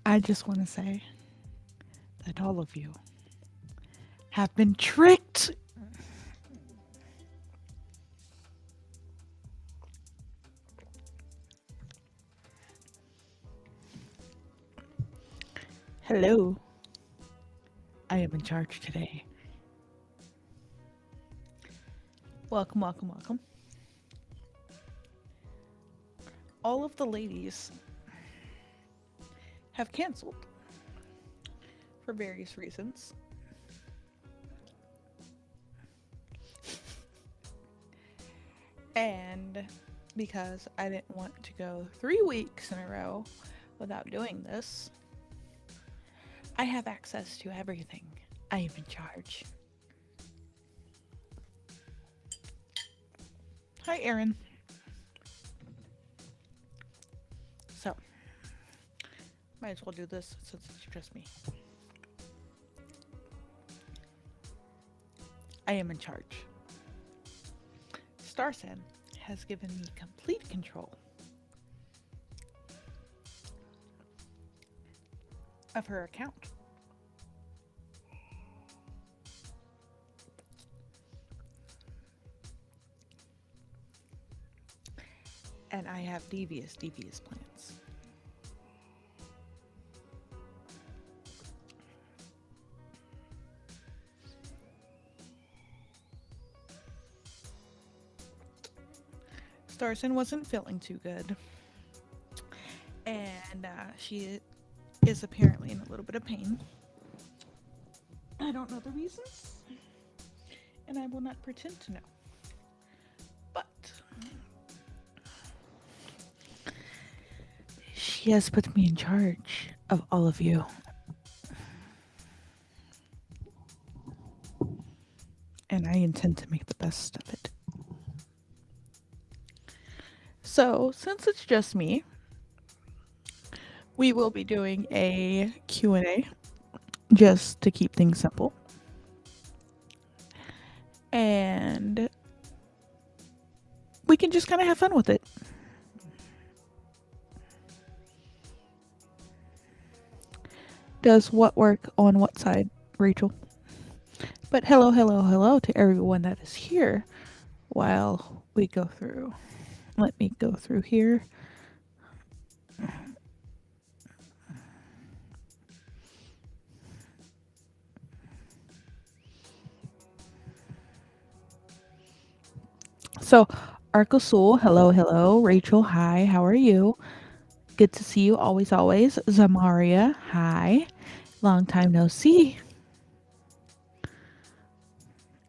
I just want to say that all of you have been tricked. Hello, I am in charge today. Welcome, welcome, welcome. All of the ladies have canceled for various reasons. And because I didn't want to go 3 weeks in a row without doing this, I have access to everything. I am in charge. Hi, Aaron. So, might as well do this since it's just me. I am in charge. Starsen has given me complete control of her account. And I have devious plans. Starson wasn't feeling too good. And she is apparently in a little bit of pain. I don't know the reasons. And I will not pretend to know. But she has put me in charge of all of you. And I intend to make the best of it. So, since it's just me, we will be doing a Q&A just to keep things simple. And we can just kind of have fun with it. Does what work on what side, Rachel? But hello, hello, hello to everyone that is here while we go through. Let me go through here. So, Arcosul, hello, hello. Rachel, hi, how are you? Good to see you always, always. Zamaria, hi. Long time no see.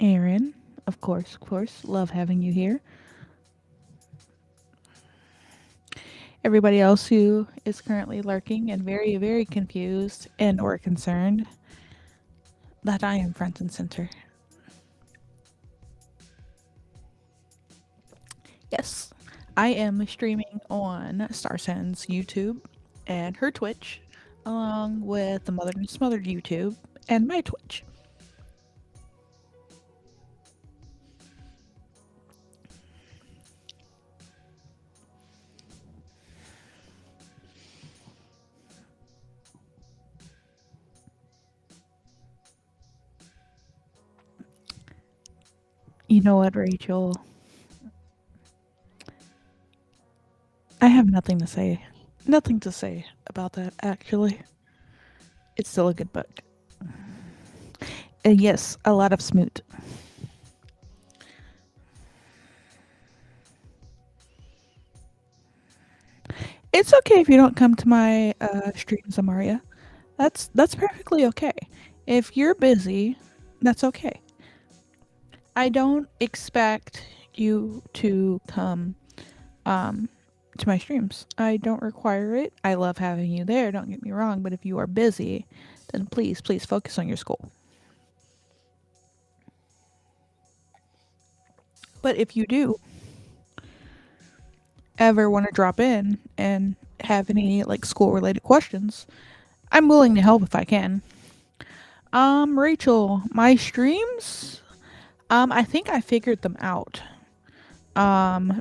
Aaron, of course, love having you here. Everybody else who is currently lurking and very, very confused and or concerned that I am front and center. Yes, I am streaming on Starsen's YouTube and her Twitch, along with the Mothered and Smothered YouTube and my Twitch. You know what, Rachel? I have nothing to say. Nothing to say about that, actually. It's still a good book. And yes, a lot of smoot. It's okay if you don't come to my streams, Amaria. That's perfectly okay. If you're busy, that's okay. I don't expect you to come to my streams. I don't require it. I love having you there, don't get me wrong, but if you are busy, then please focus on your school. But if you do ever want to drop in and have any like school related questions, I'm willing to help if I can. Rachel, my streams, I think I figured them out.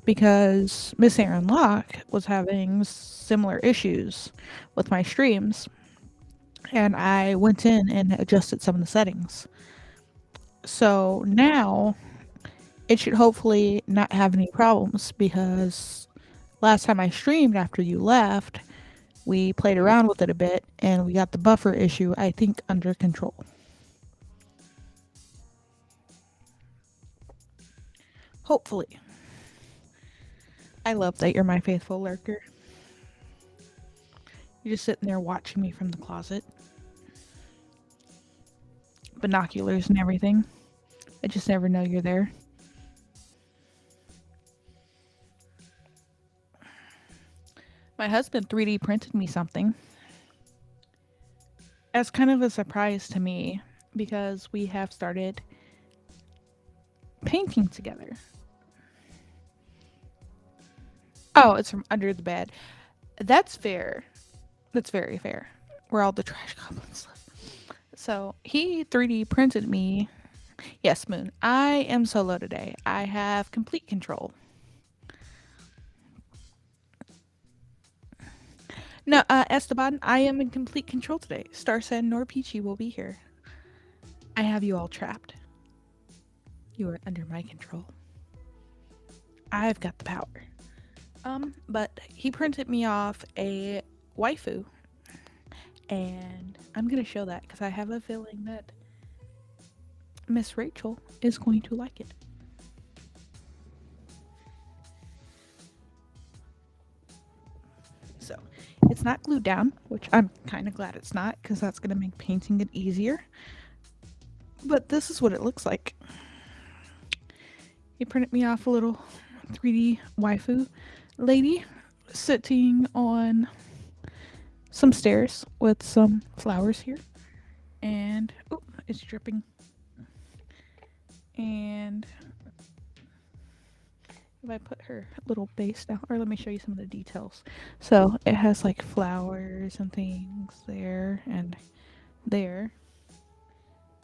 Because Miss Aaron Locke was having similar issues with my streams. and I went in and adjusted some of the settings. So now it should hopefully not have any problems because last time I streamed after you left, we played around with it a bit and we got the buffer issue, I think, under control. Hopefully. I love that you're my faithful lurker. You're just sitting there watching me from the closet. Binoculars and everything. I just never know you're there. My husband 3D printed me something as kind of a surprise to me because we have started painting together. Oh, it's from under the bed. That's fair. That's very fair. Where all the trash goblins live. So he 3D printed me. Yes, Moon. I am solo today. I have complete control. No, Esteban, I am in complete control today. Starsen nor Peachy will be here. I have you all trapped. You are under my control. I've got the power. But he printed me off a waifu. And I'm gonna show that because I have a feeling that Miss Rachel is going to like it. So, it's not glued down, which I'm kind of glad it's not because that's gonna make painting it easier. But this is what it looks like. He printed me off a little 3D waifu lady sitting on some stairs with some flowers here. And, oh, it's dripping. And if I put her little base down, or let me show you some of the details. So it has like flowers and things there and there.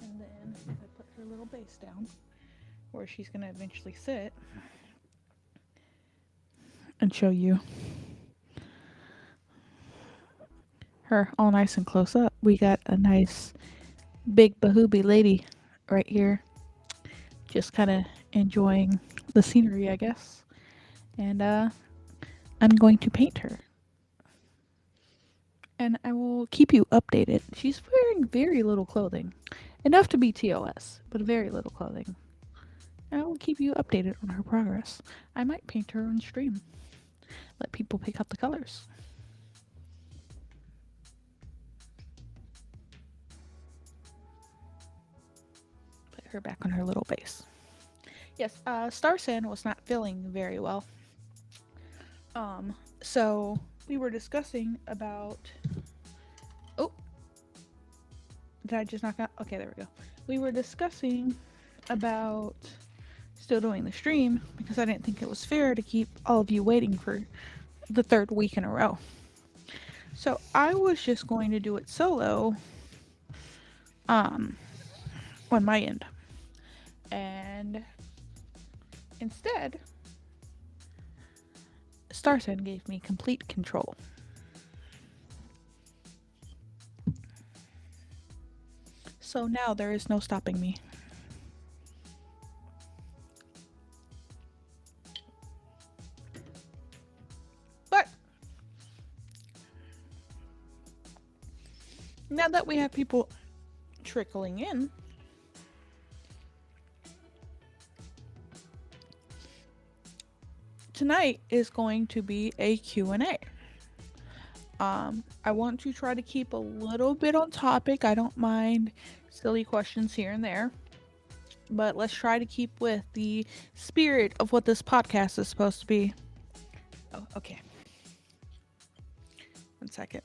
And then if I put her little base down, where she's going to eventually sit, and show you her all nice and close up, we got a nice big bahooby lady right here, just kind of enjoying the scenery, I guess. And I'm going to paint her. And I will keep you updated. She's wearing very little clothing. Enough to be TOS, but very little clothing. And I will keep you updated on her progress. I might paint her on stream. Let people pick out the colors. Put her back on her little base. Yes, Starsan was not feeling very well. So we were discussing about. Oh, did I just knock out? Okay, there we go. We were discussing about still doing the stream because I didn't think it was fair to keep all of you waiting for the third week in a row. So I was just going to do it solo on my end. And instead, Starsen gave me complete control. So now there is no stopping me. But now that we have people trickling in, tonight is going to be a Q&A. I want to try to keep a little bit on topic. I don't mind silly questions here and there. But let's try to keep with the spirit of what this podcast is supposed to be. Oh, okay. 1 second.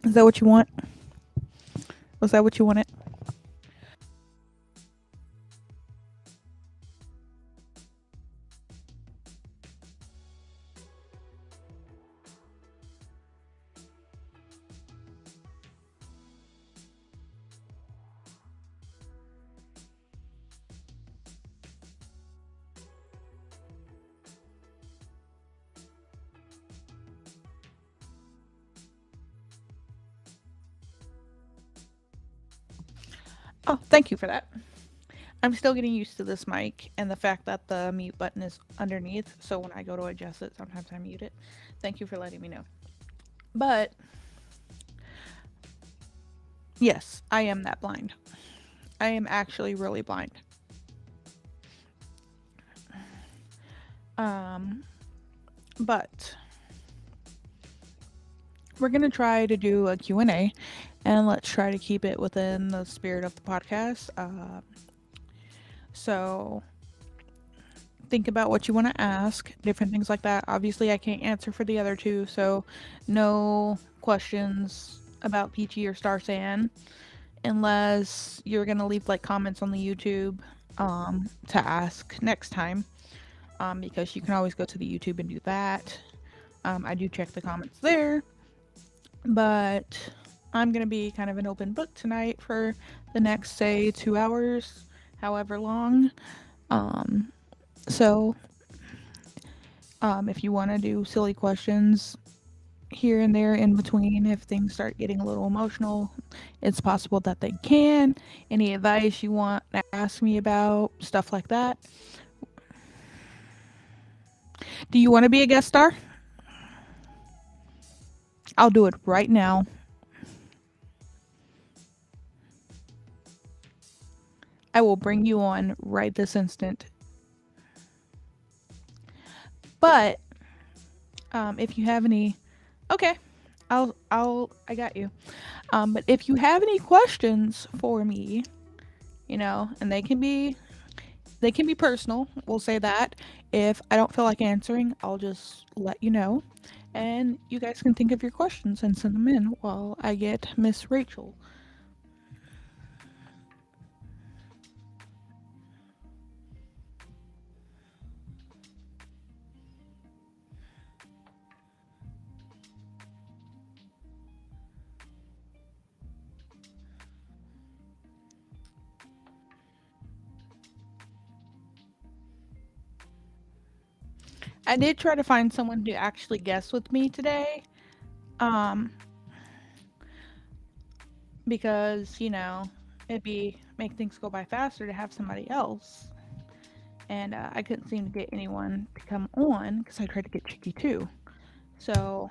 Is that what you want? Was that what you wanted? Oh, thank you for that. I'm still getting used to this mic and the fact that the mute button is underneath, so when I go to adjust it, sometimes I mute it. Thank you for letting me know. But yes, I am that blind. I am actually really blind. Um, but we're going to try to do a Q&A, and let's try to keep it within the spirit of the podcast. So think about what you want to ask, different things like that. Obviously, I can't answer for the other two, so no questions about Peachy or Star Sand unless you're going to leave like comments on the YouTube to ask next time, because you can always go to the YouTube and do that. I do check the comments there, but I'm going to be kind of an open book tonight for the next, say, 2 hours, however long. So if you want to do silly questions here and there in between, if things start getting a little emotional, it's possible that they can. Any advice you want to ask me about, stuff like that. Do you want to be a guest star? I'll do it right now. I will bring you on right this instant. But if you have any, okay, I got you. But if you have any questions for me, and they can be personal. We'll say that. If I don't feel like answering, I'll just let you know, and you guys can think of your questions and send them in while I get Miss Rachel. I did try to find someone to actually guess with me today, um, because it'd be make things go by faster to have somebody else, and I couldn't seem to get anyone to come on because I tried to get Chicky too. So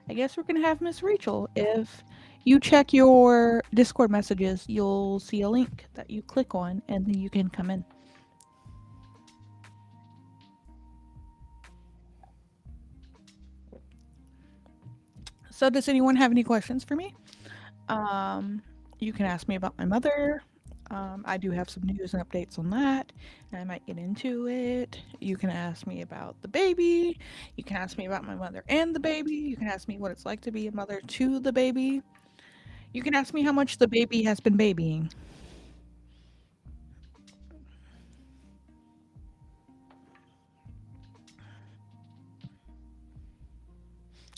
I guess we're gonna have Miss Rachel. If you check your Discord messages, you'll see a link that you click on, and then you can come in. So, does anyone have any questions for me? Um, you can ask me about my mother. I do have some news and updates on that, and I might get into it. You can ask me about the baby. You can ask me about my mother and the baby. You can ask me what it's like to be a mother to the baby. You can ask me how much the baby has been babying.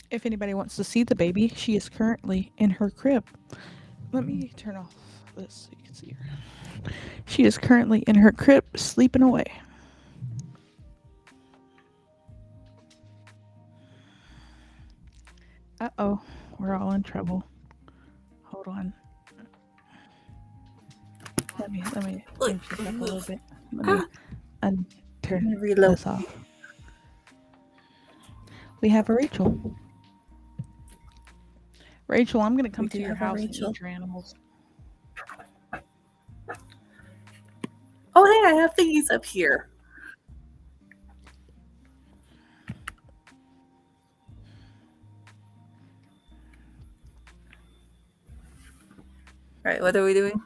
If anybody wants to see the baby, she is currently in her crib. Let me turn off this so you can see her. She is currently in her crib, sleeping away. Uh-oh, we're all in trouble. Hold on. Let me change this up a little bit. Let me turn this off. We have a Rachel. Rachel, I'm gonna come to your house and eat your animals. Oh, hey, I have thingies up here. All right, what are we doing?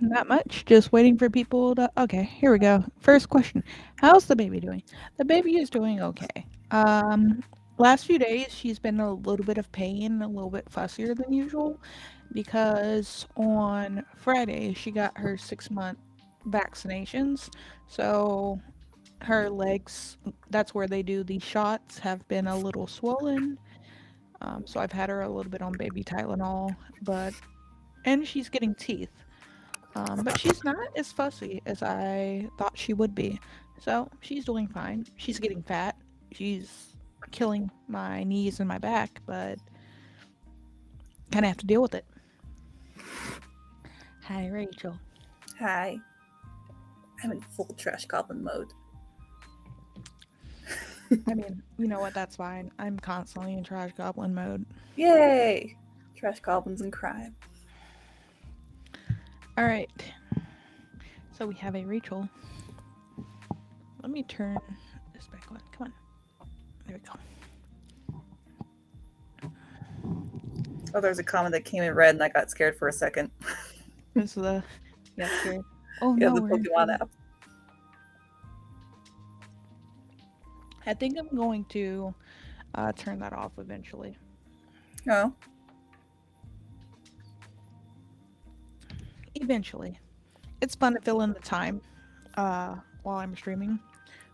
Not much. Just waiting for people to. Okay, here we go. First question: how's the baby doing? The baby is doing okay. Last few days she's been a little bit of pain, a little bit fussier than usual, because on Friday she got her 6-month vaccinations. So her legs, that's where they do these shots, have been a little swollen. So I've had her a little bit on baby Tylenol, and she's getting teeth. But she's not as fussy as I thought she would be. So she's doing fine. She's getting fat. She's killing my knees and my back, but kind of have to deal with it. Hi, Rachel. Hi. I'm in full trash goblin mode. I mean, you know what? That's fine. I'm constantly in trash goblin mode. Yay! Trash goblins and crime. All right. So we have a Rachel. Let me turn this back on. Come on. There we go. Oh, there's a comment that came in red and I got scared for a second. This is the yeah scared. Oh Yeah, no, the we're in Pokemon app. I think I'm going to turn that off eventually. Oh. Eventually. It's fun to fill in the time while I'm streaming.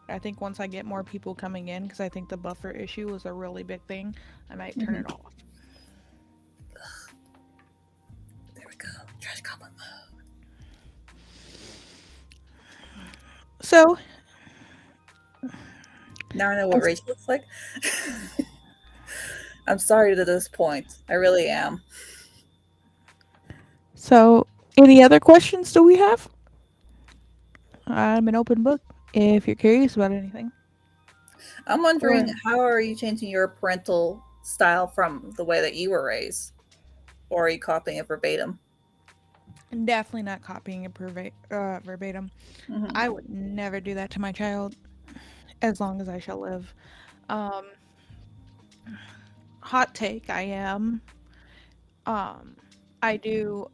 I think once I get more people coming in, because I think the buffer issue is a really big thing, I might turn it off. There we go. Trash goblin mode. So Now I know what Rachel looks like. I'm sorry to this point. I really am. So, any other questions do we have? I'm an open book if you're curious about anything. I'm wondering, how are you changing your parental style from the way that you were raised? Or are you copying it verbatim? Definitely not copying it verbatim. Mm-hmm. I would never do that to my child as long as I shall live. Um, hot take, I am. I do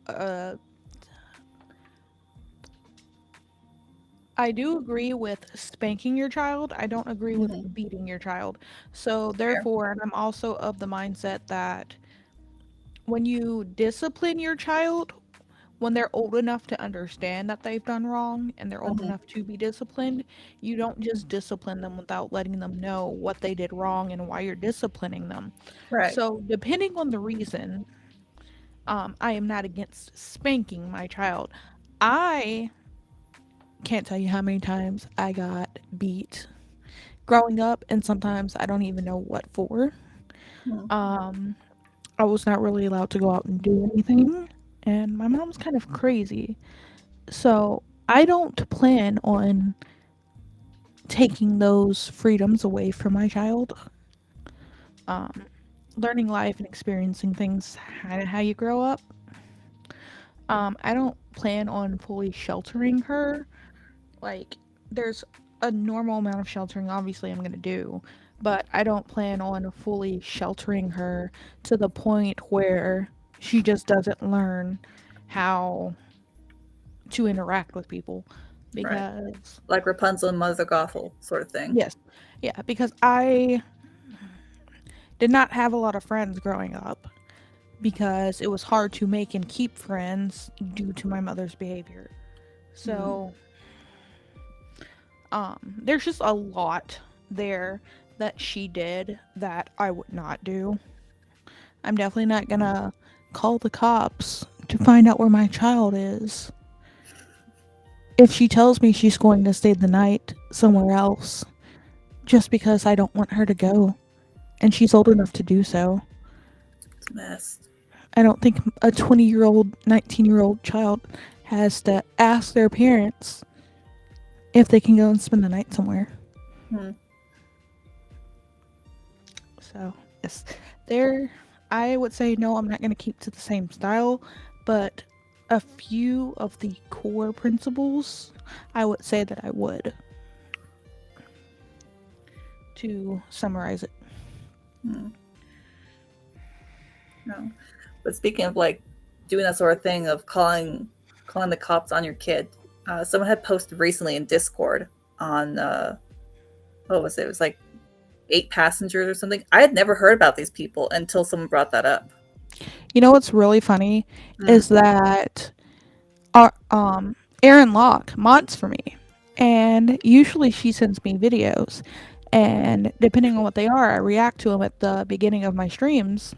I do agree with spanking your child. I don't agree with beating your child. So therefore, and I'm also of the mindset that when you discipline your child, when they're old enough to understand that they've done wrong and they're old enough to be disciplined, you don't just discipline them without letting them know what they did wrong and why you're disciplining them. Right. So depending on the reason, I am not against spanking my child. I can't tell you how many times I got beat growing up, and sometimes I don't even know what for. I was not really allowed to go out and do anything, and my mom's kind of crazy. So I don't plan on taking those freedoms away from my child. Learning life and experiencing things kind of how you grow up. I don't plan on fully sheltering her. Like, there's a normal amount of sheltering, obviously, I'm going to do, but I don't plan on fully sheltering her to the point where she just doesn't learn how to interact with people. Because, right. Like Rapunzel and Mother Gothel sort of thing. yes, yeah, because I did not have a lot of friends growing up because it was hard to make and keep friends due to my mother's behavior. So, there's just a lot there that she did that I would not do. I'm definitely not gonna call the cops to find out where my child is. If she tells me she's going to stay the night somewhere else, just because I don't want her to go, and she's old enough to do so. It's a mess. I don't think a 20-year-old, 19-year-old child has to ask their parents if they can go and spend the night somewhere. So, yes, there, I would say no, I'm not going to keep to the same style, but a few of the core principles, I would say that I would. To summarize it. No. But speaking of like doing that sort of thing of calling the cops on your kid, someone had posted recently in Discord on what was it? It was like 8 passengers or something. I had never heard about these people until someone brought that up. You know what's really funny is that our Erin Locke mods for me, and usually she sends me videos, and depending on what they are, I react to them at the beginning of my streams.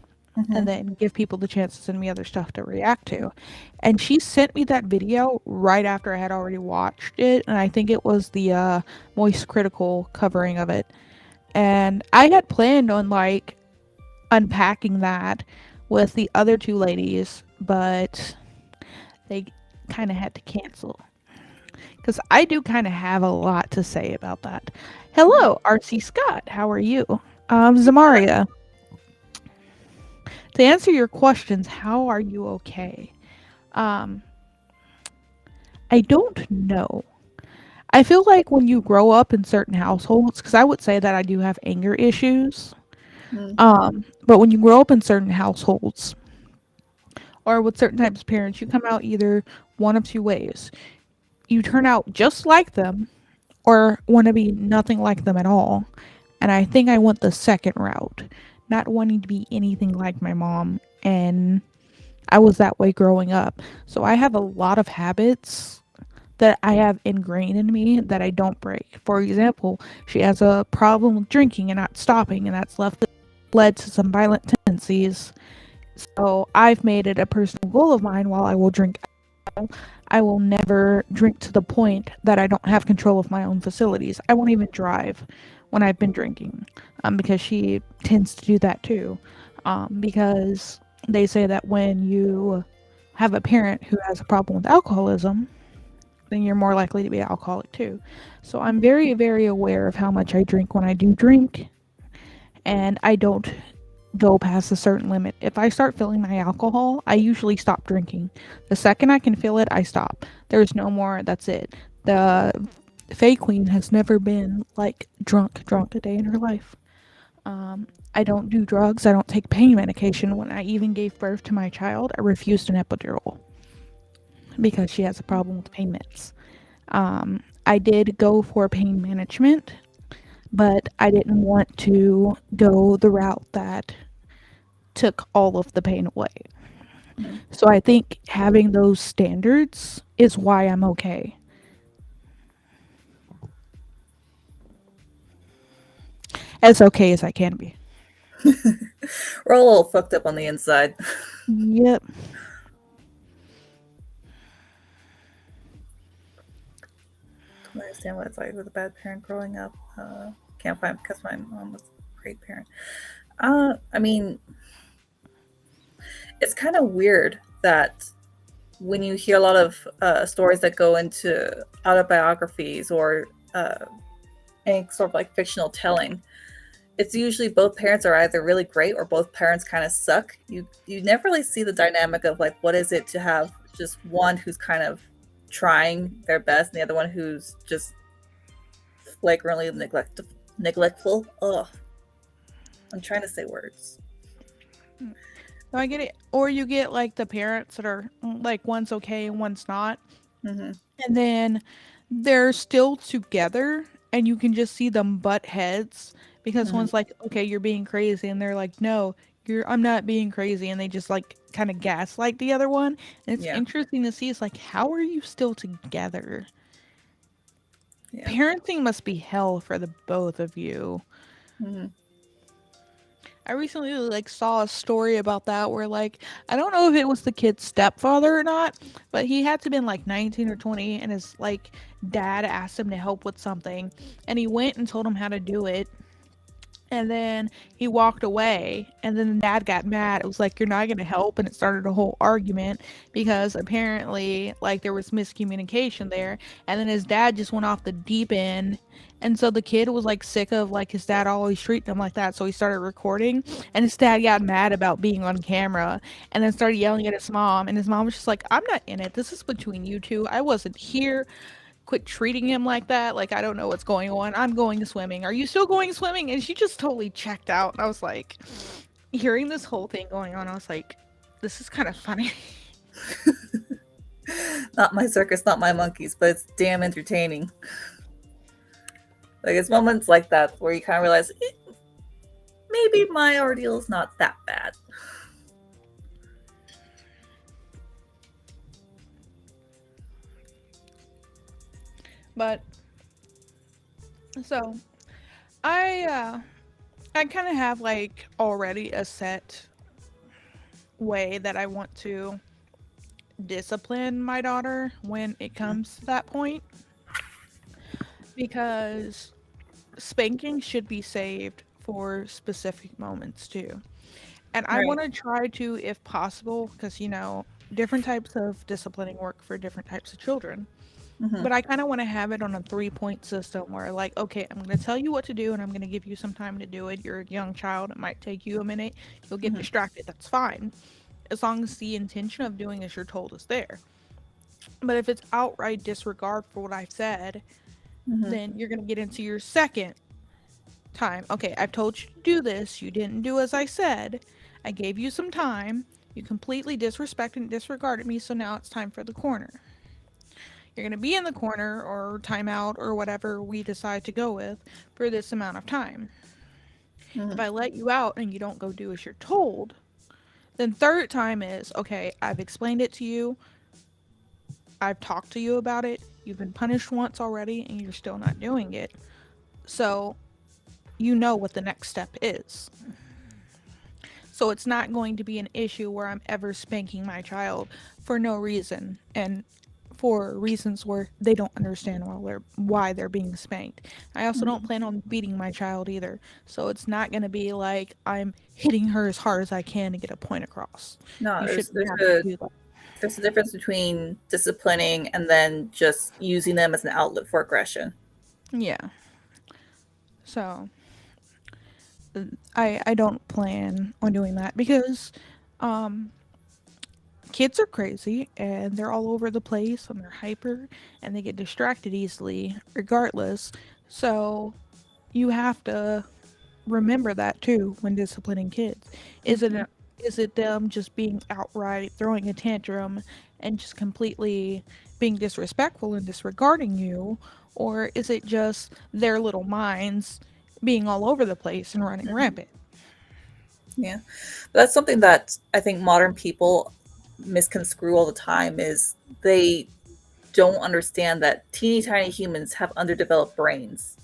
And then give people the chance to send me other stuff to react to. And she sent me that video right after I had already watched it, and I think it was the Moist Critical covering of it. And I had planned on like unpacking that with the other two ladies, but they kind of had to cancel. Because I do kind of have a lot to say about that. Hello, RC Scott. How are you? Zamaria, to answer your questions, how are you okay? Um, I don't know. I feel like when you grow up in certain households, because I would say that I do have anger issues, Mm. but when you grow up in certain households or with certain types of parents, you come out either one of two ways. You turn out just like them or want to be nothing like them at all. And I think I went the second route, not wanting to be anything like my mom. And I was that way growing up. So I have a lot of habits that I have ingrained in me that I don't break. For example, she has a problem with drinking and not stopping, and that's led to some violent tendencies. So I've made it a personal goal of mine while I will drink, I will never drink to the point that I don't have control of my own facilities. I won't even drive when I've been drinking, because she tends to do that too. Because they say that when you have a parent who has a problem with alcoholism, then you're more likely to be an alcoholic too. So I'm very, very aware of how much I drink when I do drink, and I don't go past a certain limit. If I start feeling my alcohol, I usually stop drinking. The second I can feel it, I stop. There's no more, that's it. The Fae Queen has never been like drunk a day in her life. I don't do drugs. I don't take pain medication. When I even gave birth to my child, I refused an epidural because she has a problem with pain meds. I did go for pain management, but I didn't want to go the route that took all of the pain away. Mm. So I think having those standards is why I'm okay. As okay as I can be. We're all a little fucked up on the inside. Yep. Don't understand what it's like with a bad parent growing up. Can't find because my mom was a great parent. I mean, it's kind of weird that when you hear a lot of stories that go into autobiographies or any sort of like fictional telling, it's usually both parents are either really great or both parents kind of suck. You never really see the dynamic of like what is it to have just one who's kind of trying their best and the other one who's just flagrantly neglectful. Ugh, I'm trying to say words. So I get it. Or you get like the parents that are like one's okay and one's not. Mm-hmm. And then they're still together and you can just see them butt heads because Mm-hmm. one's like, okay, you're being crazy. And they're like, no, I'm not being crazy. And they just like kind of gaslight the other one. And it's Yeah, interesting to see. It's like, how are you still together? yeah. Parenting must be hell for the both of you. Mm-hmm. I recently like saw a story about that where like I don't know if it was the kid's stepfather or not, but he had to been like 19 or 20 and his like dad asked him to help with something and he went and told him how to do it. And then he walked away, and then the dad got mad. It was like, "You're not gonna help," and it started a whole argument because apparently, like, there was miscommunication there. And then his dad just went off the deep end, and so the kid was like sick of like his dad always treating him like that. So he started recording, and his dad got mad about being on camera, and then started yelling at his mom. And his mom was just like, "I'm not in it. This is between you two. I wasn't here. Quit treating him like that. Like, I don't know what's going on. I'm going swimming. Are you still going swimming?" And she just totally checked out. And I was like, hearing this whole thing going on, I was like, this is kind of funny. Not my circus, not my monkeys, but it's damn entertaining. Like it's moments like that where you kind of realize maybe my ordeal is not that bad. But so I kind of have like already a set way that I want to discipline my daughter when it comes to that point, because spanking should be saved for specific moments too. And I want Right. to try to, if possible, because, different types of disciplining work for different types of children. Hmm. But I kind of want to have it on a 3-point system where, like, okay, I'm going to tell you what to do and I'm going to give you some time to do it. You're a young child. It might take you a minute. You'll get Hmm. distracted. That's fine. As long as the intention of doing as you're told is there. But if it's outright disregard for what I've said, Hmm. then you're going to get into your second time. Okay, I've told you to do this. You didn't do as I said. I gave you some time. You completely disrespected and disregarded me, so now it's time for the corner. You're going to be in the corner or timeout or whatever we decide to go with for this amount of time. If Hmm. I let you out and you don't go do as you're told, then third time is okay, I've explained it to you. I've talked to you about it. You've been punished once already and you're still not doing it. So you know what the next step is. So it's not going to be an issue where I'm ever spanking my child for no reason and for reasons where they don't understand why they're being spanked. I also don't Hmm. plan on beating my child either. So it's not going to be like I'm hitting her as hard as I can to get a point across. No, You there's shouldn't there's have to a do that. there's a difference between disciplining and then just using them as an outlet for aggression. Yeah. So I don't plan on doing that because um kids are crazy and they're all over the place and they're hyper and they get distracted easily regardless. So you have to remember that too when disciplining kids. Is it Yeah. is it them just being outright throwing a tantrum and just completely being disrespectful and disregarding you, or is it just their little minds being all over the place and running Mhm. rampant? Yeah. That's something that I think modern people misconstrue all the time is they don't understand that teeny tiny humans have underdeveloped brains.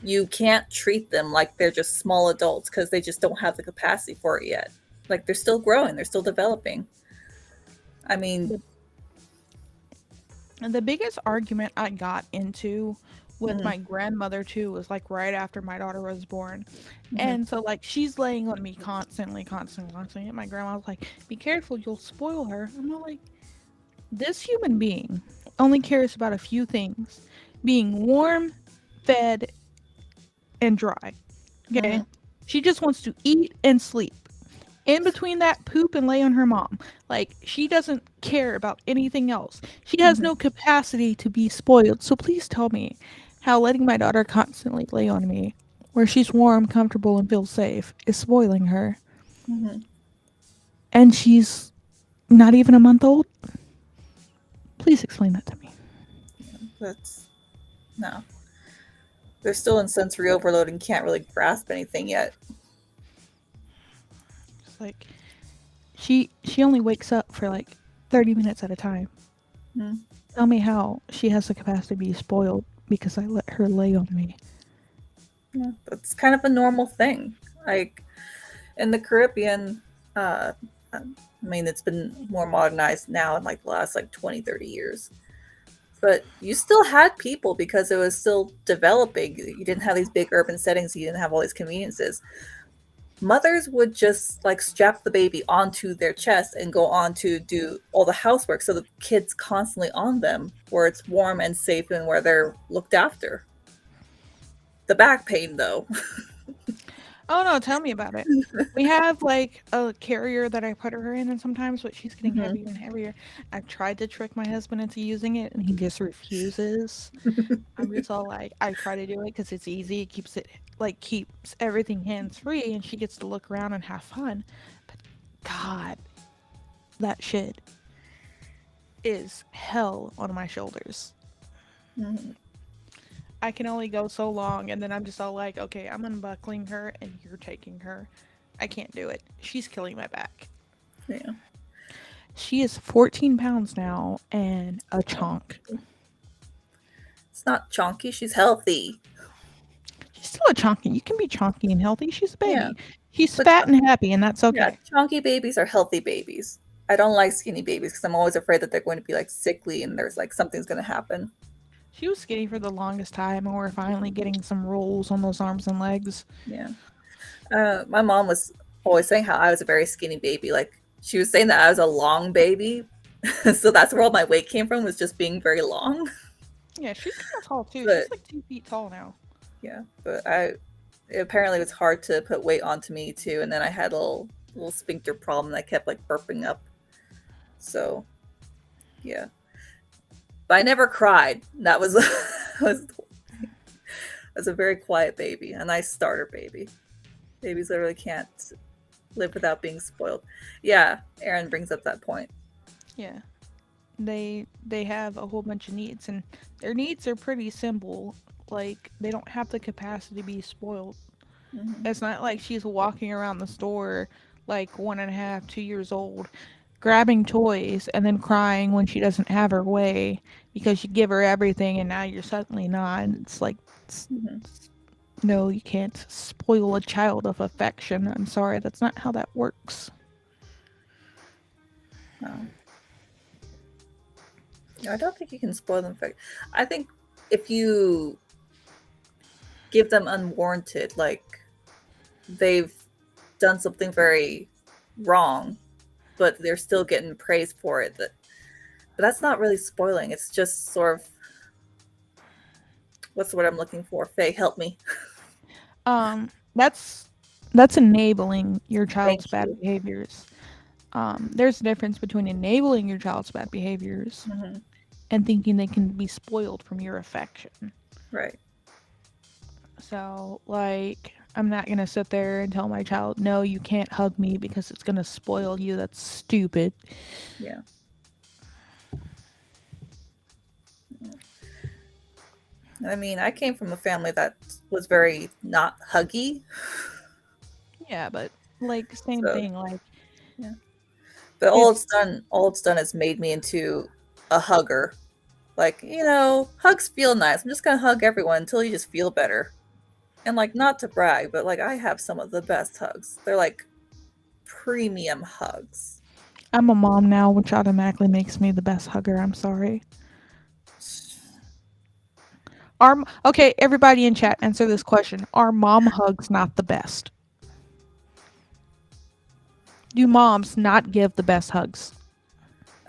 You can't treat them like they're just small adults because they just don't have the capacity for it yet. Like they're still growing, they're still developing. I mean, And the biggest argument I got into with mhm, my grandmother too was like right after my daughter was born. mhm, And so like she's laying on me constantly, constantly, constantly. And my grandma was like, be careful, you'll spoil her. I'm all like, this human being only cares about a few things. Being warm, fed, and dry. Okay? mhm, She just wants to eat and sleep. In between that, poop and lay on her mom. Like, she doesn't care about anything else. She has mhm, no capacity to be spoiled. So please tell me how letting my daughter constantly lay on me, where she's warm, comfortable, and feels safe, is spoiling her. mhm. And she's not even a month old? Please explain that to me. That's no. They're still in sensory overload and can't really grasp anything yet. It's like, she only wakes up for like 30 minutes at a time. Mm. Tell me how she has the capacity to be spoiled because I let her lay on me. Yeah, that's kind of a normal thing. Like in the Caribbean, I mean, it's been more modernized now in like the last like 20, 30 years. But you still had people because it was still developing. You didn't have these big urban settings, you didn't have all these conveniences. Mothers would just like strap the baby onto their chest and go on to do all the housework so the kid's constantly on them where it's warm and safe and where they're looked after. The back pain though. Oh no, tell me about it. We have like a carrier that I put her in, and sometimes, but she's getting Hmm. heavier and heavier. I've tried to trick my husband into using it, and he just refuses. I'm just all like, I try to do it because it's easy. It keeps it like keeps everything hands free, and she gets to look around and have fun. But God, that shit is hell on my shoulders. Hmm. I can only go so long, and then I'm just all like, okay, I'm unbuckling her, and you're taking her. I can't do it. She's killing my back. Yeah. She is 14 pounds now and a Oh. chunk. It's not chonky, she's healthy. She's still a chunky. You can be chunky and healthy. She's a Yeah. baby. She's But fat and happy, and that's yeah, okay. chonky babies are healthy babies. I don't like skinny babies because I'm always afraid that they're going to be like sickly and there's like something's going to happen. She was skinny for the longest time, and we're finally getting some rolls on those arms and legs. Yeah. My mom was. always saying how I was a very skinny baby. Like she was saying that I was a long baby. So that's where all my weight came from, was just being very long. Yeah, she's kind of tall too. But She's like 2 feet tall now. yeah, but I apparently it was hard to put weight onto me too, and then I had a little sphincter problem that kept like burping up. So yeah, but I never cried. That was was a very quiet baby, a nice starter baby. Babies literally can't live without being spoiled. Yeah, Aaron brings up that point. Yeah. They have a whole bunch of needs, and their needs are pretty simple. Like they don't have the capacity to be spoiled. Mm-hmm. It's not like she's walking around the store like 1.5, 2 years old, grabbing toys and then crying when she doesn't have her way because you give her everything and now you're suddenly not. It's like, it's, Mm-hmm. no, you can't spoil a child of affection. I'm sorry, that's not how that works. No. I don't think you can spoil them. I think if you give them unwarranted, like they've done something very wrong, but they're still getting praise for it. But that's not really spoiling. It's just sort of, what's the word I'm looking for? Faye, help me. Um, that's enabling your Thank child's bad you. behaviors. There's a difference between enabling your child's bad behaviors Mm-hmm. and thinking they can be spoiled from your affection. Right. So, like, I'm not gonna sit there and tell my child, no, you can't hug me because it's gonna spoil you. That's stupid. Yeah. I mean, I came from a family that was very not huggy. Yeah, but like, same So thing. Like, yeah. But it's all it's done is made me into a hugger. Like, hugs feel nice. I'm just gonna hug everyone until you just feel better. And like, not to brag, but like I have some of the best hugs. They're like premium hugs. I'm a mom now, which automatically makes me the best hugger. I'm sorry. Okay, everybody in chat, answer this question: are mom hugs not the best? Do moms not give the best hugs?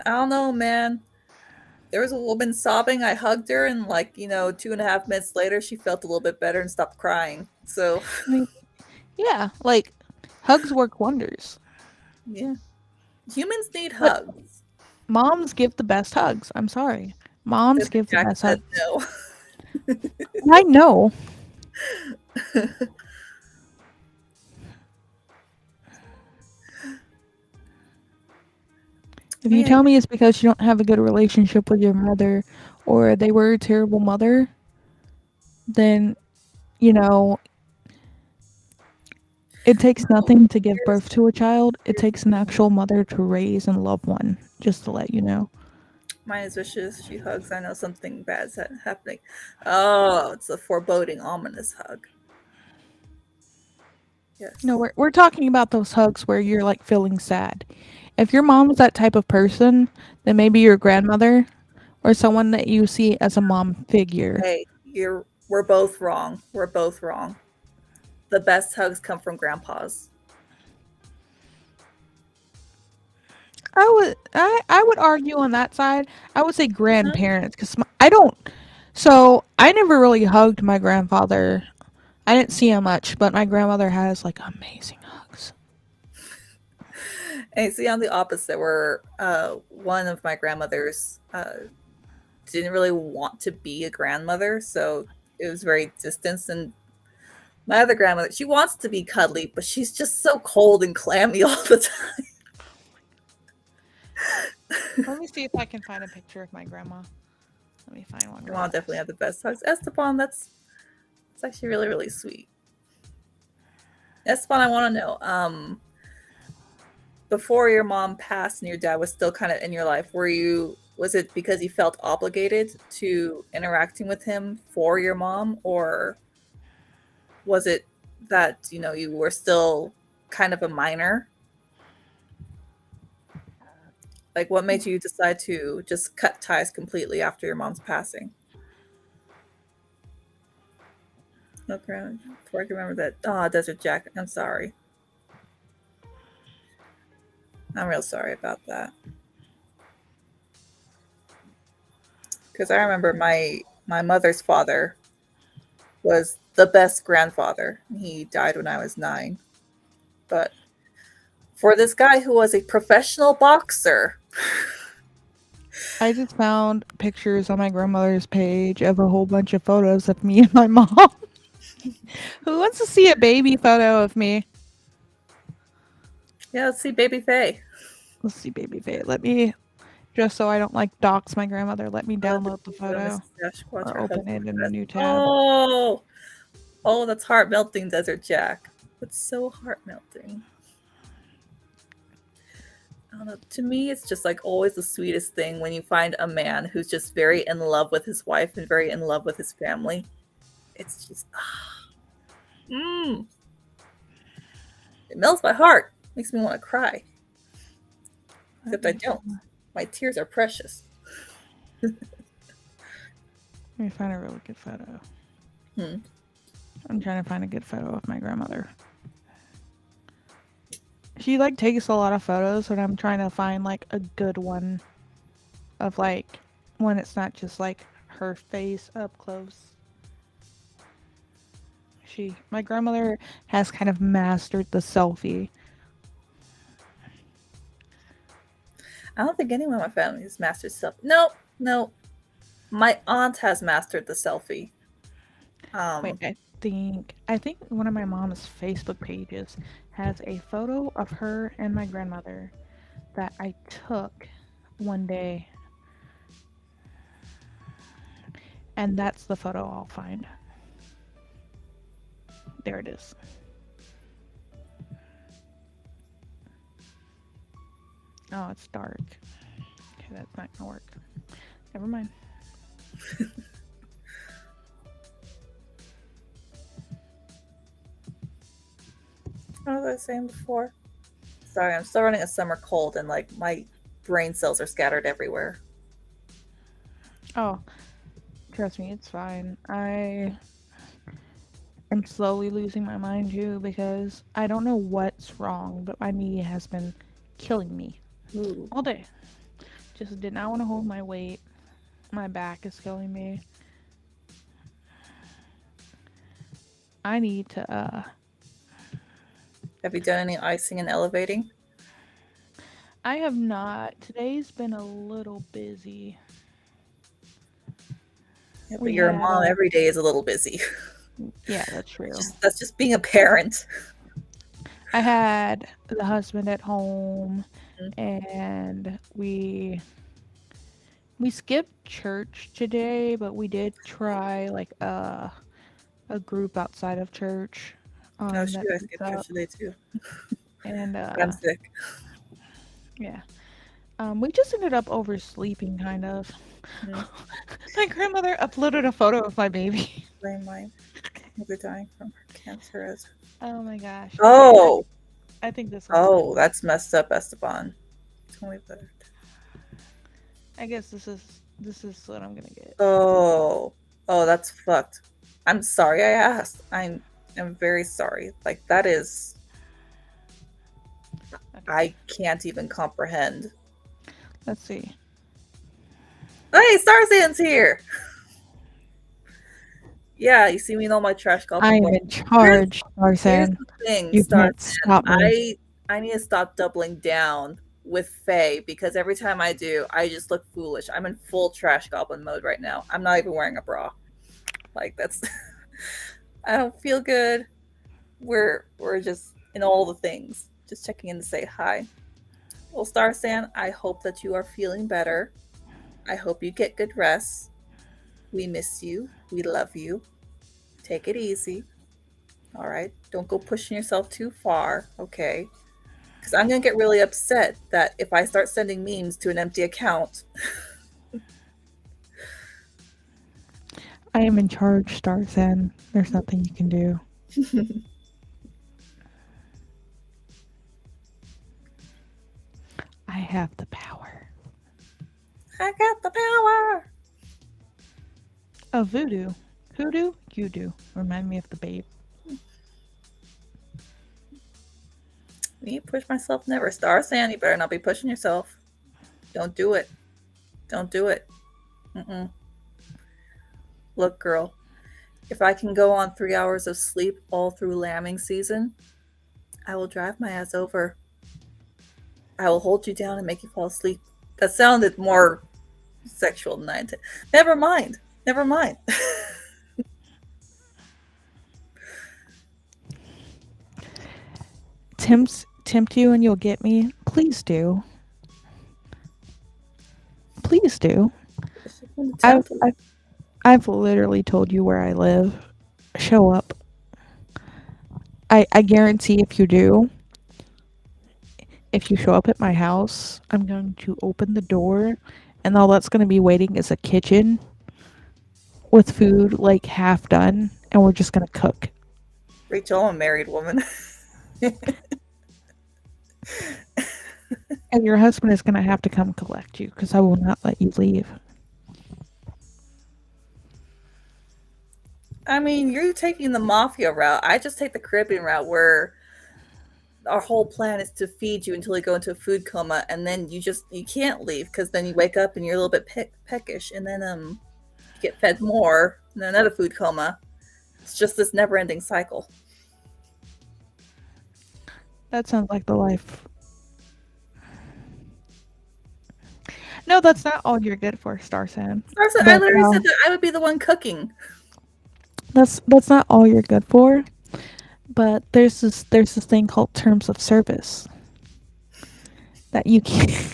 I don't know, man. There was a woman sobbing. I hugged her, and like, 2.5 minutes later, she felt a little bit better and stopped crying. So, I mean, yeah, like hugs work wonders. yeah. Humans need But hugs. moms give the best hugs. I'm sorry. Moms Mr. give the Jack best said hugs. no. I know. If you Man, tell me it's because you don't have a good relationship with your mother or they were a terrible mother, then, you know, it takes nothing to give here's, birth to a child. It here's takes an actual mother to raise and love one, just to let you know. mine is wishes. She hugs. I know something bad's happening. Oh, it's a foreboding, ominous hug. No, Yes. we're talking about those hugs where you're like feeling sad. If your mom's that type of person, then maybe your grandmother or someone that you see as a mom figure. Hey, we're both wrong. We're both wrong. The best hugs come from grandpas. I would argue on that side. I would say grandparents because I don't. So I never really hugged my grandfather. I didn't see him much, but my grandmother has like amazing hugs. And see, on the opposite, where one of my grandmothers didn't really want to be a grandmother, so it was very distanced. And my other grandmother, she wants to be cuddly, but she's just so cold and clammy all the time. Let me see if I can find a picture of my grandma. Let me find one real Grandma definitely fast. had the best hugs. Esteban, it's actually really, really sweet. Esteban, I want to know, before your mom passed and your dad was still kind of in your life, was it because you felt obligated to interacting with him for your mom, or was it that you were still kind of a minor? Like, what made you decide to just cut ties completely after your mom's passing? Okay, before I can remember that. Oh, Desert Jack, I'm sorry. I'm real sorry about that. Because I remember my mother's father was the best grandfather. He died when I was 9. But for this guy who was a professional boxer, I just found pictures on my grandmother's page of a whole bunch of photos of me and my mom. Who wants to see a baby photo of me? yeah, let's see Baby Faye. Let's see baby Faye. Let me, just so I don't like dox my grandmother, let me The download the photo Mrs. Sasquatch, or her open husband. it in a new tab. Oh, oh, that's heart melting, Desert Jack. That's so heart melting. I don't know. To me, it's just like always the sweetest thing when you find a man who's just very in love with his wife and very in love with his family. It's just, it melts my heart. Makes me want to cry. Except I don't. My tears are precious. Let me find a really good photo. I'm trying to find a good photo of my grandmother. She like takes a lot of photos, and I'm trying to find like a good one of like when it's not just like her face up close. My grandmother has kind of mastered the selfie. I don't think anyone in my family has mastered selfie. No, no. My aunt has mastered the selfie. Wait, I think one of my mom's Facebook pages has a photo of her and my grandmother that I took one day. And that's the photo I'll find. There it is. Oh, it's dark. Okay, that's not gonna work. Never mind. What was I saying before? Sorry, I'm still running a summer cold and like my brain cells are scattered everywhere. Oh, trust me, it's fine. I am slowly losing my mind too because I don't know what's wrong, but my knee has been killing me all day. Just did not want to hold my weight. My back is killing me. I need to Have you done any icing and elevating? I have not. Today's been a little busy. Yeah, but you're a mom. Every day is a little busy. Yeah, that's true. That's just being a parent. I had the husband at home, and we skipped church today, but we did try like a group outside of church. Oh shoot, I skipped church today too. And I'm sick. Yeah. We just ended up oversleeping, kind of. My grandmother uploaded a photo of my baby. Blame my mother dying from her cancer as. Oh my gosh. Oh. I think this. Oh, that's messed up, Esteban. Tell me better. I guess this is what I'm gonna get. Oh, that's fucked. I'm sorry I asked. I'm very sorry. Like that is. Okay. I can't even comprehend. Let's see. Hey, Starzan's here. Yeah, you see me in all my trash goblin. I am in charge, Here's Starzan. the thing, You can't stop me. I need to stop doubling down with Faye because every time I do, I just look foolish. I'm in full trash goblin mode right now. I'm not even wearing a bra. Like that's I don't feel good. We're just in all the things. Just checking in to say hi. Well, Starsan, I hope that you are feeling better. I hope you get good rest. We miss you. We love you. Take it easy. All right. Don't go pushing yourself too far. Okay. Because I'm going to get really upset that if I start sending memes to an empty account. I am in charge, Starzan. There's nothing you can do. I have the power. I got the power. Oh, voodoo. Hoodoo? You do. Remind me of the babe. Me push myself never. Star Sand, you better not be pushing yourself. Don't do it. Don't do it. Mm-mm. Look, girl, if I can go on 3 hours of sleep all through lambing season, I will drive my ass over. I will hold you down and make you fall asleep. That sounded more sexual than I intended. Never mind. Never mind. Tempt you and you'll get me. Please do. Please do. I've, Temple. I've I've literally told you where I live. Show up. I guarantee if you show up at my house, I'm going to open the door and all that's going to be waiting is a kitchen with food like half done and we're just going to cook. Rachel, I'm a married woman. And your husband is going to have to come collect you because I will not let you leave. I mean, you're taking the mafia route. I just take the Caribbean route where our whole plan is to feed you until you go into a food coma, and then you can't leave because then you wake up and you're a little bit peckish, and then you get fed more, and then another food coma. It's just this never-ending cycle. That sounds like the life. No, that's not all you're good for, Starsan. I literally said that I would be the one cooking. That's not all you're good for. But there's this thing called terms of service that you can't.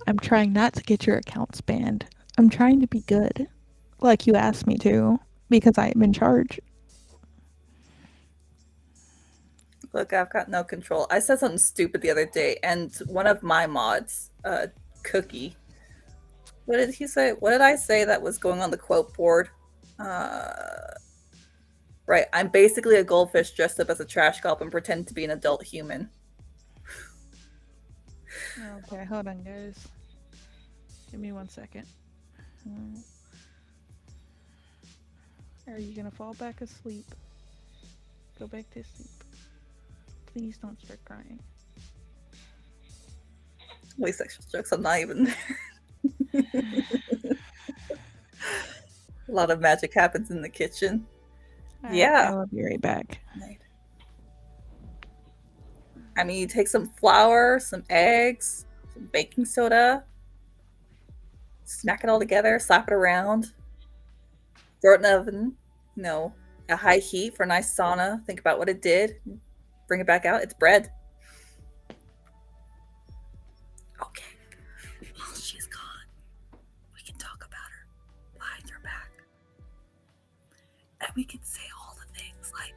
I'm trying not to get your accounts banned. I'm trying to be good, like you asked me to, because I am in charge. Look, I've got no control. I said something stupid the other day, and one of my mods, Cookie, what did he say? What did I say that was going on the quote board? Right, I'm basically a goldfish dressed up as a trash goblin, pretending to be an adult human. Okay, hold on, guys. Give me 1 second. Are you gonna fall back asleep? Go back to sleep. Please don't start crying. Wait, sexual jokes, I'm not even there. A lot of magic happens in the kitchen. Yeah. I will be right back. I mean, you take some flour, some eggs, some baking soda, smack it all together, slap it around, throw it in the oven, a high heat for a nice sauna. Think about what it did, bring it back out. It's bread. Okay. While she's gone, we can talk about her behind her back. And we can say all the things like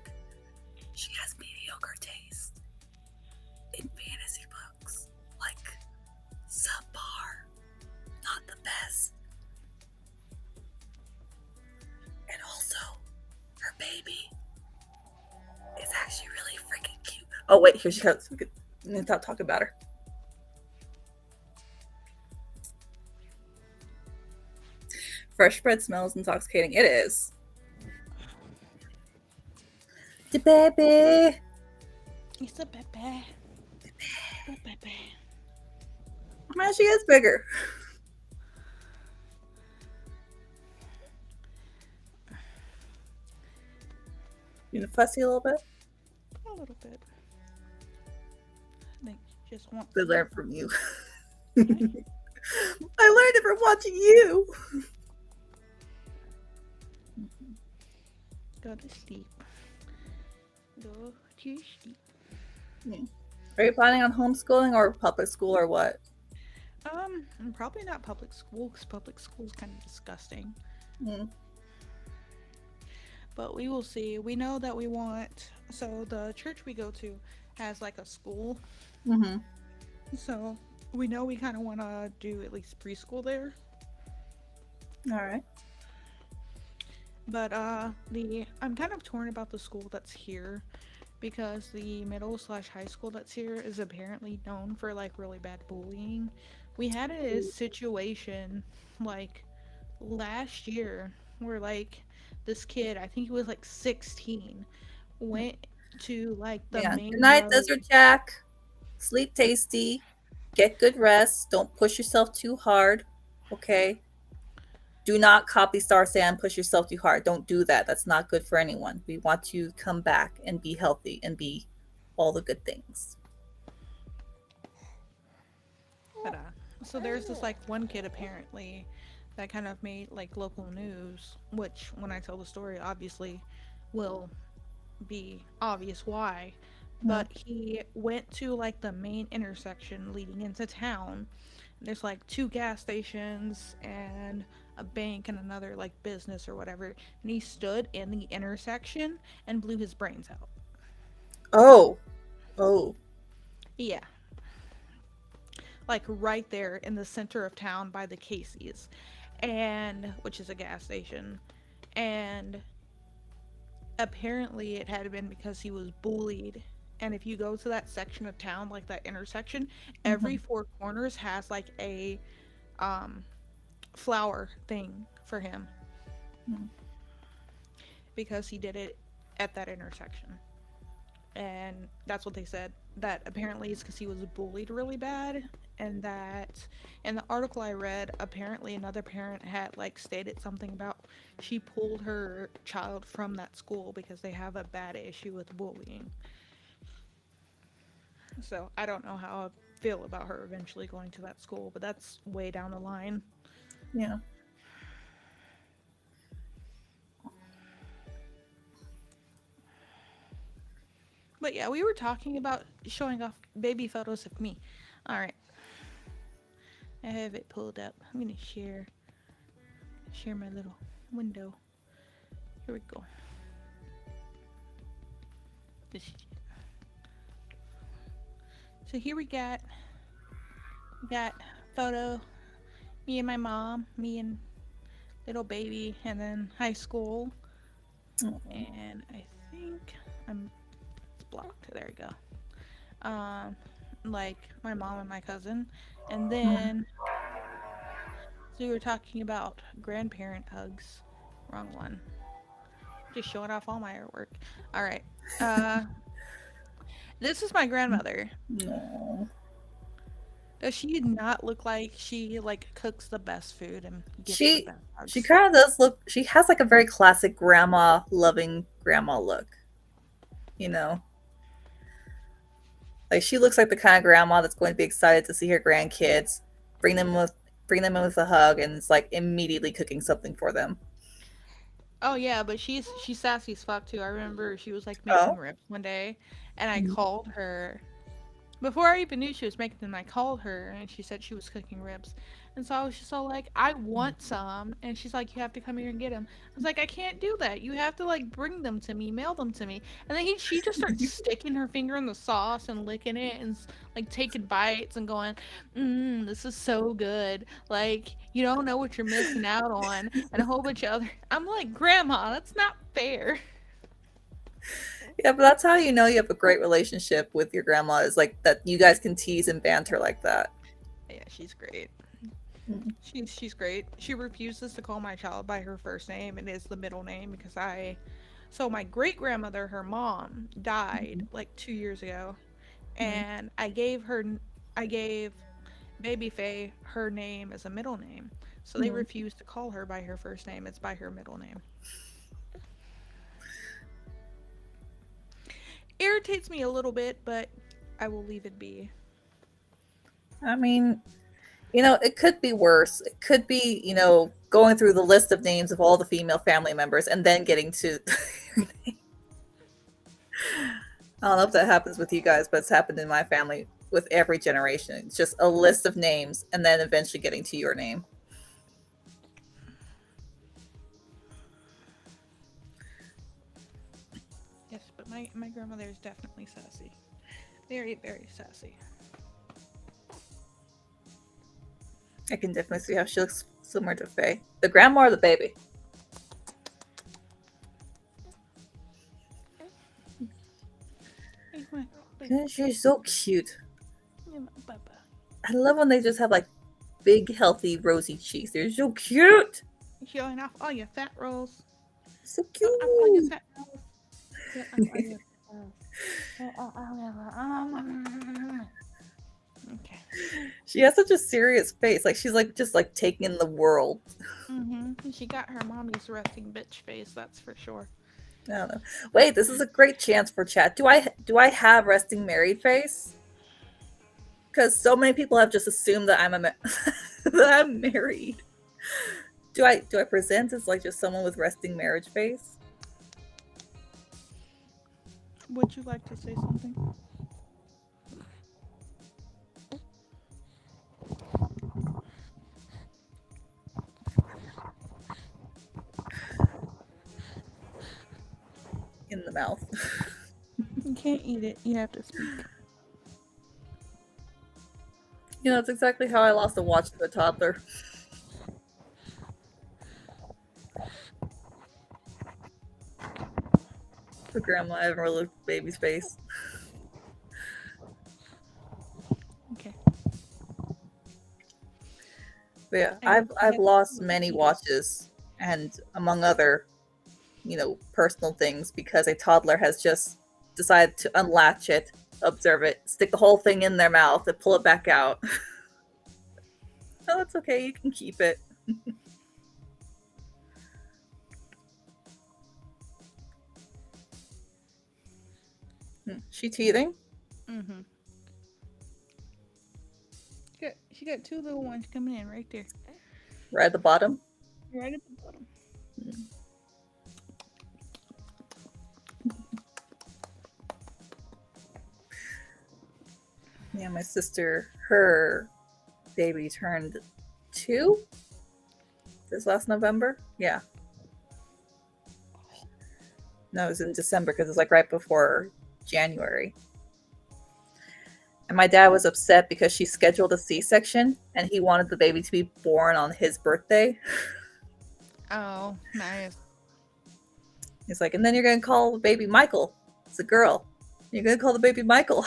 she has mediocre taste in fantasy books, like subpar, not the best. And also, her baby is actually really freaking cute. Oh wait, here she comes. We can talk about her. Fresh bread smells intoxicating. It is. The baby. It's a baby. A baby. Man, she is bigger. You fussy a little bit? A little bit. I think you just want to learn from you. I learned it from watching you. Go to sleep. Go to sleep. Yeah. Are you planning on homeschooling or public school or what? Probably not public school because public school is kind of disgusting. But we will see. We know that we want. So the church we go to has like a school. Mm-hmm. So we know we kind of want to do at least preschool there. All right. But I'm kind of torn about the school that's here because the middle/high school that's here is apparently known for like really bad bullying. We had a situation like last year where like this kid, I think he was like 16, went to like the Yeah. Good main night, road. Desert Jack. Sleep tasty. Get good rest. Don't push yourself too hard. Okay. Do not copy Star Sam, push yourself too hard. Don't do that. That's not good for anyone. We want you to come back and be healthy and be all the good things. But so there's this like one kid apparently that kind of made like local news, which when I tell the story, obviously will be obvious why. Mm. But he went to like the main intersection leading into town. There's like two gas stations and a bank and another like business or whatever. And he stood in the intersection and blew his brains out. Oh. Oh. Yeah. Like right there in the center of town by the Casey's, and which is a gas station. And apparently it had been because he was bullied. And if you go to that section of town, like that intersection, every Mm-hmm. four corners has like a um flower thing for him Mm. because he did it at that intersection. And that's what they said, that apparently it's because he was bullied really bad. And that in the article I read, apparently another parent had like stated something about she pulled her child from that school because they have a bad issue with bullying. So I don't know how I feel about her eventually going to that school, but that's way down the line. Yeah. But yeah, we were talking about showing off baby photos of me. All right, I have it pulled up. I'm gonna share my little window. Here we go. This is it. So here we got photo, me and my mom, me and little baby, and then high school. Oh. And I think it's blocked. There we go. Like my mom and my cousin, and then so we were talking about grandparent hugs. Wrong one. Just showing off all my artwork. All right. Uh, this is my grandmother. No. Does she not look like she like cooks the best food and gives the She best she hugs? kind of does look. She has like a very classic grandma loving grandma look. You know, like she looks like the kind of grandma that's going to be excited to see her grandkids, bring them with bring them in with a hug, and it's like immediately cooking something for them. Oh yeah, but she's sassy as fuck too. I remember she was like making Oh. ribs one day, and I Mm. called her before I even knew she was making them. I called her and she said she was cooking ribs, and so I was just all like, "I want some," and she's like, "You have to come here and get them." I was like, "I can't do that. You have to like bring them to me, mail them to me." And then she just starts sticking her finger in the sauce and licking it and like taking bites and going, "This is so good. Like you don't know what you're missing out on," and a whole bunch of other. I'm like, "Grandma, that's not fair." Yeah, but that's how you know you have a great relationship with your grandma, is like that you guys can tease and banter like that. Yeah, she's great. Mm. She's great. She refuses to call my child by her first name and is the middle name because I so my great grandmother, her mom, died Mhm. like 2 years ago, Mm. and I gave Baby Faye her name as a middle name. So they Mm. refuse to call her by her first name. It's by her middle name. Irritates me a little bit, but I will leave it be. I mean, it could be worse. It could be, going through the list of names of all the female family members and then getting to. I don't know if that happens with you guys, but it's happened in my family with every generation. It's just a list of names and then eventually getting to your name. Yes, but my grandmother is definitely sassy. Very, very sassy. I can definitely see how she looks similar to Faye. The grandma or the baby? Hey, my She's so cute. yeah, my papa. I love when they just have like big, healthy, rosy cheeks. They're so cute. Showing off all your fat rolls. So Showing off all your cute. fat rolls. Okay. She has such a serious face. Like she's like just like taking in the world. She got her mommy's resting bitch face, that's for sure. I don't know. Wait, this is a great chance for chat. Do I have resting married face? Because so many people have just assumed that that I'm married. Do I present as like just someone with resting marriage face? Would you like to say something? In the mouth. You can't eat it. You have to speak. You know, that's exactly how I lost a watch to a toddler. The grandma I ever looked at baby's face. Okay. But yeah, I I've have lost to many eat it. watches, and among other, personal things, because a toddler has just decided to unlatch it, observe it, stick the whole thing in their mouth, and pull it back out. Oh, it's okay. You can keep it. She teething? Mm-hmm. She got two little ones coming in right there. Right at the bottom? Right at the bottom. Yeah, my sister, her baby turned 2 this last November. Yeah. No, it was in December because it was like right before January. And my dad was upset because she scheduled a C-section and he wanted the baby to be born on his birthday. Oh, nice. He's like, and then you're going to call the baby Michael. It's a girl. You're going to call the baby Michael.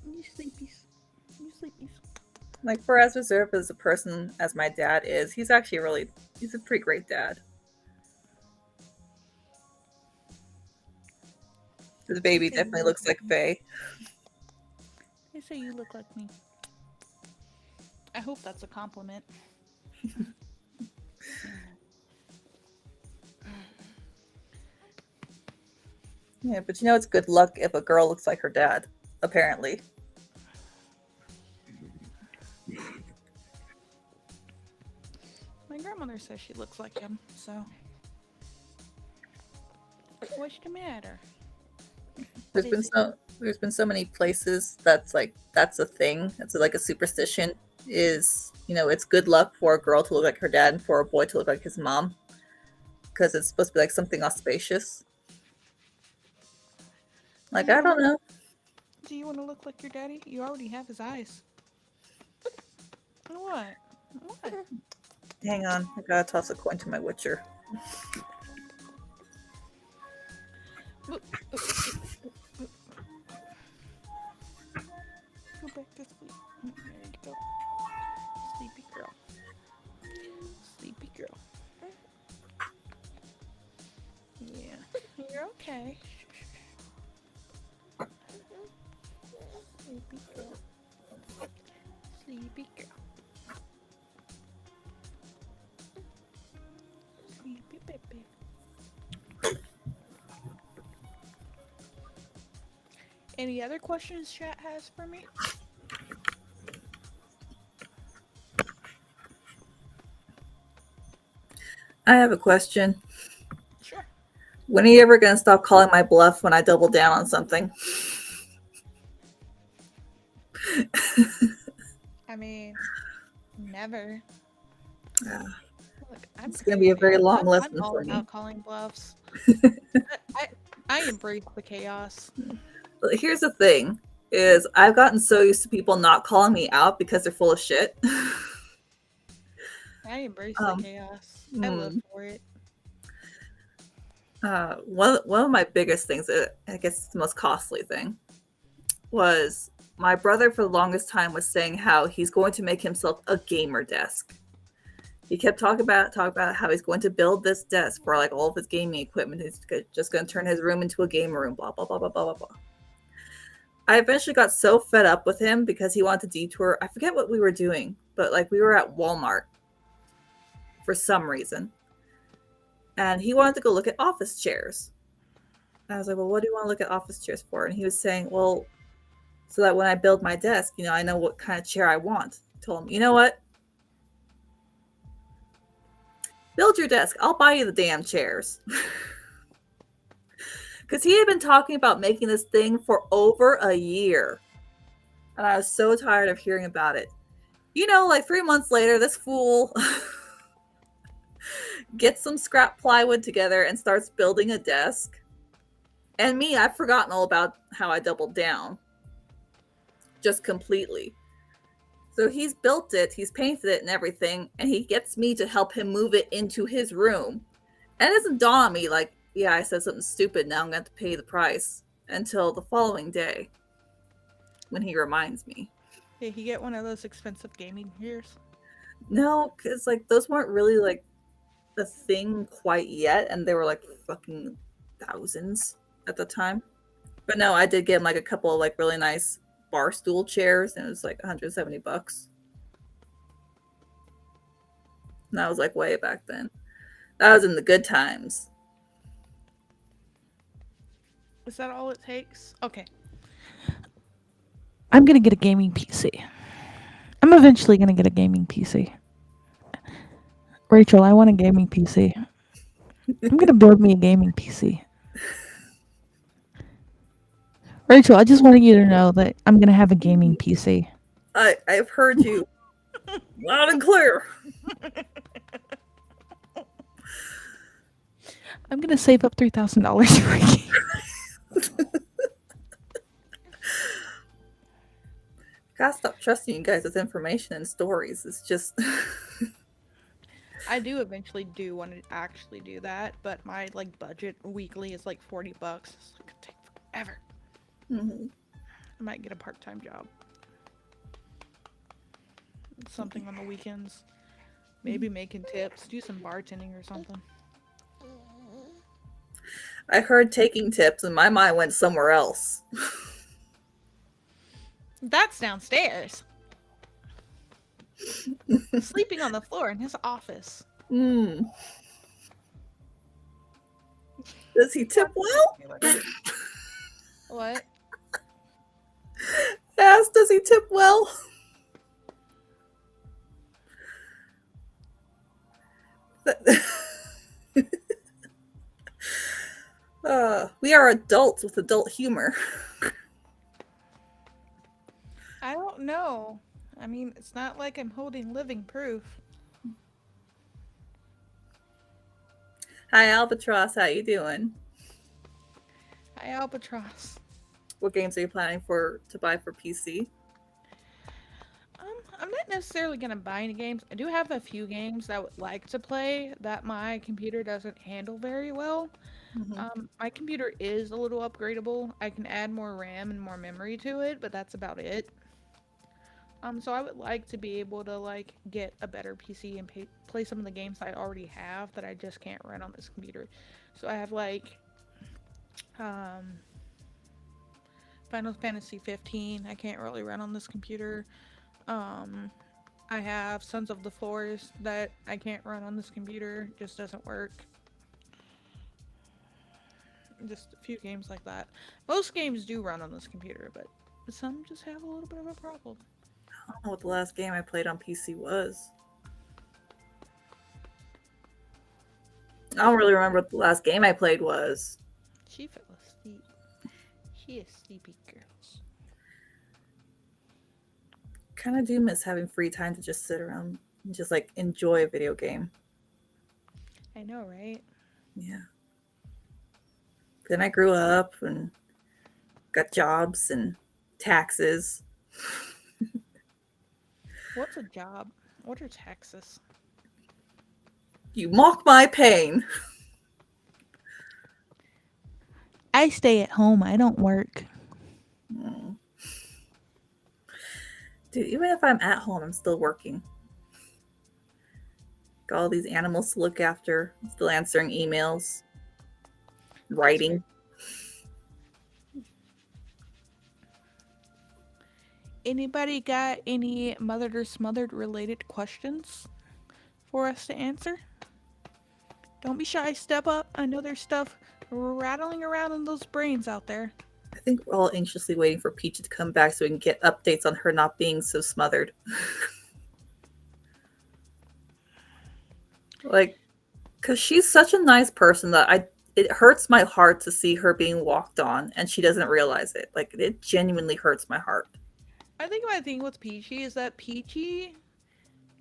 You sleepies. You sleepies. Like, for as reserved as a person as my dad is, he's actually he's a pretty great dad. The baby definitely looks like Faye. They say you look like me. I hope that's a compliment. Yeah, but you know it's good luck if a girl looks like her dad, apparently. My grandmother says she looks like him, so. What's the matter? There's been so many places that's a thing. It's like a superstition. It's good luck for a girl to look like her dad and for a boy to look like his mom, because it's supposed to be like something auspicious. Like, I don't know. Do you want to look like your daddy? You already have his eyes. What? What? Hang on, I gotta toss a coin to my Witcher. Go back to sleep. There you go. Sleepy girl. Sleepy girl. Yeah. You're okay. Sleepy girl. Sleepy girl. Sleepy baby. Any other questions chat has for me? I have a question. Sure. When are you ever gonna stop calling my bluff when I double down on something? I mean, never. Look, It's gonna be a very long lesson I'm all for me. about calling bluffs. I embrace the chaos. But here's the thing: is I've gotten so used to people not calling me out because they're full of shit. I embrace the chaos. I live for it. One of my biggest things, I guess the most costly thing, was my brother for the longest time was saying how he's going to make himself a gamer desk. He kept talking about how he's going to build this desk for like all of his gaming equipment. He's just going to turn his room into a gamer room. Blah blah blah blah blah blah blah. I eventually got so fed up with him because he wanted to detour. I forget what we were doing, but like we were at Walmart for some reason, and he wanted to go look at office chairs. I was like, well, what do you want to look at office chairs for? And he was saying, well, so that when I build my desk, I know what kind of chair I want. I told him, you know what? Build your desk. I'll buy you the damn chairs. Because he had been talking about making this thing for over a year. And I was so tired of hearing about it. Like 3 months later, this fool gets some scrap plywood together and starts building a desk. And me, I've forgotten all about how I doubled down. Just completely. So he's built it, he's painted it and everything, and he gets me to help him move it into his room. And it doesn't dawn on me like, yeah, I said something stupid, now I'm going to have to pay the price until the following day when he reminds me. Did he get one of those expensive gaming gears? No, because like those weren't really like a thing quite yet, and they were like fucking thousands at the time. But no, I did get him like a couple of like really nice bar stool chairs, and it was like $170. And that was like way back then. That was in the good times. Is that all it takes? Okay. I'm gonna get a gaming PC. I'm eventually gonna get a gaming PC. Rachel, I want a gaming PC. I'm gonna build me a gaming PC. Rachel, I just wanted you to know that I'm gonna have a gaming PC. I've heard you loud and clear. I'm gonna save up $3,000 for a game. Gotta stop trusting you guys with information and stories. It's just. I do eventually do want to actually do that, but my like budget weekly is like $40. It's gonna take forever. Mm-hmm. I might get a part-time job. Something on the weekends. Maybe making tips. Do some bartending or something. I heard taking tips and my mind went somewhere else. That's downstairs. Sleeping on the floor in his office. Does he tip well? What? Yes, does he tip well? We are adults with adult humor. I don't know. I mean, it's not like I'm holding living proof. Hi, Albatross. How you doing? Hi, Albatross. What games are you planning to buy for PC? I'm not necessarily gonna buy any games. I do have a few games that I would like to play that my computer doesn't handle very well. Mm-hmm. My computer is a little upgradable. I can add more RAM and more memory to it, but that's about it. So I would like to be able to like get a better PC and play some of the games I already have that I just can't run on this computer. So I have like Final Fantasy 15. I can't really run on this computer. I have Sons of the Forest that I can't run on this computer. Just doesn't work. Just a few games like that. Most games do run on this computer, but some just have a little bit of a problem. I don't know what the last game I played on PC was. I don't really remember what the last game I played was. She fell asleep. She is sleepy girls. Kind of do miss having free time to just sit around and just like enjoy a video game. I know, right? Yeah. Then I grew up and got jobs and taxes. What's a job? What are taxes? You mock my pain. I stay at home. I don't work. Dude, even if I'm at home, I'm still working. got all these animals to look after, still answering emails, That's fair. writing. Anybody got any mothered or smothered related questions for us to answer? Don't be shy, step up. I know there's stuff rattling around in those brains out there. I think we're all anxiously waiting for Peachy to come back so we can get updates on her not being so smothered. Like, because she's such a nice person that it hurts my heart to see her being walked on and she doesn't realize it. Like, it genuinely hurts my heart. I think my thing with Peachy is that Peachy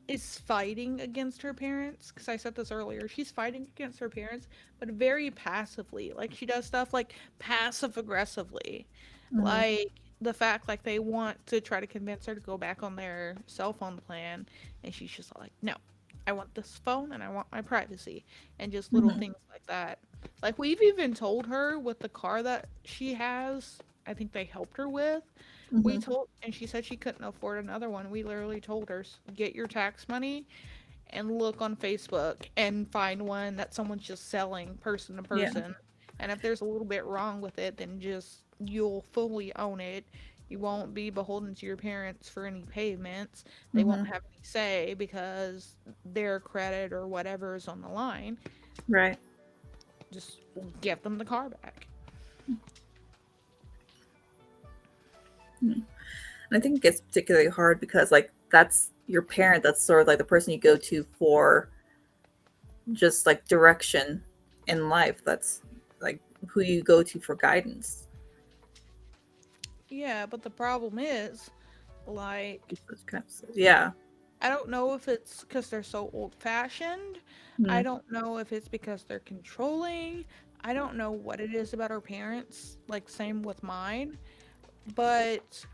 is fighting against her parents, because I said this earlier, she's fighting against her parents, but very passively. Like, she does stuff like passive aggressively, Mm-hmm. like the fact like they want to try to convince her to go back on their cell phone plan, and she's just like, no, I want this phone and I want my privacy, and just little Mm-hmm. things like that. Like, we've even told her with the car that she has, I think they helped her with, we Mm-hmm. told, and she said she couldn't afford another one. We literally told her, get your tax money and look on Facebook and find one that someone's just selling person to Yeah. person. And if there's a little bit wrong with it, then just you'll fully own it. You won't be beholden to your parents for any payments. They Mm-hmm. won't have any say because their credit or whatever is on the line. Right. Just give them the car back. Mm-hmm. And I think it gets particularly hard because, like, that's your parent. That's sort of like the person you go to for just like direction in life. That's like who you go to for guidance. Yeah, but the problem is, like, Yeah. I don't know if it's because they're so old fashioned. I Mm-hmm. don't know if it's because they're controlling. I don't know what it is about our parents, like, same with mine, but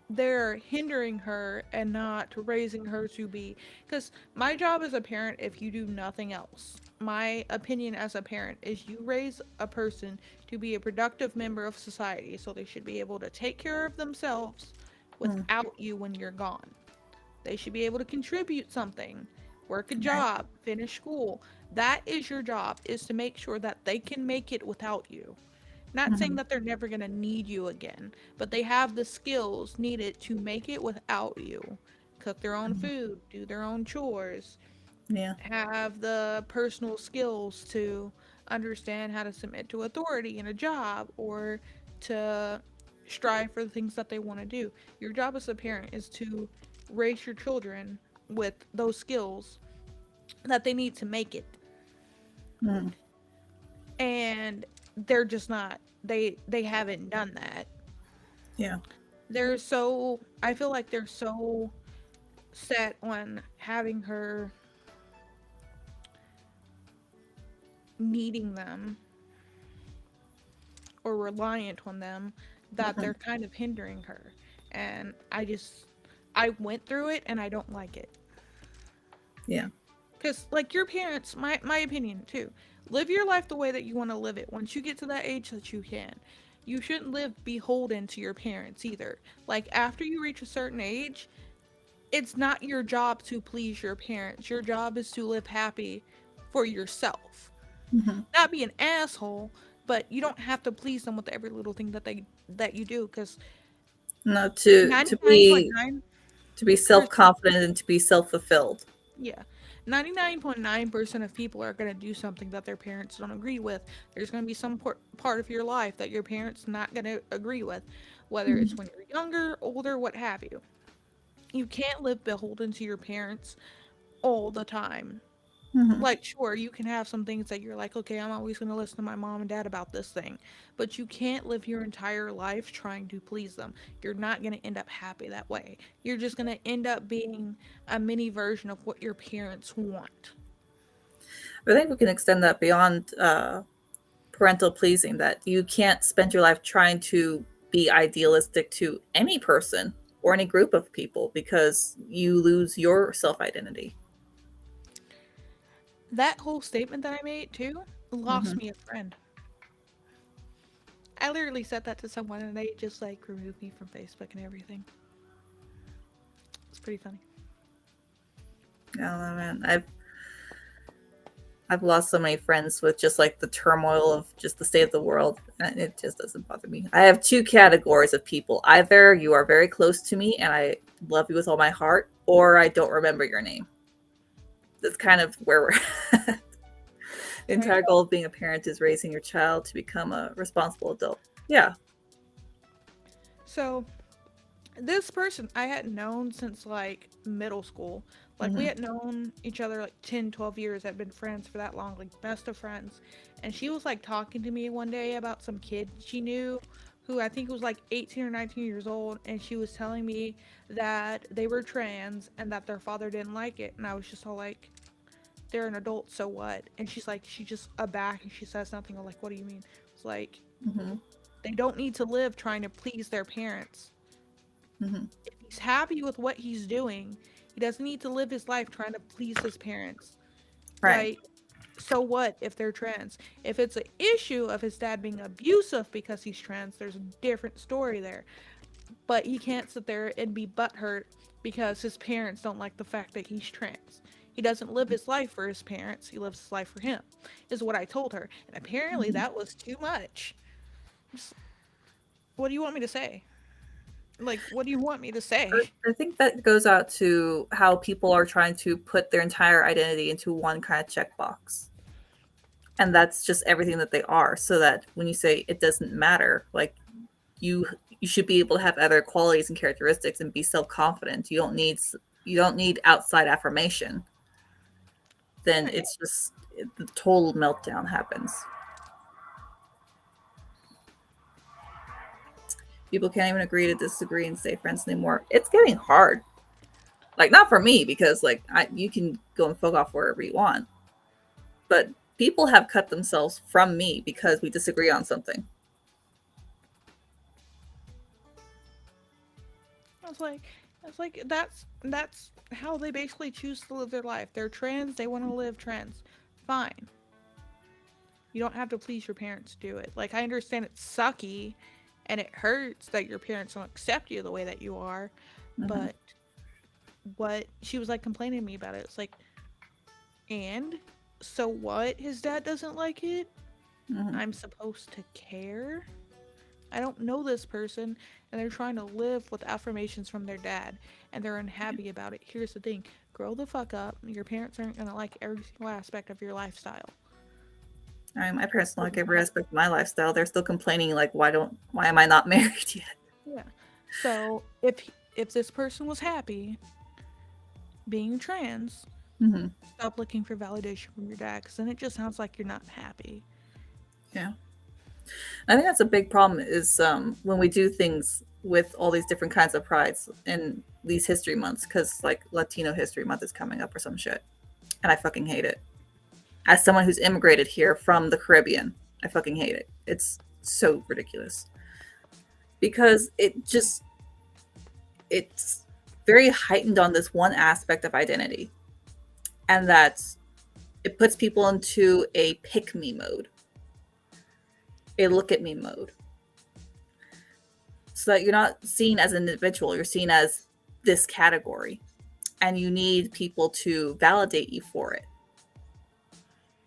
they're hindering her and not raising her to be. Because my job as a parent, if you do nothing else, my opinion as a parent is you raise a person to be a productive member of society, so they should be able to take care of themselves without you when you're gone. They should be able to contribute something, work a Right. job, finish school. That is your job, is to make sure that they can make it without you. Not saying Mm-hmm. that they're never going to need you again, but they have the skills needed to make it without you. Cook their own Mm-hmm. food, do their own chores, Yeah. have the personal skills to understand how to submit to authority in a job or to strive for the things that they want to do. Your job as a parent is to raise your children with those skills that they need to make it. Mm-hmm. And they're just not, they haven't done that. Yeah. They're so, I feel like they're so set on having her needing them or reliant on them that Mm-hmm. they're kind of hindering her. And I went through it and I don't like it. Yeah. Because, like, your parents, my opinion too, live your life the way that you want to live it. Once you get to that age that you can, you shouldn't live beholden to your parents either. Like, after you reach a certain age, it's not your job to please your parents. Your job is to live happy for yourself. Mm-hmm. Not be an asshole, but you don't have to please them with every little thing that you do, because No, to be 99.9%, self confident and to be self fulfilled. yeah, 99.9% of people are going to do something that their parents don't agree with. There's going to be some part of your life that your parents not going to agree with, whether Mm-hmm. it's when you're younger, older, what have you. You can't live beholden to your parents all the time. Mm-hmm. Like, sure, you can have some things that you're like, okay, I'm always going to listen to my mom and dad about this thing, but you can't live your entire life trying to please them. You're not going to end up happy that way. You're just going to end up being a mini version of what your parents want. I think we can extend that beyond parental pleasing, that you can't spend your life trying to be idealistic to any person or any group of people because you lose your self identity. That whole statement that I made too lost Mm-hmm. me a friend. I literally said that to someone and they just like removed me from Facebook and everything. It's pretty funny. I don't know, man. I've lost so many friends with just like the turmoil of just the state of the world, and it just doesn't bother me. I have two categories of people: either you are very close to me and I love you with all my heart, or I don't remember your name. That's kind of where we're at. The entire goal of being a parent is raising your child to become a responsible adult. Yeah. So this person I hadn't known since like middle school. Like we had known each other like 10, 12 years, had been friends for that long, like best of friends. And she was like talking to me one day about some kid she knew who I think was like 18 or 19 years old, and she was telling me that they were trans and that their father didn't like it. And I was just all like, they're an adult, so what? And she's like, she just aback and she says nothing. I'm like, what do you mean? It's like, they don't need to live trying to please their parents. If he's happy with what he's doing, he doesn't need to live his life trying to please his parents. Right. Like, so what if they're trans? If it's an issue of his dad being abusive because he's trans, there's a different story there. But he can't sit there and be butthurt because his parents don't like the fact that he's trans. He doesn't live his life for his parents, he lives his life for him, is what I told her. And apparently that was too much. What do you want me to say? Like, what do you want me to say? I think that goes out to how people are trying to put their entire identity into one kind of checkbox. And that's just everything that they are. So that when you say it doesn't matter, like you should be able to have other qualities and characteristics and be self-confident. You don't need outside affirmation. Then it's just the total meltdown happens. People can't even agree to disagree and stay friends anymore. It's getting hard. Like, not for me, because like you can go and fuck off wherever you want. But people have cut themselves from me because we disagree on something. I was like, that's how they basically choose to live their life. They're trans, they want to live trans. Fine. You don't have to please your parents to do it. Like, I understand it's sucky and it hurts that your parents don't accept you the way that you are, but what she was like complaining to me about it. It's like, and so what? His dad doesn't like it? I'm supposed to care? I don't know this person, and they're trying to live with affirmations from their dad, and they're unhappy about it. Here's the thing: grow the fuck up. Your parents aren't gonna like every single aspect of your lifestyle. My parents don't like every aspect of my lifestyle. They're still complaining, like, why am I not married yet? Yeah. So if this person was happy being trans, stop looking for validation from your dad, because then it just sounds like you're not happy. Yeah. I think that's a big problem is when we do things with all these different kinds of prides in these history months, because like Latino History Month is coming up or some shit, and I fucking hate it. As someone who's immigrated here from the Caribbean, I fucking hate it. It's so ridiculous because it's very heightened on this one aspect of identity, and that it puts people into a pick me mode, a look at me mode, so that you're not seen as an individual, you're seen as this category, and you need people to validate you for it.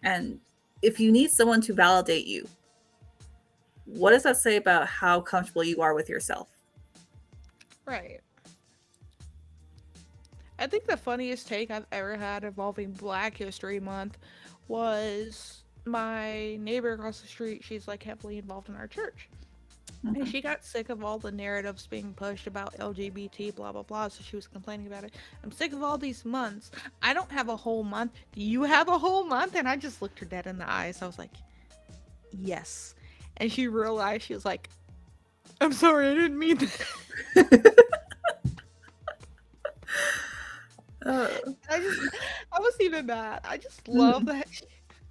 And if you need someone to validate you, what does that say about how comfortable you are with yourself? Right. I think the funniest take I've ever had involving Black History Month was my neighbor across the street. She's like heavily involved in our church. And she got sick of all the narratives being pushed about LGBT, blah, blah, blah. So she was complaining about it. I'm sick of all these months. I don't have a whole month. Do you have a whole month? And I just looked her dead in the eyes. I was like, yes. And she realized, she was like, I'm sorry, I didn't mean that. I wasn't even mad. I just love that.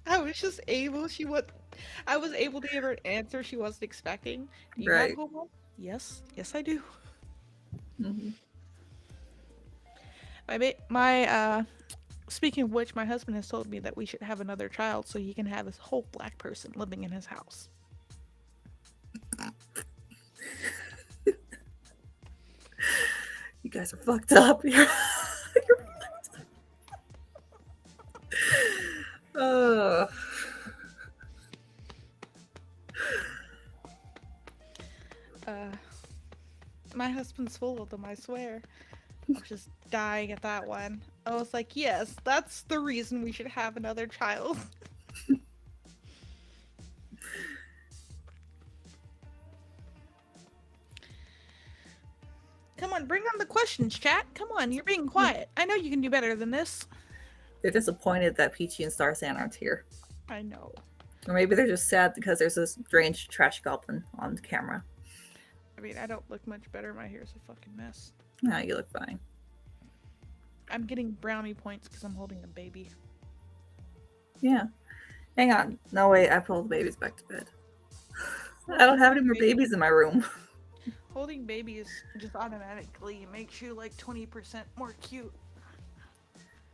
I was able to give her an answer she wasn't expecting. Do you have homework? Yes, I do. Speaking of which, my husband has told me that we should have another child so he can have this whole Black person living in his house. You guys are fucked up. You're fucked up. My husband's full of them, I swear. I'm just dying at that one. I was like, yes, that's the reason we should have another child. Come on, bring on the questions, chat. Come on, you're being quiet. I know you can do better than this. They're disappointed that Peachy and Starsan aren't here. I know. Or maybe they're just sad because there's this strange trash goblin on camera. I mean, I don't look much better. My hair's a fucking mess. Nah, you look fine. I'm getting brownie points because I'm holding a baby. Yeah. Hang on. No, wait, I put all the babies back to bed. I don't have any more babies in my room. Holding babies just automatically makes you like 20% more cute.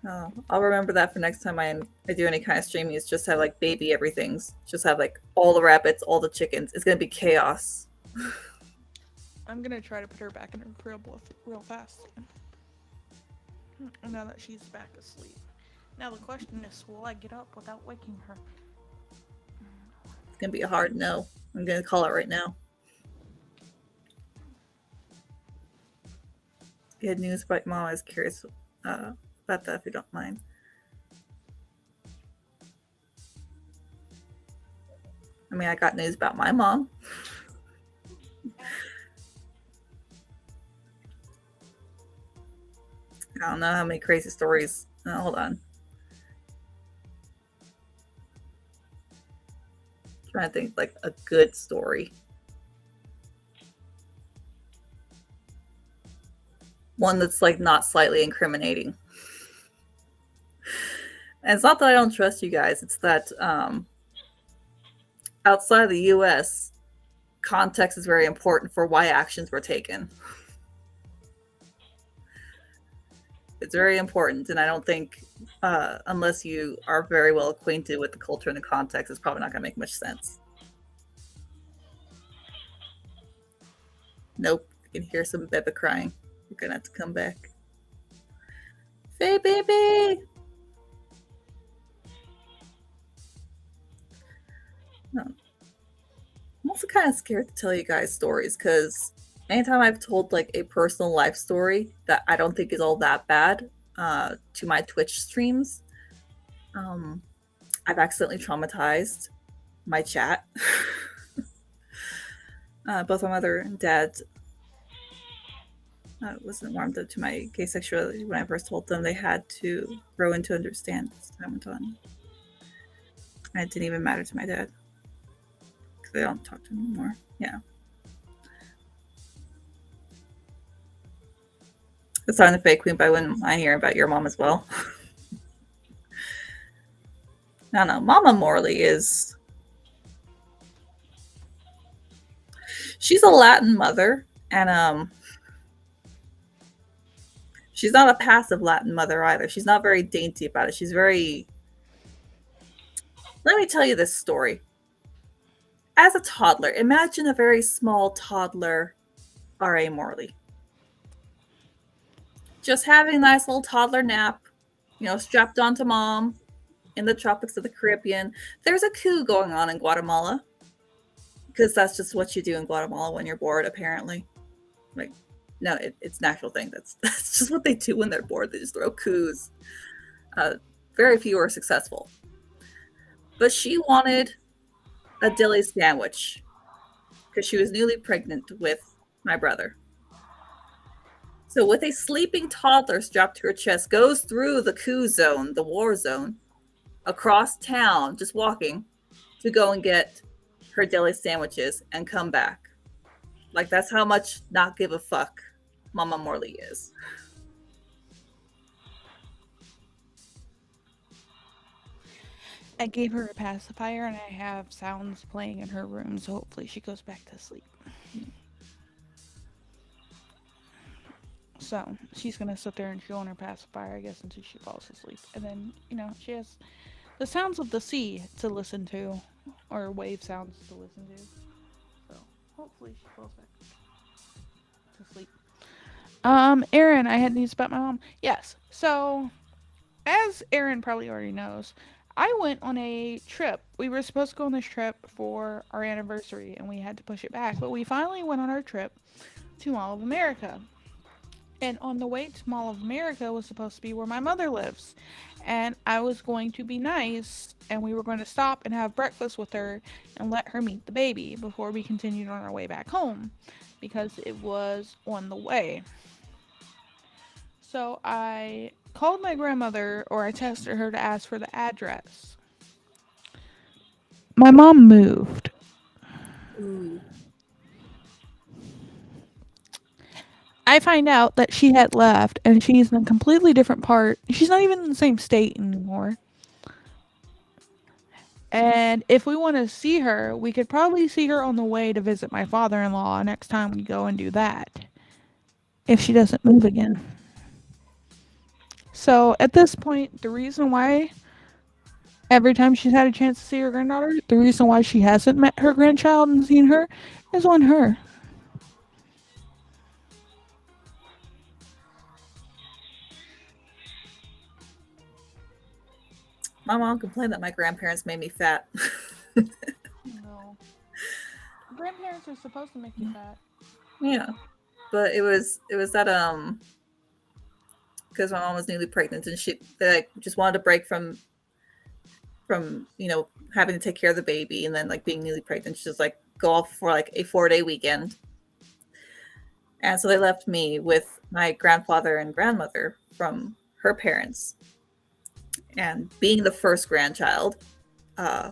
Oh, I'll remember that for next time I do any kind of streaming. Is just have like baby everything's. Just have like all the rabbits, all the chickens. It's gonna be chaos. I'm gonna try to put her back in her crib real fast. Now that she's back asleep. Now the question is, will I get up without waking her? It's gonna be a hard no. I'm gonna call it right now. Good news, but Mom is curious about that if you don't mind. I mean, I got news about my mom. I don't know how many crazy stories. Hold on. I'm trying to think like a good story. One that's like not slightly incriminating. And it's not that I don't trust you guys. It's that outside of the US, context is very important for why actions were taken. It's very important, and I don't think unless you are very well acquainted with the culture and the context, it's probably not going to make much sense. Nope, you can hear some Beba crying. You're going to have to come back. Faye, baby! No. I'm also kind of scared to tell you guys stories, because anytime I've told like a personal life story that I don't think is all that bad to my Twitch streams, I've accidentally traumatized my chat. Both my mother and dad wasn't warmed up to my gay sexuality when I first told them. They had to grow and to understand as time went on. And it didn't even matter to my dad because they don't talk to him anymore. Yeah. It's on the fake queen, but I wouldn't mind hearing about your mom as well. I don't know. Mama Morley is. She's a Latin mother, and she's not a passive Latin mother either. She's not very dainty about it. She's very. Let me tell you this story. As a toddler, imagine a very small toddler, R.A. Morley. Just having a nice little toddler nap, strapped onto mom in the tropics of the Caribbean. There's a coup going on in Guatemala because that's just what you do in Guatemala when you're bored, apparently. Like, no, it's a natural thing. That's just what they do when they're bored. They just throw coups. Very few are successful. But she wanted a dilly sandwich because she was newly pregnant with my brother. So with a sleeping toddler strapped to her chest, goes through the coup zone, the war zone, across town, just walking, to go and get her deli sandwiches and come back. Like, that's how much not give a fuck Mama Morley is. I gave her a pacifier and I have sounds playing in her room, so hopefully she goes back to sleep. So she's gonna sit there and chew on her pacifier, I guess, until she falls asleep. And then, she has the sounds of the sea to listen to, or wave sounds to listen to. So hopefully she falls back to sleep. Aaron, I had news about my mom. Yes. So, as Aaron probably already knows, I went on a trip. We were supposed to go on this trip for our anniversary, and we had to push it back. But we finally went on our trip to Mall of America. And on the way to Mall of America was supposed to be where my mother lives. And I was going to be nice and we were going to stop and have breakfast with her and let her meet the baby before we continued on our way back home because it was on the way. So I called my grandmother or I texted her to ask for the address. My mom moved. Ooh. I find out that she had left and she's in a completely different part. She's not even in the same state anymore. And if we want to see her, we could probably see her on the way to visit my father in law next time we go and do that. If she doesn't move again. So at this point, the reason why every time she's had a chance to see her granddaughter, the reason why she hasn't met her grandchild and seen her is on her. My mom complained that my grandparents made me fat. No. Grandparents are supposed to make you fat. Yeah, but it was that because my mom was newly pregnant and she like just wanted to break from having to take care of the baby and then like being newly pregnant. She just like go off for like a 4-day weekend, and so they left me with my grandfather and grandmother from her parents. And being the first grandchild, uh,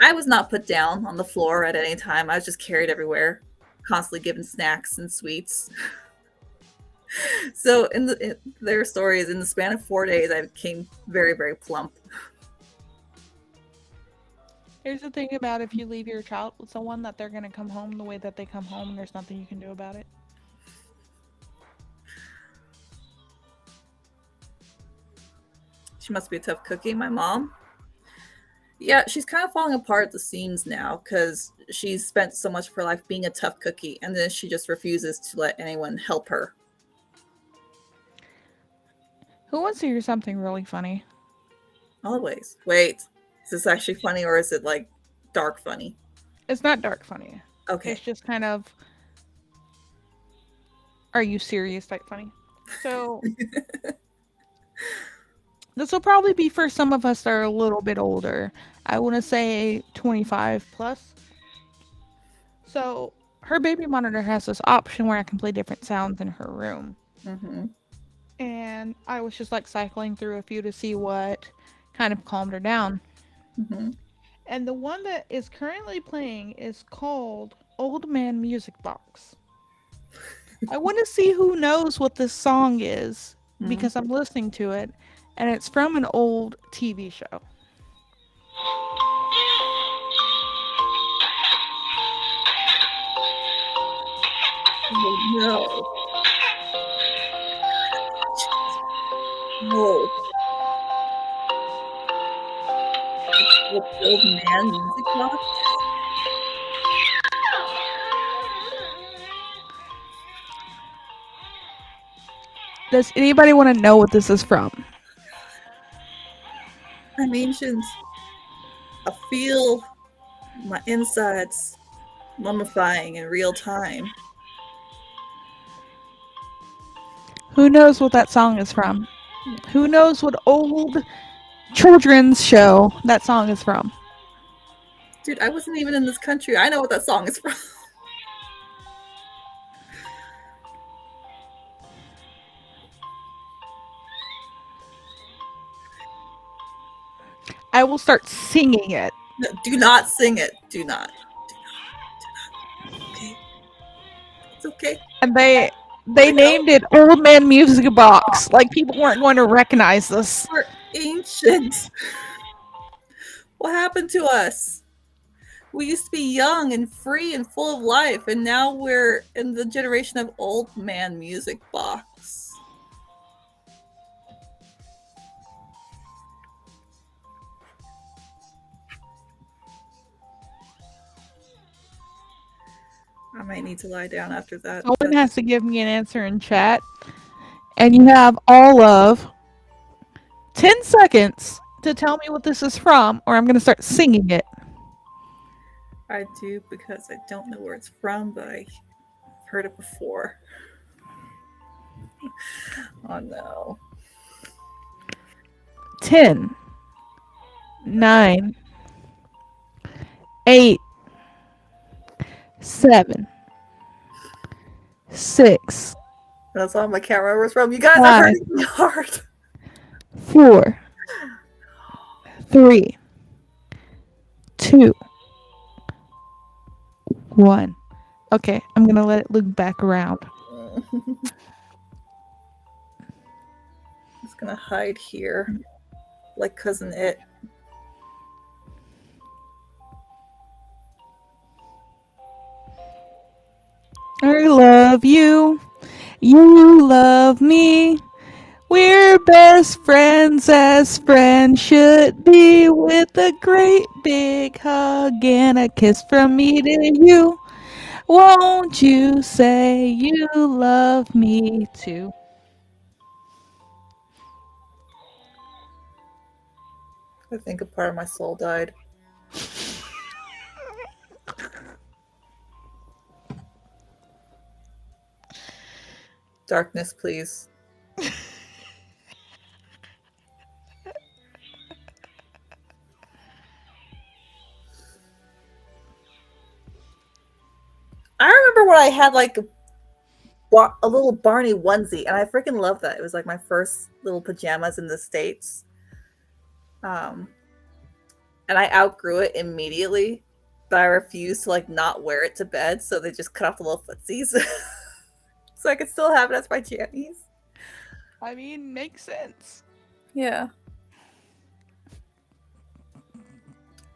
I was not put down on the floor at any time. I was just carried everywhere, constantly given snacks and sweets. So their stories, in the span of 4 days, I became very, very plump. Here's the thing about if you leave your child with someone that they're going to come home the way that they come home and there's nothing you can do about it. She must be a tough cookie, my mom. Yeah, she's kind of falling apart at the seams now because she's spent so much of her life being a tough cookie, and then she just refuses to let anyone help her. Who wants to hear something really funny? Always. Wait, is this actually funny or is it like dark funny? It's not dark funny. Okay. It's just kind of, are you serious type funny. So this will probably be for some of us that are a little bit older. I want to say 25 plus. So her baby monitor has this option where I can play different sounds in her room. Mm-hmm. And I was just like cycling through a few to see what kind of calmed her down. Mm-hmm. And the one that is currently playing is called Old Man Music Box. I want to see who knows what this song is Mm-hmm. because I'm listening to it and it's from an old TV show. Oh no. Whoa. It's the old man music box. Does anybody want to know what this is from? I'm ancient. I feel my insides mummifying in real time. Who knows what that song is from? Who knows what old children's show that song is from? Dude, I wasn't even in this country. I know what that song is from. I will start singing it. No, do not sing it. Do not. Do not. Okay. It's okay. And they named it Old Man Music Box. Like people weren't going to recognize this. We're ancient. What happened to us? We used to be young and free and full of life, and now we're in the generation of old man music box. I might need to lie down after that. Someone has to give me an answer in chat. And you have all of 10 seconds to tell me what this is from, or I'm going to start singing it. I do because I don't know where it's from, but I've Heard it before. Oh no. 10, 9, 8, 7, 6, That's all my camera was from. You guys are 5, hurting me hard. 4, 3, 2, 1. Okay, I'm gonna let it loop back around. Just gonna hide here, like cousin it. I love you. You love me. We're best friends as friends should be, with a great big hug and a kiss from me to you. Won't you say you love me too? I think a part of my soul died. Darkness, please. I remember when I had like a little Barney onesie, and I freaking loved that. It was like my first little pajamas in the States. Um, and I outgrew it immediately, but I refused to like not wear it to bed, so they just cut off the little footsies, so I could still have it as my jammies. I mean, makes sense. Yeah,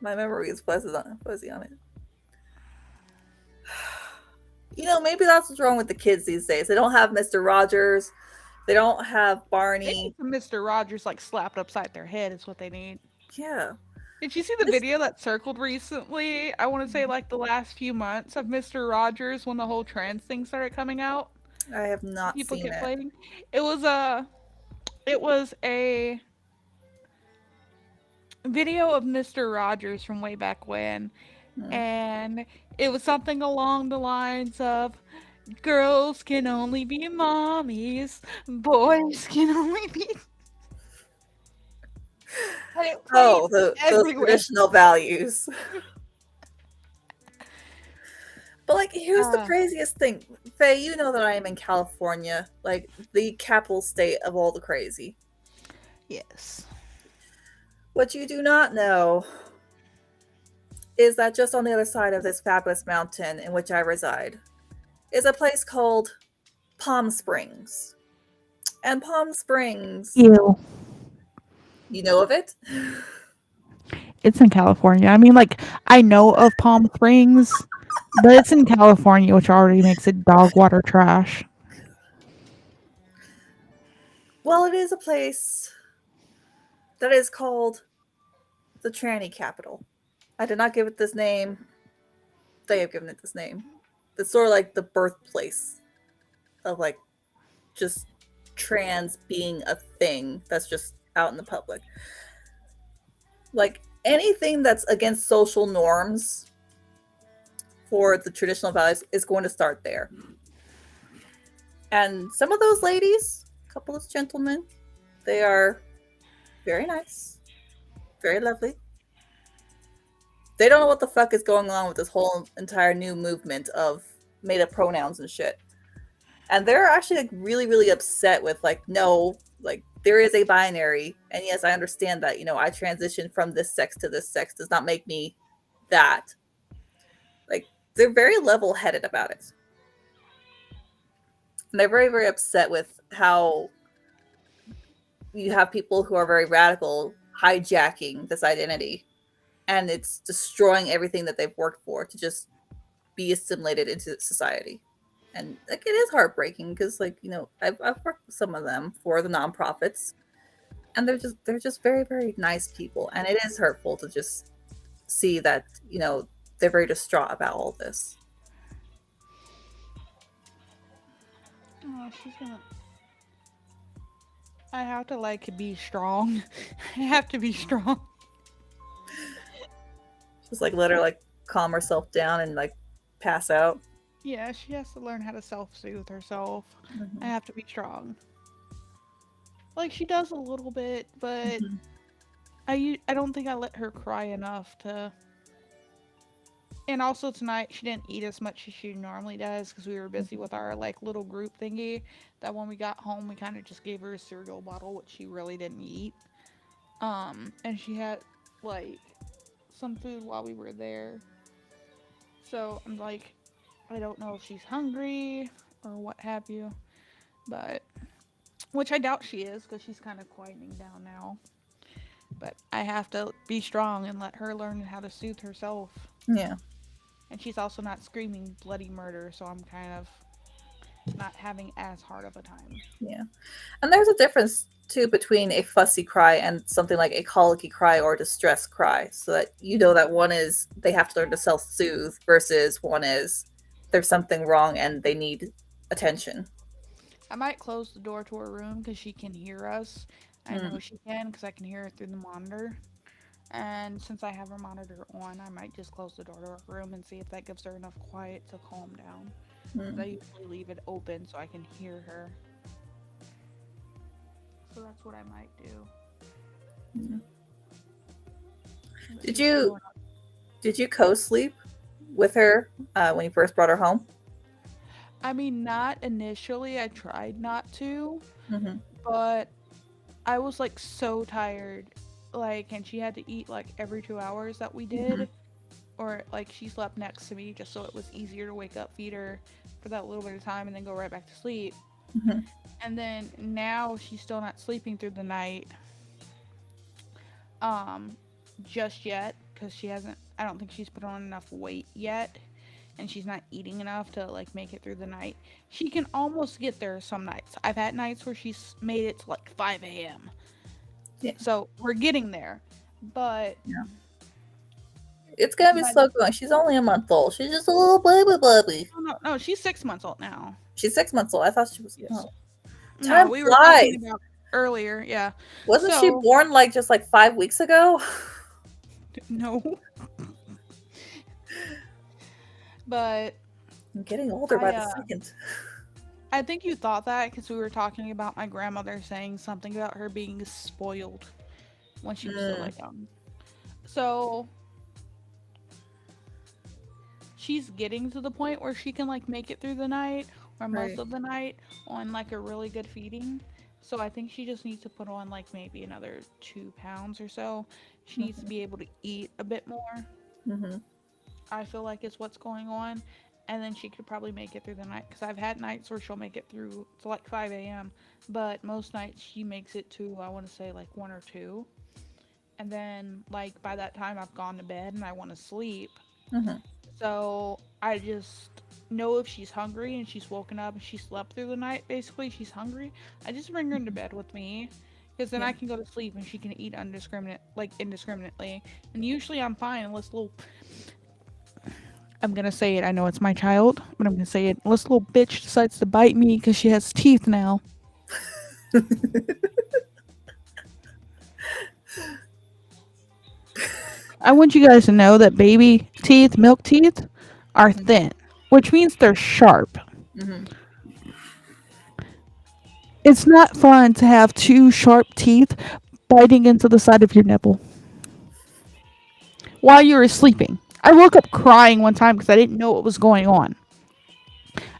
my memory is fuzzy on it. You know, maybe that's what's wrong with the kids these days. They don't have Mr. Rogers. They don't have They Barney. need some Mr. Rogers like slapped upside their head is what they need. Yeah. Did you see the video that circled recently? I want to say like the last few months of Mr. Rogers when the whole trans thing started coming out. I have not People seen kept it. playing. It was a video of Mr. Rogers from way back when, and it was something along the lines of girls can only be mommies, boys can only be. And it played Oh, those everywhere. traditional values. But like, here's the craziest thing, Faye. You know that I am in California, like the capital state of all the crazy. Yes. What you do not know is that just on the other side of this fabulous mountain in which I reside is a place called Palm Springs. And Palm Springs, Ew. you know of it? It's in California. I mean, like, I know of Palm Springs, but it's in California, which already makes it dog water trash. Well, it is a place that is called the tranny capital. I did not give it this name. They have given it this name. It's sort of like the birthplace of like just trans being a thing that's just out in the public. Like anything that's against social norms for the traditional values is going to start there. And some of those ladies, a couple of gentlemen, they are very nice, very lovely. They don't know what the fuck is going on with this whole entire new movement of made up pronouns and shit. And they're actually like really, really upset with like, no, like there is a binary. And yes, I understand that, you know, I transitioned from this sex to this sex does not make me that. Like they're very level headed about it. And they're very, very upset with how you have people who are very radical hijacking this identity, and it's destroying everything that they've worked for to just be assimilated into society. And like it is heartbreaking because like, you know, I've worked with some of them for the nonprofits, and they're just very, very nice people, and it is hurtful to just see that, you know, they're very distraught about all this. Oh, she's gonna. I have to like be strong. I have to be strong. Just like let her like calm herself down and like pass out. Yeah, she has to learn how to self-soothe herself. I Mm-hmm. have to be strong. Like she does a little bit, but Mm-hmm. I don't think I let her cry enough to. And also tonight she didn't eat as much as she normally does because we were busy with our like little group thingy. That when we got home, we kind of just gave her a cereal bottle, which she really didn't eat. And she had like some food while we were there. So I'm like, I don't know if she's hungry or what have you, but which I doubt she is because she's kind of quieting down now. But I have to be strong and let her learn how to soothe herself. Yeah. And she's also not screaming bloody murder, so I'm kind of not having as hard of a time. Yeah. And there's a difference too between a fussy cry and something like a colicky cry or distress cry. So that you know that one is they have to learn to self-soothe versus one is there's something wrong and they need attention. I might close the door to her room because she can hear us. I know Mm, she can because I can hear her through the monitor. And since I have her monitor on, I might just close the door to her room and see if that gives her enough quiet to calm down. Because I mm, usually leave it open so I can hear her. So that's what I might do. mm. But Did she's still you going on. did you co-sleep with her when you first brought her home? I mean, not initially. I tried not to, Mm-hmm. but I was like so tired. Like, and she had to eat like every 2 hours that we Mm-hmm. did. Or like she slept next to me just so it was easier to wake up, feed her for that little bit of time, and then go right back to sleep. Mm-hmm. And then now she's still not sleeping through the night, um, just yet because she hasn't. I don't think she's put on enough weight yet, and she's not eating enough to like make it through the night. She can almost get there some nights. I've had nights where she's made it to like 5 a.m. Yeah. So we're getting there, but Yeah. It's gonna be by slow the going. She's only a month old. She's just a little baby. no, she's 6 months old now. She's 6 months old. I thought she was. Yes. Oh, No, time we were talking flies. about earlier. Yeah. Wasn't she So born like just like 5 weeks ago? no, but I'm getting older by I the uh second. I think you thought that because we were talking about my grandmother saying something about her being spoiled when she was still Mm, like young. So she's getting to the point where she can like make it through the night or most right. of the night on like a really good feeding. So I think she just needs to put on like maybe another 2 pounds or so. She needs to Mm-hmm. be able to eat a bit more. Mm-hmm. I feel like is what's going on. And then she could probably make it through the night because I've had nights where she'll make it through to like 5 a.m. But most nights she makes it to, I want to say, like 1 or 2. And then, like, by that time, I've gone to bed and I want to sleep. Mm-hmm. So I just know if she's hungry and she's woken up and she slept through the night, basically, she's hungry. I just bring her into bed with me because then Yeah. I can go to sleep and she can eat indiscriminately. And usually I'm fine unless little I'm gonna say it. I know it's my child, but I'm gonna say it. This little bitch decides to bite me because she has teeth now. I want you guys to know that baby teeth, milk teeth, are thin, which means they're sharp. Mm-hmm. It's not fun to have two sharp teeth biting into the side of your nipple while you were sleeping. I woke up crying one time because I didn't know what was going on.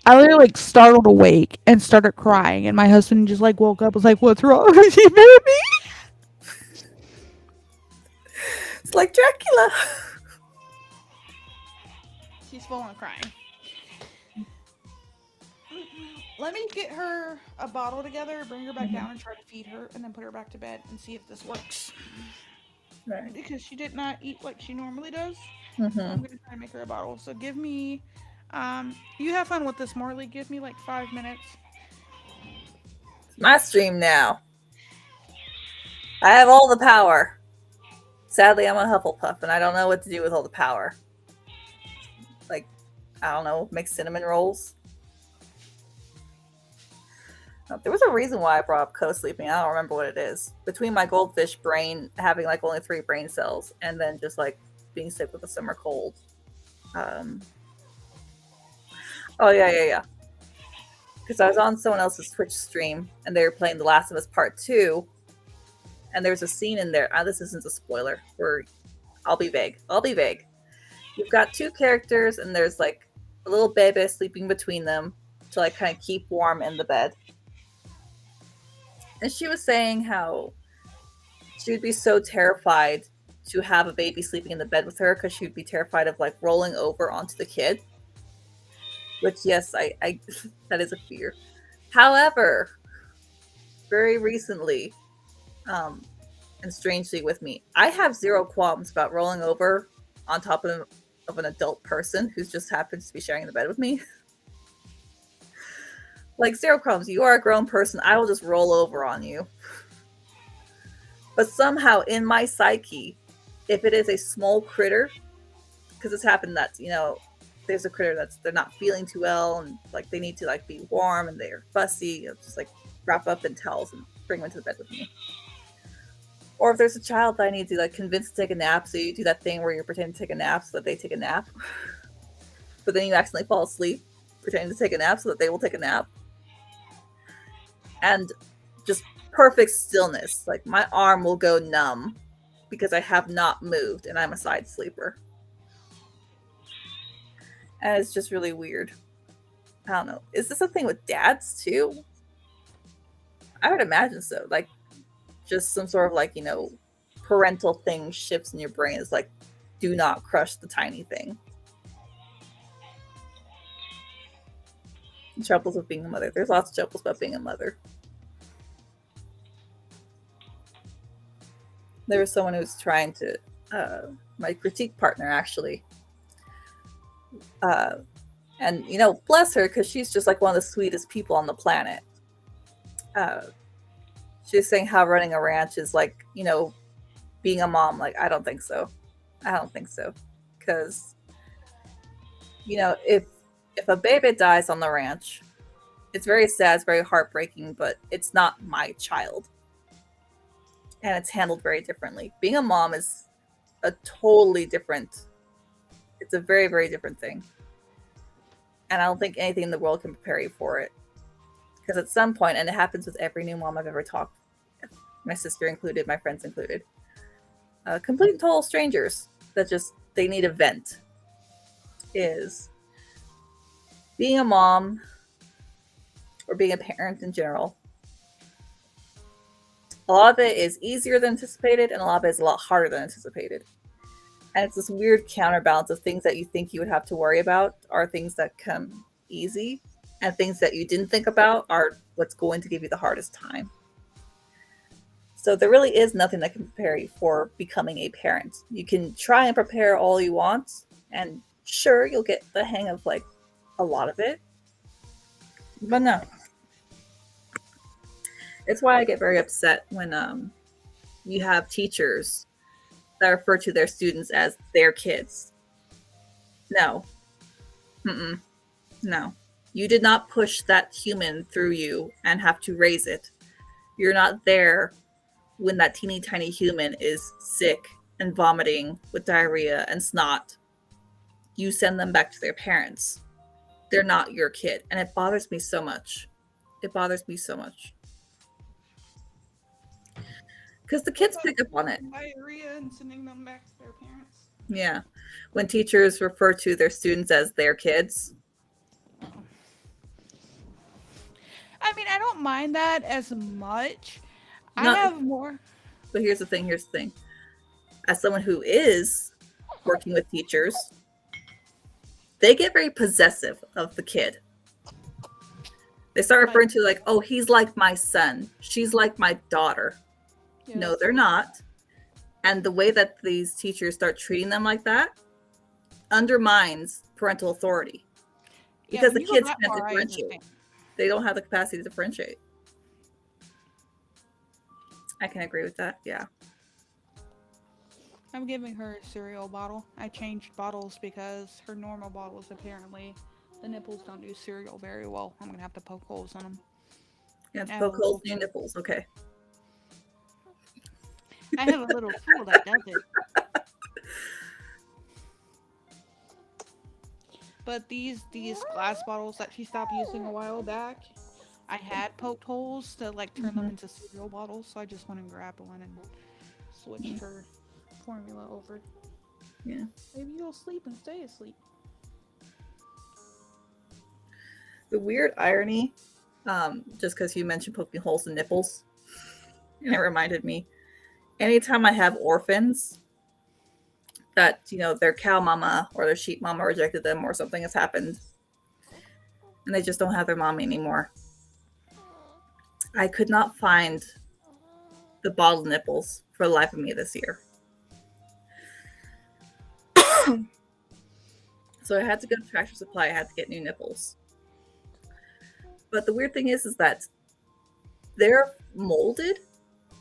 I literally like startled awake and started crying, and my husband just like woke up, was like, "What's wrong?" She bit me. It's like Dracula. She's full on crying. Let me get her a bottle together, bring her back Mm-hmm. down, and try to feed her, and then put her back to bed and see if this works. Right. Because she did not eat like she normally does, so I'm Mm-hmm. gonna try to make her a bottle. So give me, you have fun with this, Morley. Give me like 5 minutes. It's my stream now. I have all the power. Sadly, I'm a Hufflepuff, and I don't know what to do with all the power. Like, I don't know, make cinnamon rolls. There was a reason why I brought up co-sleeping. I don't remember what it is. Between my goldfish brain having like only 3 brain cells, and then just like being sick with a summer cold. Um, Oh yeah. Because I was on someone else's Twitch stream and they were playing The Last of Us Part 2, and there's a scene in there. This isn't a spoiler. I'll be vague. You've got two characters, and there's like a little baby sleeping between them to like kind of keep warm in the bed. And she was saying how she would be so terrified to have a baby sleeping in the bed with her because she would be terrified of like rolling over onto the kid. Which, yes, I that is a fear. However, very recently, and strangely with me, I have zero qualms about rolling over on top of an adult person who just happens to be sharing the bed with me. Like, zero qualms. You are a grown person. I will just roll over on you. But somehow in my psyche, if it is a small critter, because it's happened that, you know, there's a critter they're not feeling too well and like they need to like be warm and they're fussy, just like wrap up in towels and bring them to the bed with me. Or if there's a child that I need to like convince to take a nap, so you do that thing where you're pretending to take a nap so that they take a nap, but then you accidentally fall asleep pretending to take a nap so that they will take a nap. And just perfect stillness. Like my arm will go numb because I have not moved and I'm a side sleeper. And it's just really weird. I don't know. Is this a thing with dads too? I would imagine so. Like just some sort of like, you know, parental thing shifts in your brain. It's like, do not crush the tiny thing. Troubles of being a mother. There's lots of troubles about being a mother. There was someone who was trying to, my critique partner actually, and you know, bless her, because she's just like one of the sweetest people on the planet. She was saying how running a ranch is like, you know, being a mom. Like, I don't think so. Because, you know, if a baby dies on the ranch, it's very sad, it's very heartbreaking, but it's not my child. And it's handled very differently. Being a mom is a totally different, it's a very, very different thing. And I don't think anything in the world can prepare you for it. Because at some point, and it happens with every new mom I've ever talked, my sister included, my friends included, complete and total strangers that just, they need a vent, is being a mom or being a parent in general. A lot of it is easier than anticipated, and a lot of it is a lot harder than anticipated. And it's this weird counterbalance of things that you think you would have to worry about are things that come easy, and things that you didn't think about are what's going to give you the hardest time. So there really is nothing that can prepare you for becoming a parent. You can try and prepare all you want, and sure, you'll get the hang of like a lot of it, but no. It's why I get very upset when you have teachers that refer to their students as their kids. No. No. You did not push that human through you and have to raise it. You're not there when that teeny tiny human is sick and vomiting with diarrhea and snot. You send them back to their parents. They're not your kid. And it bothers me so much. Because the kids pick up on it. Diarrhea and sending them back to their parents. Yeah. When teachers refer to their students as their kids. I mean, I don't mind that as much. I have more. But here's the thing. As someone who is working with teachers, they get very possessive of the kid. They start referring to like, oh, he's like my son. She's like my daughter. Yeah. No, they're not. And the way that these teachers start treating them like that undermines parental authority. Because the kids can't differentiate. They don't have the capacity to differentiate. I can agree with that, yeah. I'm giving her a cereal bottle. I changed bottles because her normal bottles, apparently, the nipples don't do cereal very well. I'm going to have to poke holes in them. You have to poke holes in your nipples, okay. I have a little tool that does it. But these glass bottles that she stopped using a while back, I had poked holes to like turn them into cereal bottles, so I just went and grabbed one and switched her formula over. Yeah. Maybe you'll sleep and stay asleep. The weird irony, just because you mentioned poking holes in nipples, and it reminded me, anytime I have orphans that, their cow mama or their sheep mama rejected them or something has happened, and they just don't have their mommy anymore, I could not find the bottled nipples for the life of me this year. So I had to go to Tractor Supply. I had to get new nipples. But the weird thing is that they're molded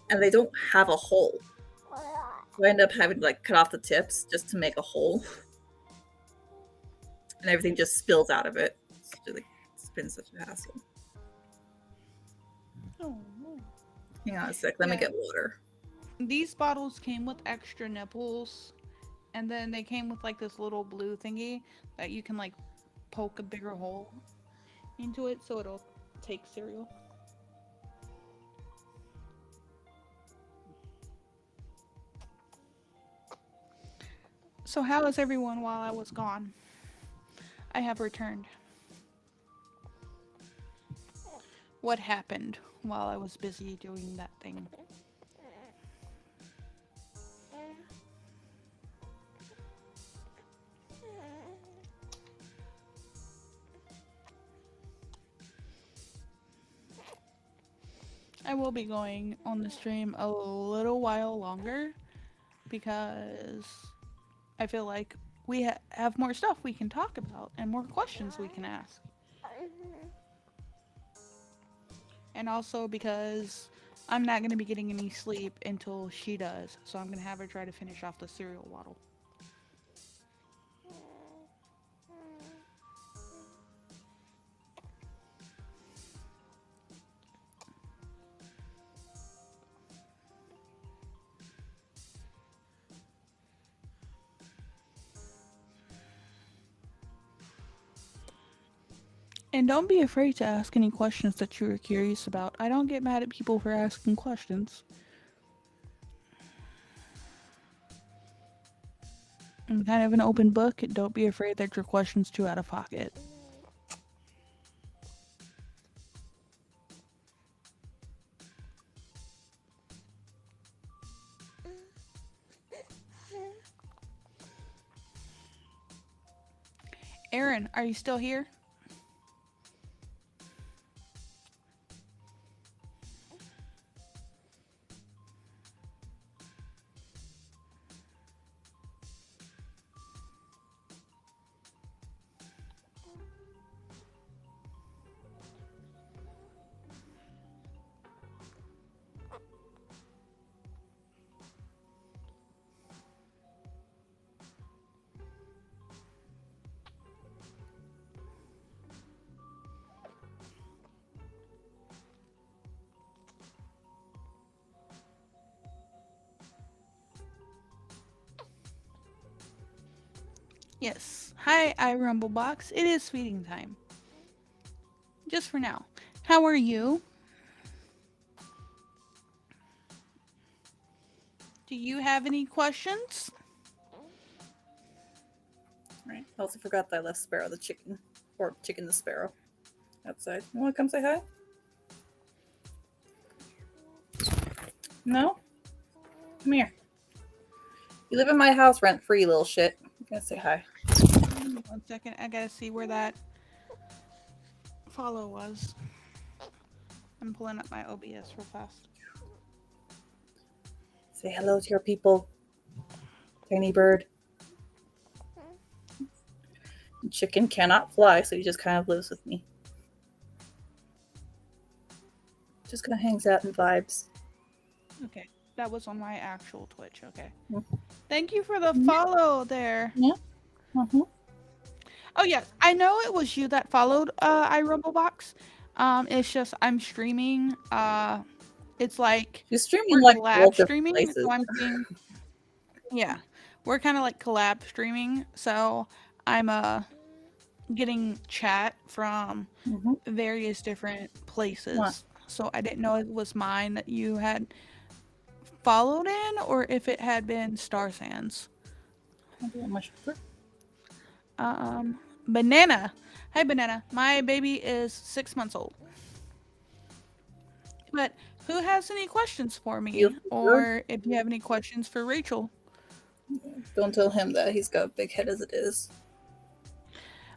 and they don't have a hole. So I end up having to cut off the tips just to make a hole. And everything just spills out of it. It's been such a hassle. Oh no. Hang on a sec, let me get water. These bottles came with extra nipples, and then they came with this little blue thingy that you can poke a bigger hole into it so it'll take cereal. So how is everyone while I was gone? I have returned. What happened while I was busy doing that thing? I will be going on the stream a little while longer because I feel like we have more stuff we can talk about and more questions we can ask. And also because I'm not going to be getting any sleep until she does, so I'm going to have her try to finish off the cereal bottle. And don't be afraid to ask any questions that you are curious about. I don't get mad at people for asking questions. I'm kind of an open book, and don't be afraid that your question's too out of pocket. Aaron, are you still here? Yes. Hi, iRumbleBox. It is feeding time. Just for now. How are you? Do you have any questions? Right. I also forgot that I left Sparrow the chicken. Or Chicken the Sparrow outside. You want to come say hi? No? Come here. You live in my house rent-free, little shit. You gotta say hi. 1 second. I gotta see where that follow was. I'm pulling up my OBS real fast. Say hello to your people. Tiny bird. Chicken cannot fly, so he just kind of lives with me. Just kind of hangs out and vibes. Okay, that was on my actual Twitch. Okay. Mm-hmm. Thank you for the follow there. Yeah. Mm-hmm. Oh yes, I know it was you that followed iRumbleBox. It's just I'm streaming. It's like you're streaming we're like collab streaming, so I'm seeing. Yeah, we're kind of like collab streaming, so I'm getting chat from Mm-hmm. various different What? places. So I didn't know if it was mine that you had followed in or if it had been Star Sands. I'll do my shoulder. Banana. Hi, Banana. My baby is 6 months old. But who has any questions for You me? good? Or if you have any questions for Rachel? Don't tell him that he's got a big head as it is.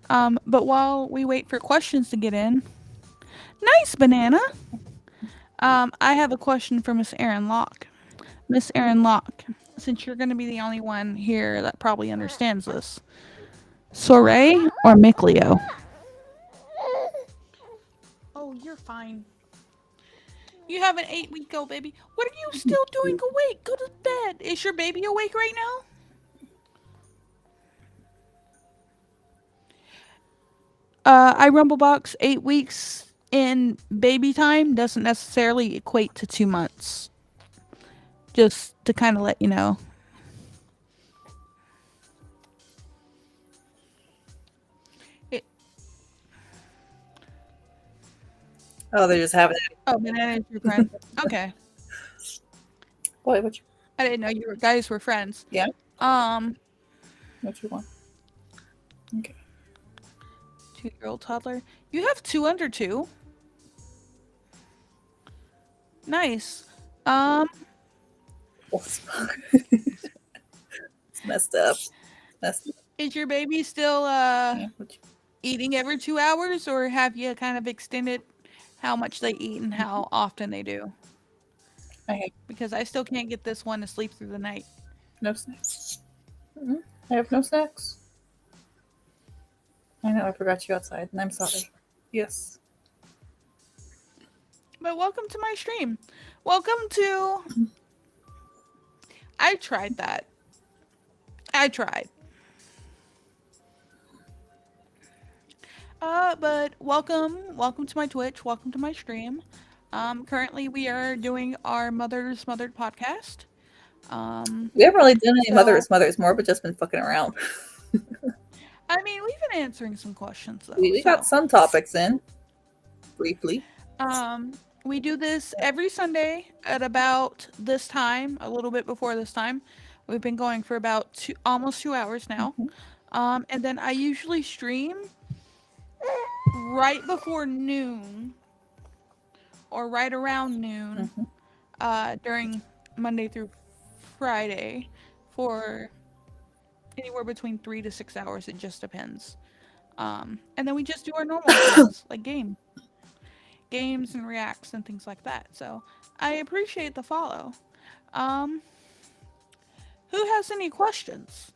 But while we wait for questions to get in, nice, Banana. I have a question for Miss Erin Locke. Miss Erin Locke, since you're going to be the only one here that probably understands this, Soray or Miclio? Oh, you're fine. You have an 8-week old baby. What are you still doing awake? Go to bed. Is your baby awake right now? I Rumblebox 8 weeks in baby time doesn't necessarily equate to 2 months. Just to kind of let you know. It, Oh, they're just having it. oh, Banana is your friend. Okay, Boy, what you? I didn't know you guys were friends. Yeah. Um, What you want? Okay. 2-year-old toddler. You have two under two. Nice. Um, It's messed up. Messed up. is your baby still Yeah. What you? eating every 2 hours, or have you kind of extended how much they eat and how often they do? I have Because I still can't get this one to sleep through the night. no snacks. Mm-hmm. I have no snacks. I know. I forgot you outside, and I'm sorry. Yes. But welcome to my stream. Welcome to. I tried that. I tried. But welcome to my Twitch. Welcome to my stream. Currently we are doing our Mother's Smothered podcast. We haven't really done any So mothers more, but just been fucking around. I mean, we've been answering some questions though. We got some topics in briefly. We do this every Sunday at about this time, a little bit before this time. We've been going for about almost 2 hours now. And then I usually stream right before noon or right around noon during Monday through Friday for anywhere between 3 to 6 hours. It just depends. And then we just do our normal things like games and reacts and things like that. So I appreciate the follow. Um, who has any questions?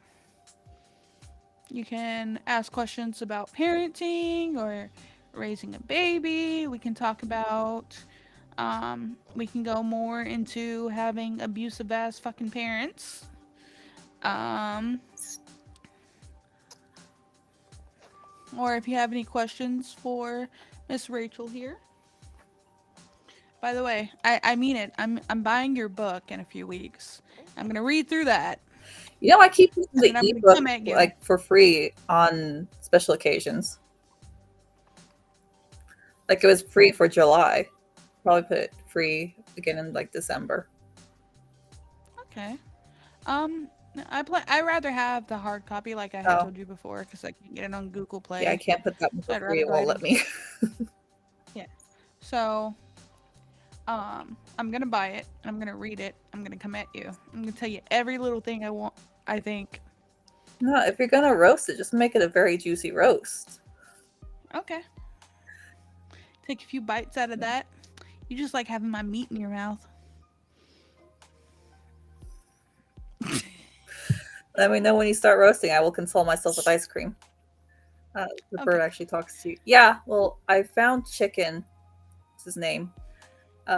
You can ask questions about parenting or raising a baby. We can talk about we can go more into having abusive ass fucking parents. Or if you have any questions for Miss Rachel here. By the way, I mean it. I'm buying your book in a few weeks. I'm gonna read through that. You know, I keep using the And I'm gonna ebook come at you. like for free on special occasions. Like it was free for July. Probably put it free again in like December. Okay. I rather have the hard copy, like I had told you before, because I can't get it on Google Play. Yeah, I can't put that one So for free. It won't let me. Yeah. So, I'm gonna buy it. I'm gonna read it. I'm gonna come at you. I'm gonna tell you every little thing I want. I think. No, if you're gonna roast it, just make it a very juicy roast. Okay. Take a few bites out of that. You just like having my meat in your mouth. Let me know when you start roasting. I will console myself with ice cream. The bird actually talks to you. Yeah, well, I found Chicken, what's his name,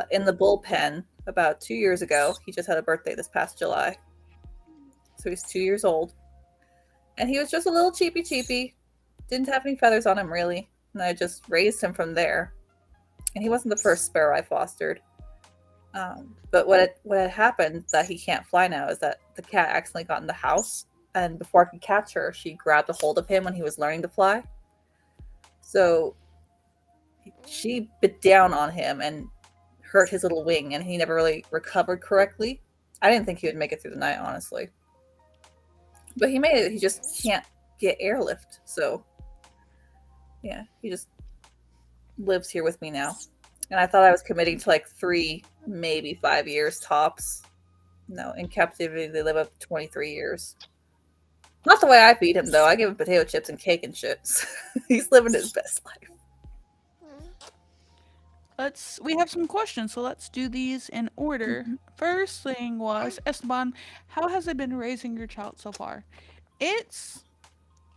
in the bullpen about 2 years ago. He just had a birthday this past July. So he's 2 years old. And he was just a little cheapy. Didn't have any feathers on him, really. And I just raised him from there. And he wasn't the first sparrow I fostered. But what had happened that he can't fly now is that the cat accidentally got in the house, and before I could catch her, she grabbed a hold of him when he was learning to fly. So she bit down on him and hurt his little wing, and he never really recovered correctly. I didn't think he would make it through the night, honestly. But he made it. He just can't get airlift. So, yeah, he just lives here with me now. And I thought I was committing to like 3, maybe 5 years tops. No, in captivity, they live up to 23 years. Not the way I feed him, though. I give him potato chips and cake and shit. He's living his best life. We have some questions, so let's do these in order. Mm-hmm. First thing was, Esteban, how has it been raising your child so far? It's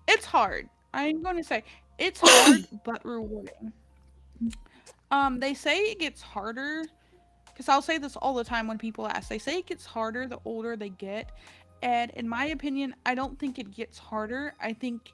it's hard. I'm going to say it's hard but rewarding. They say it gets harder because I'll say this all the time when people ask. They say it gets harder the older they get, and in my opinion, I don't think it gets harder. I think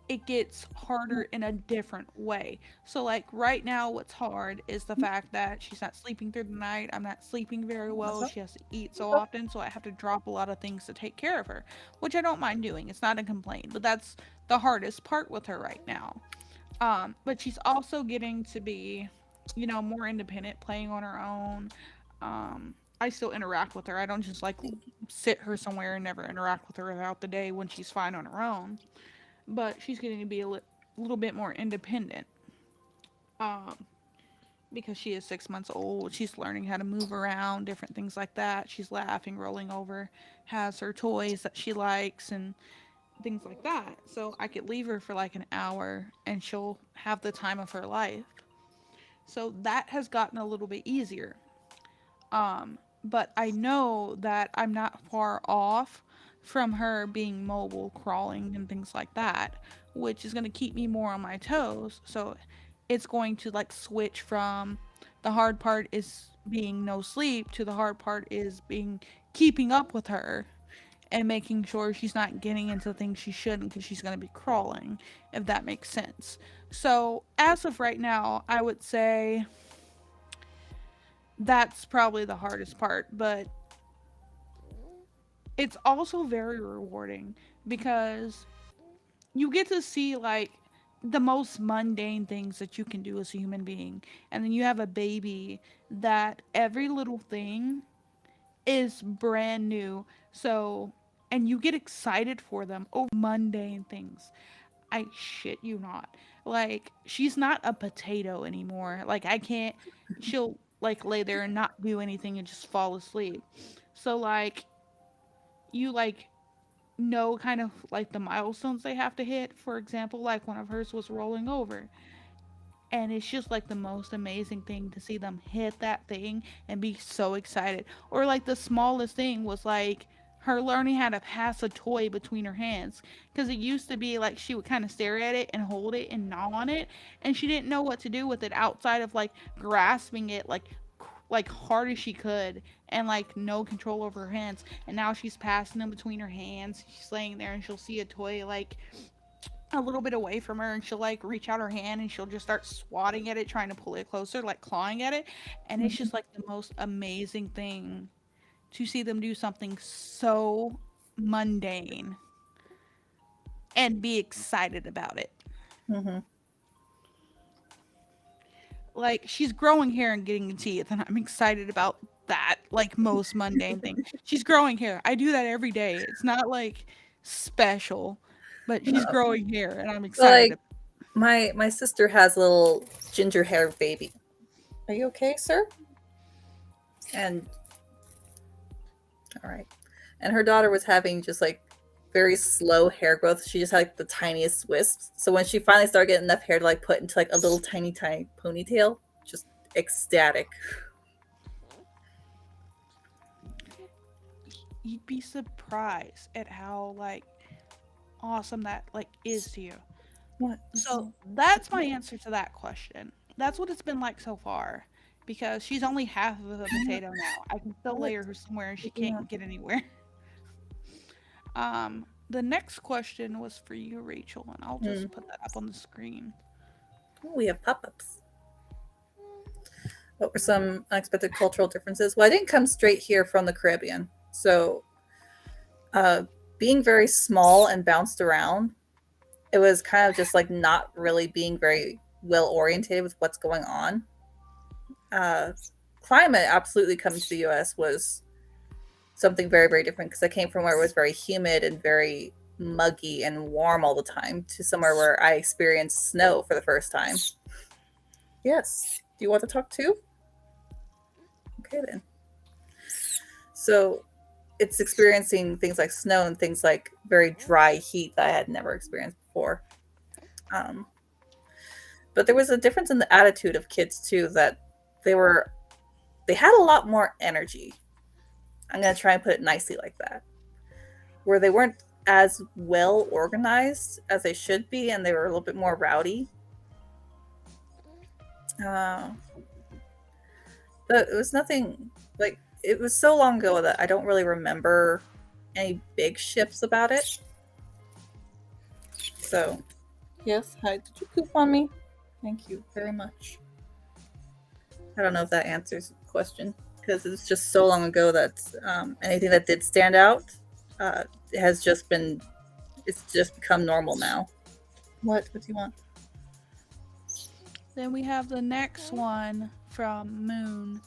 it gets harder in a different way. So like right now what's hard is the fact that she's not sleeping through the night. I'm not sleeping very well. She has to eat so often, so I have to drop a lot of things to take care of her, which I don't mind doing. It's not a complaint, but that's the hardest part with her right now. But she's also getting to be, more independent, playing on her own. I still interact with her. I don't just like sit her somewhere and never interact with her throughout the day when she's fine on her own, but she's getting to be a little bit more independent. Um, because she is 6 months old, she's learning how to move around, different things like that. She's laughing, rolling over, has her toys that she likes, and things like that. So I could leave her for like an hour and she'll have the time of her life. So that has gotten a little bit easier. But I know that I'm not far off from her being mobile, crawling, and things like that, which is going to keep me more on my toes. So it's going to like switch from the hard part is being no sleep to the hard part is being keeping up with her and making sure she's not getting into things she shouldn't because she's going to be crawling, if that makes sense. So as of right now, I would say that's probably the hardest part, but it's also very rewarding because you get to see like the most mundane things that you can do as a human being, and then you have a baby that every little thing is brand new. So, and you get excited for them over mundane things. I shit you not. Like, she's not a potato anymore. Like, I can't, she'll like lay there and not do anything and just fall asleep. So, like, you like know kind of like the milestones they have to hit. For example, like one of hers was rolling over. And it's just like the most amazing thing to see them hit that thing and be so excited. Or like the smallest thing was like her learning how to pass a toy between her hands, because it used to be like she would kind of stare at it and hold it and gnaw on it, and she didn't know what to do with it outside of like grasping it like hard as she could and like no control over her hands. And now she's passing them between her hands. She's laying there and she'll see a toy like a little bit away from her, and she'll like reach out her hand and she'll just start swatting at it, trying to pull it closer, like clawing at it. And it's just like the most amazing thing to see them do something so mundane and be excited about it. Mm-hmm. Like, she's growing hair and getting teeth, and I'm excited about that, like most mundane thing. She's growing hair. I do that every day. It's not like special, but she's No. growing hair and I'm So, excited. like, my sister has a little ginger hair baby. Are you okay, sir? And all right. And her daughter was having just like very slow hair growth. She just had like the tiniest wisps. So when she finally started getting enough hair to like put into like a little tiny ponytail, just ecstatic. You'd be surprised at how like awesome that like is to you. What? So that's my answer to that question. That's what it's been like so far. Because she's only half of a potato now. I can still lay her somewhere and she can't get anywhere. The next question was for you, Rachel, and I'll just put that up on the screen. Oh, we have pop-ups. What were some unexpected cultural differences? Well, I didn't come straight here from the Caribbean. So being very small and bounced around, it was kind of just like not really being very well orientated with what's going on. Uh, Climate absolutely coming to the U.S. was something very, very different because I came from where it was very humid and very muggy and warm all the time to somewhere where I experienced snow for the first time. Yes. Do you want to talk too? Okay, then. So it's experiencing things like snow and things like very dry heat that I had never experienced before. Um, but there was a difference in the attitude of kids too, that they were they had a lot more energy. I'm gonna try and put it nicely like that, where they weren't as well organized as they should be, and they were a little bit more rowdy. Uh, but it was nothing like it was so long ago that I don't really remember any big shifts about it. So, yes, hi, did you poop on me? Thank you very much. I don't know if that answers the question because it's just so long ago that anything that did stand out has just been, it's just become normal now. What do you want? Then we have the next one from Moon.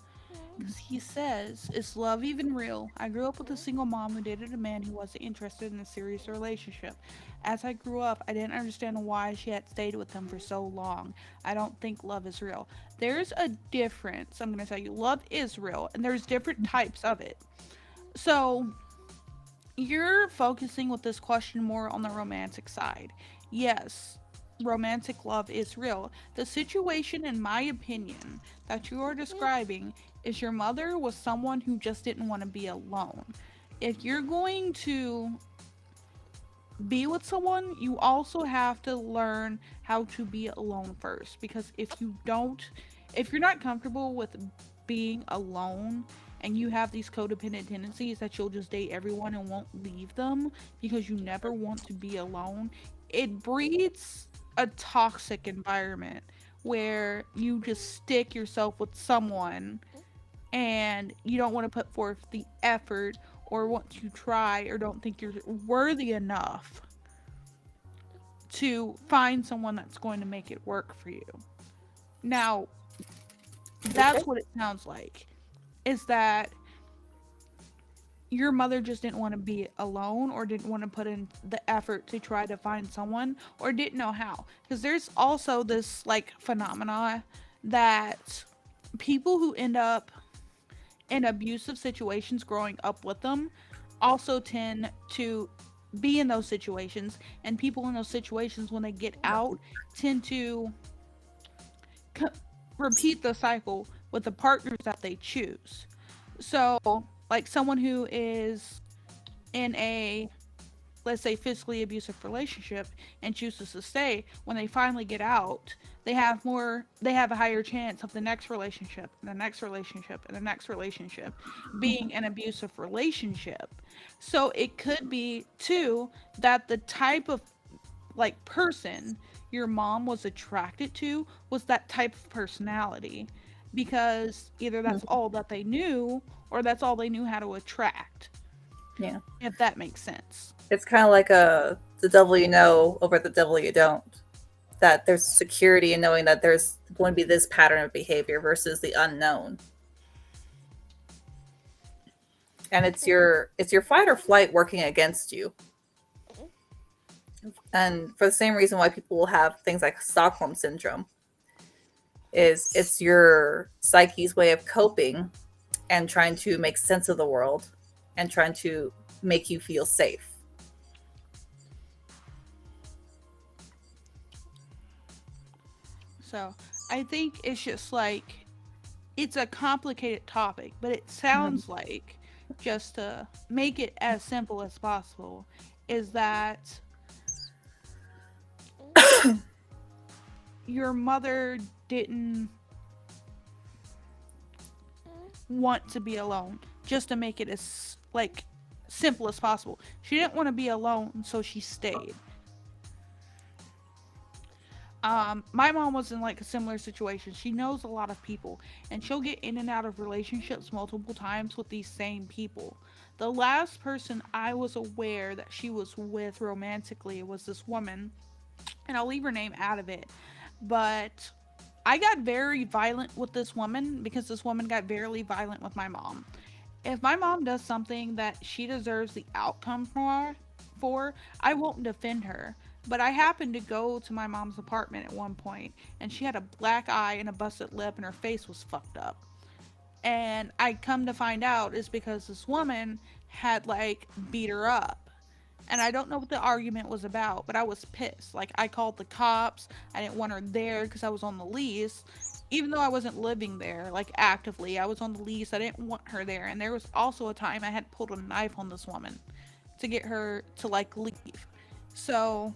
Because he says, "Is love even real? I grew up with a single mom who dated a man who wasn't interested in a serious relationship. As I grew up, I didn't understand why she had stayed with him for so long. I don't think love is real." There's a difference. I'm going to tell you, love is real, and there's different types of it. So, you're focusing with this question more on the romantic side. Yes, romantic love is real. The situation, in my opinion, that you are describing is your mother was someone who just didn't want to be alone. If you're going to be with someone, you also have to learn how to be alone first. Because if you're not comfortable with being alone and you have these codependent tendencies that you'll just date everyone and won't leave them because you never want to be alone, it breeds a toxic environment where you just stick yourself with someone and you don't want to put forth the effort or want to try or don't think you're worthy enough to find someone that's going to make it work for you. Now, Okay. that's what it sounds like. Is that your mother just didn't want to be alone or didn't want to put in the effort to try to find someone or didn't know how? Because there's also this like phenomena that people who end up in abusive situations growing up with them also tend to be in those situations, and people in those situations when they get out tend to c- repeat the cycle with the partners that they choose. So like someone who is in a, let's say, physically abusive relationship and chooses to stay, when they finally get out, they have a higher chance of the next relationship and the next relationship and the next relationship being an abusive relationship. So it could be too that the type of like person your mom was attracted to was that type of personality, because either that's all that they knew or that's all they knew how to attract, Yeah. if that makes sense. It's kind of like the devil you know over the devil you don't. That there's security in knowing that there's going to be this pattern of behavior versus the unknown. And it's your fight or flight working against you. And for the same reason why people will have things like Stockholm syndrome is it's your psyche's way of coping and trying to make sense of the world and trying to make you feel safe. So I think it's just like it's a complicated topic, but it sounds like, just to make it as simple as possible, is that your mother didn't want to be alone, just to make it as like simple as possible. She didn't want to be alone, so she stayed. My mom was in like a similar situation. She knows a lot of people, and she'll get in and out of relationships multiple times with these same people. The last person I was aware that she was with romantically was this woman and I'll leave her name out of it. But I got very violent with this woman because this woman got very violent with my mom. If my mom does something that she deserves the outcome for, I won't defend her. But I happened to go to my mom's apartment at one point, and she had a black eye and a busted lip, and her face was fucked up. And I come to find out is because this woman had like beat her up. And I don't know what the argument was about, but I was pissed. Like, I called the cops. I didn't want her there because I was on the lease. Even though I wasn't living there, like, actively, I was on the lease. I didn't want her there. And there was also a time I had pulled a knife on this woman to get her to, like, leave. So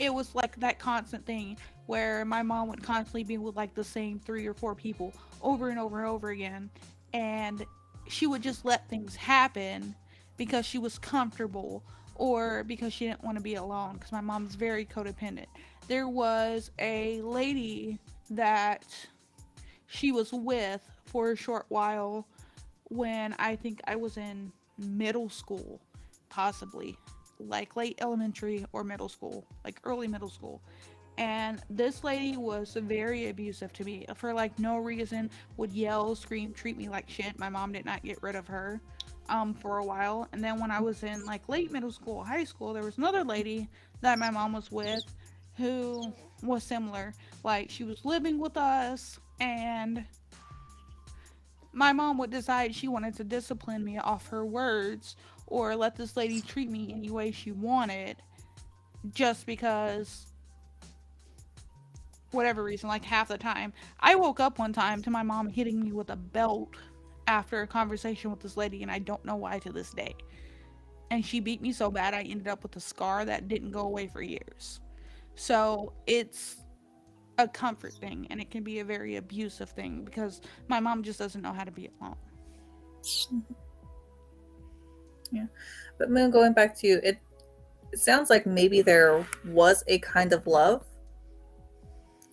it was like that constant thing where my mom would constantly be with like the same 3 or 4 people over and over and over again, and she would just let things happen because she was comfortable or because she didn't want to be alone, because my mom's very codependent. There was a lady that she was with for a short while when I think I was in middle school, possibly like late elementary or middle school, like early middle school. And this lady was very abusive to me for like no reason, would yell, scream, treat me like shit. My mom did not get rid of her for a while. And then when I was in like late middle school, high school, there was another lady that my mom was with who was similar. Like, she was living with us, and my mom would decide she wanted to discipline me off her words or let this lady treat me any way she wanted, just because whatever reason, like half the time. I woke up one time to my mom hitting me with a belt after a conversation with this lady, and I don't know why to this day. And she beat me so bad I ended up with a scar that didn't go away for years. So it's a comfort thing, and it can be a very abusive thing because my mom just doesn't know how to be alone. Yeah. But Moon, going back to you, it sounds like maybe there was a kind of love.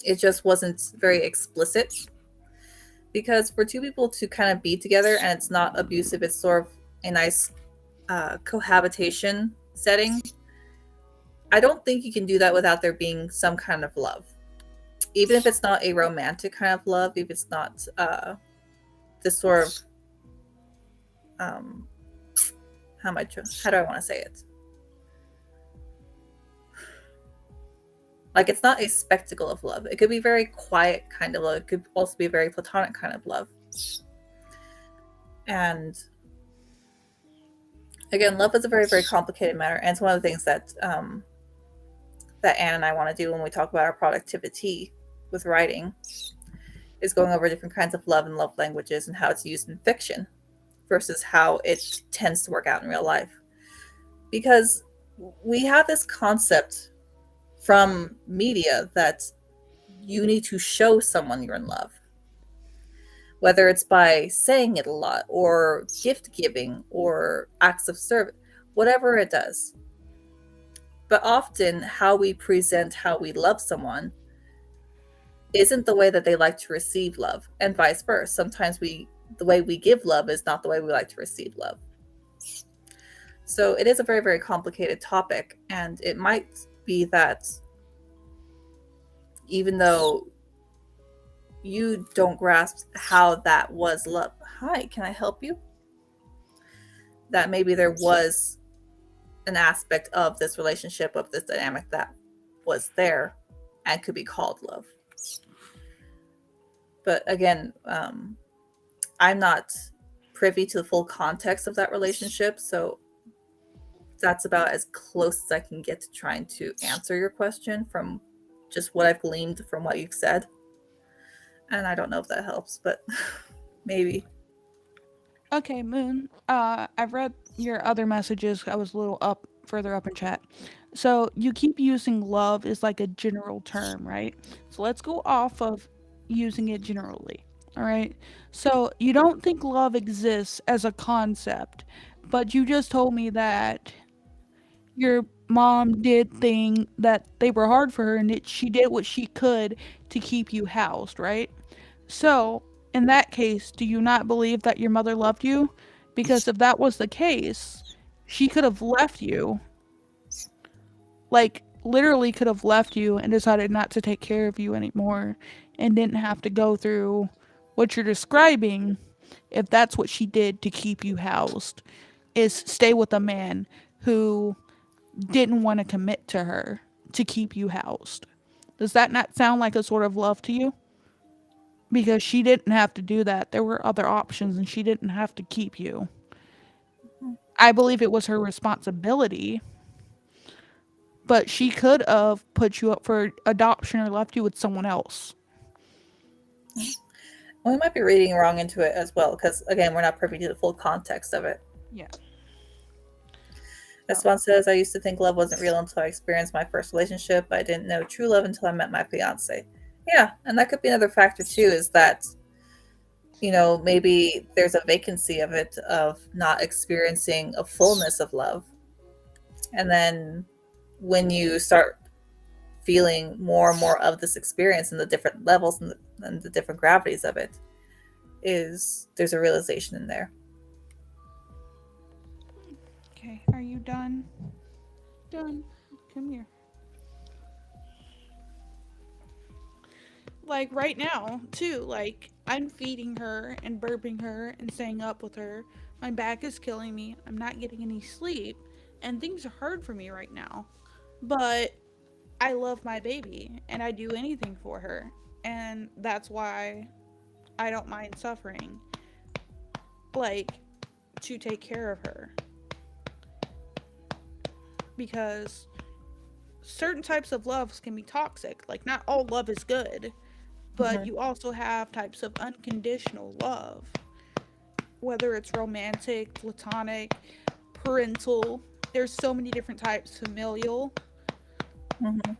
It just wasn't very explicit. Because for two people to kind of be together and it's not abusive, it's sort of a nice cohabitation setting. I don't think you can do that without there being some kind of love. Even if it's not a romantic kind of love, if it's not this sort of how do I want to say it? Like, it's not a spectacle of love. It could be very quiet kind of love. It could also be a very platonic kind of love. And again, love is a very, very complicated matter. And it's one of the things that that Anne and I want to do when we talk about our productivity with writing, is going over different kinds of love and love languages and how it's used in fiction versus how it tends to work out in real life. Because we have this concept from media that you need to show someone you're in love, whether it's by saying it a lot or gift giving or acts of service, whatever it does. But often how we present how we love someone isn't the way that they like to receive love, and vice versa. Sometimes the way we give love is not the way we like to receive love. So it is a very, very complicated topic, and it might be that even though you don't grasp how that was love, hi, can I help you? That maybe there was an aspect of this relationship, of this dynamic that was there and could be called love. But again, I'm not privy to the full context of that relationship, so that's about as close as I can get to trying to answer your question from just what I've gleaned from what you've said. And I don't know if that helps, but maybe. Okay, Moon. I've read your other messages. I was a little further up in chat. So you keep using love as like a general term, right? So let's go off of using it generally. All right. So you don't think love exists as a concept, but you just told me that your mom did thing that they were hard for her, and she did what she could to keep you housed, right? So, in that case, do you not believe that your mother loved you? Because if that was the case, she could have left you like literally could have left you and decided not to take care of you anymore and didn't have to go through what you're describing if that's what she did to keep you housed is stay with a man who didn't want to commit to her to keep you housed. Does that not sound like a sort of love to you? Because she didn't have to do that. There were other options and she didn't have to keep you. I believe it was her responsibility, but she could have put you up for adoption or left you with someone else. Well, we might be reading wrong into it as well, because again, we're not privy to the full context of it. Yeah. This one says, I used to think love wasn't real until I experienced my first relationship. I didn't know true love until I met my fiance. Yeah, and that could be another factor too, is that, maybe there's a vacancy of it, of not experiencing a fullness of love. And then when you start feeling more and more of this experience and the different levels and the different gravities of it, there's a realization in there. Okay, are you done? Done. Come here. Like right now, too, like I'm feeding her and burping her and staying up with her. My back is killing me. I'm not getting any sleep, and things are hard for me right now. But I love my baby and I do anything for her. And that's why I don't mind suffering, like, to take care of her. Because certain types of loves can be toxic. Like, not all love is good, but you also have types of unconditional love, whether it's romantic, platonic, parental. There's so many different types, familial. Mm-hmm.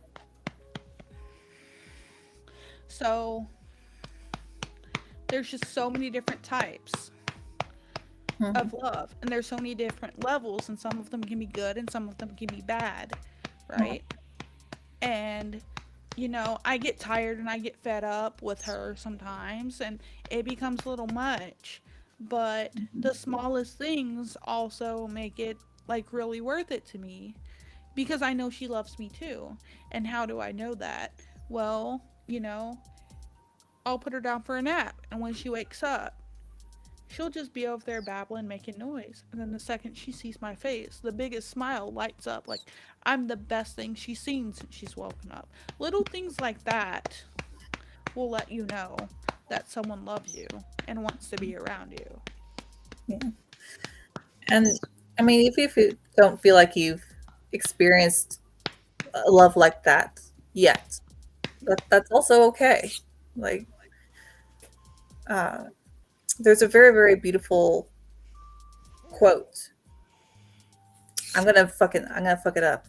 So there's just so many different types of love, and there's so many different levels, and some of them can be good and some of them can be bad, right? And I get tired and I get fed up with her sometimes, and it becomes a little much. But the smallest things also make it like really worth it to me because I know she loves me too. And how do I know that? Well, I'll put her down for a nap, and when she wakes up, she'll just be over there babbling, making noise. And then the second she sees my face, the biggest smile lights up like I'm the best thing she's seen since she's woken up. Little things like that will let you know that someone loves you and wants to be around you. Yeah. And I mean, even if you don't feel like you've experienced a love like that yet, that's also okay. Like, there's a very, very beautiful quote. I'm gonna fuck it up.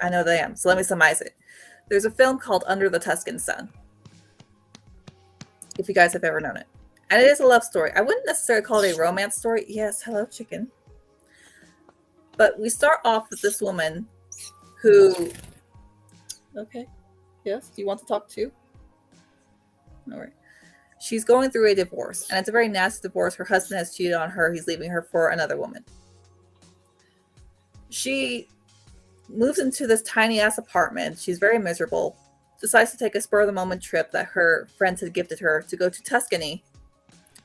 I know that I am. So let me surmise it. There's a film called Under the Tuscan Sun, if you guys have ever known it. And it is a love story. I wouldn't necessarily call it a romance story. Yes, hello, chicken. But we start off with this woman who... Okay. Yes, do you want to talk too? All right. She's going through a divorce, and it's a very nasty divorce. Her husband has cheated on her. He's leaving her for another woman. She moves into this tiny ass apartment. She's very miserable. Decides to take a spur of the moment trip that her friends had gifted her to go to Tuscany.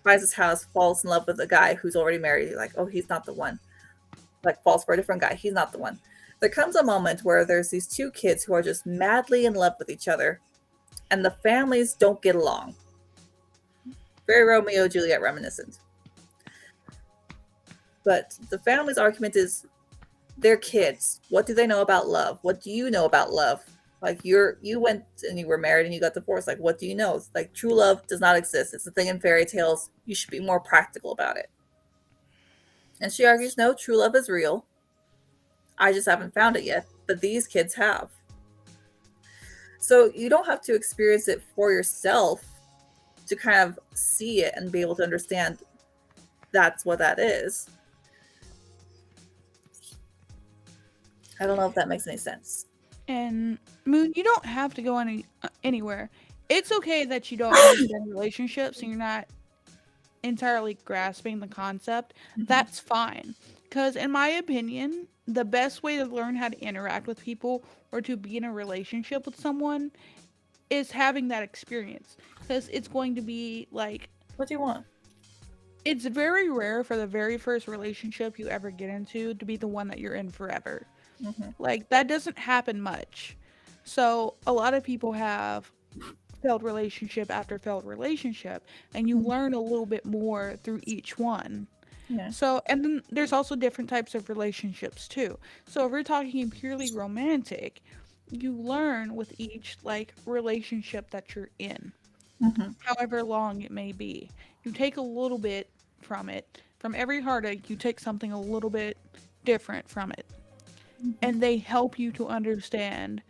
Buys this house, falls in love with a guy who's already married. Like, oh, he's not the one. Like, falls for a different guy. He's not the one. There comes a moment where there's these two kids who are just madly in love with each other, and the families don't get along. Very Romeo and Juliet reminiscent. But the family's argument is, they're kids. What do they know about love? What do you know about love? Like, you went and you were married and you got divorced. Like, what do you know? Like, true love does not exist. It's a thing in fairy tales. You should be more practical about it. And she argues, no, true love is real. I just haven't found it yet. But these kids have. So you don't have to experience it for yourself to kind of see it and be able to understand that's what that is. I don't know if that makes any sense. And Moon, you don't have to go anywhere. It's okay that you don't understand relationships and you're not entirely grasping the concept. That's fine. Because in my opinion, the best way to learn how to interact with people or to be in a relationship with someone is having that experience, because it's going to be like, What do you want? it's very rare for the very first relationship you ever get into to be the one that you're in forever. Mm-hmm. Like, that doesn't happen much. So a lot of people have failed relationship after failed relationship, and you learn a little bit more through each one. Yeah. So, and then there's also different types of relationships too. So if we're talking purely romantic, you learn with each like relationship that you're in, Mm-hmm. however long it may be. You take a little bit from it. From every heartache, you take something a little bit different from it. Mm-hmm. And they help you to understand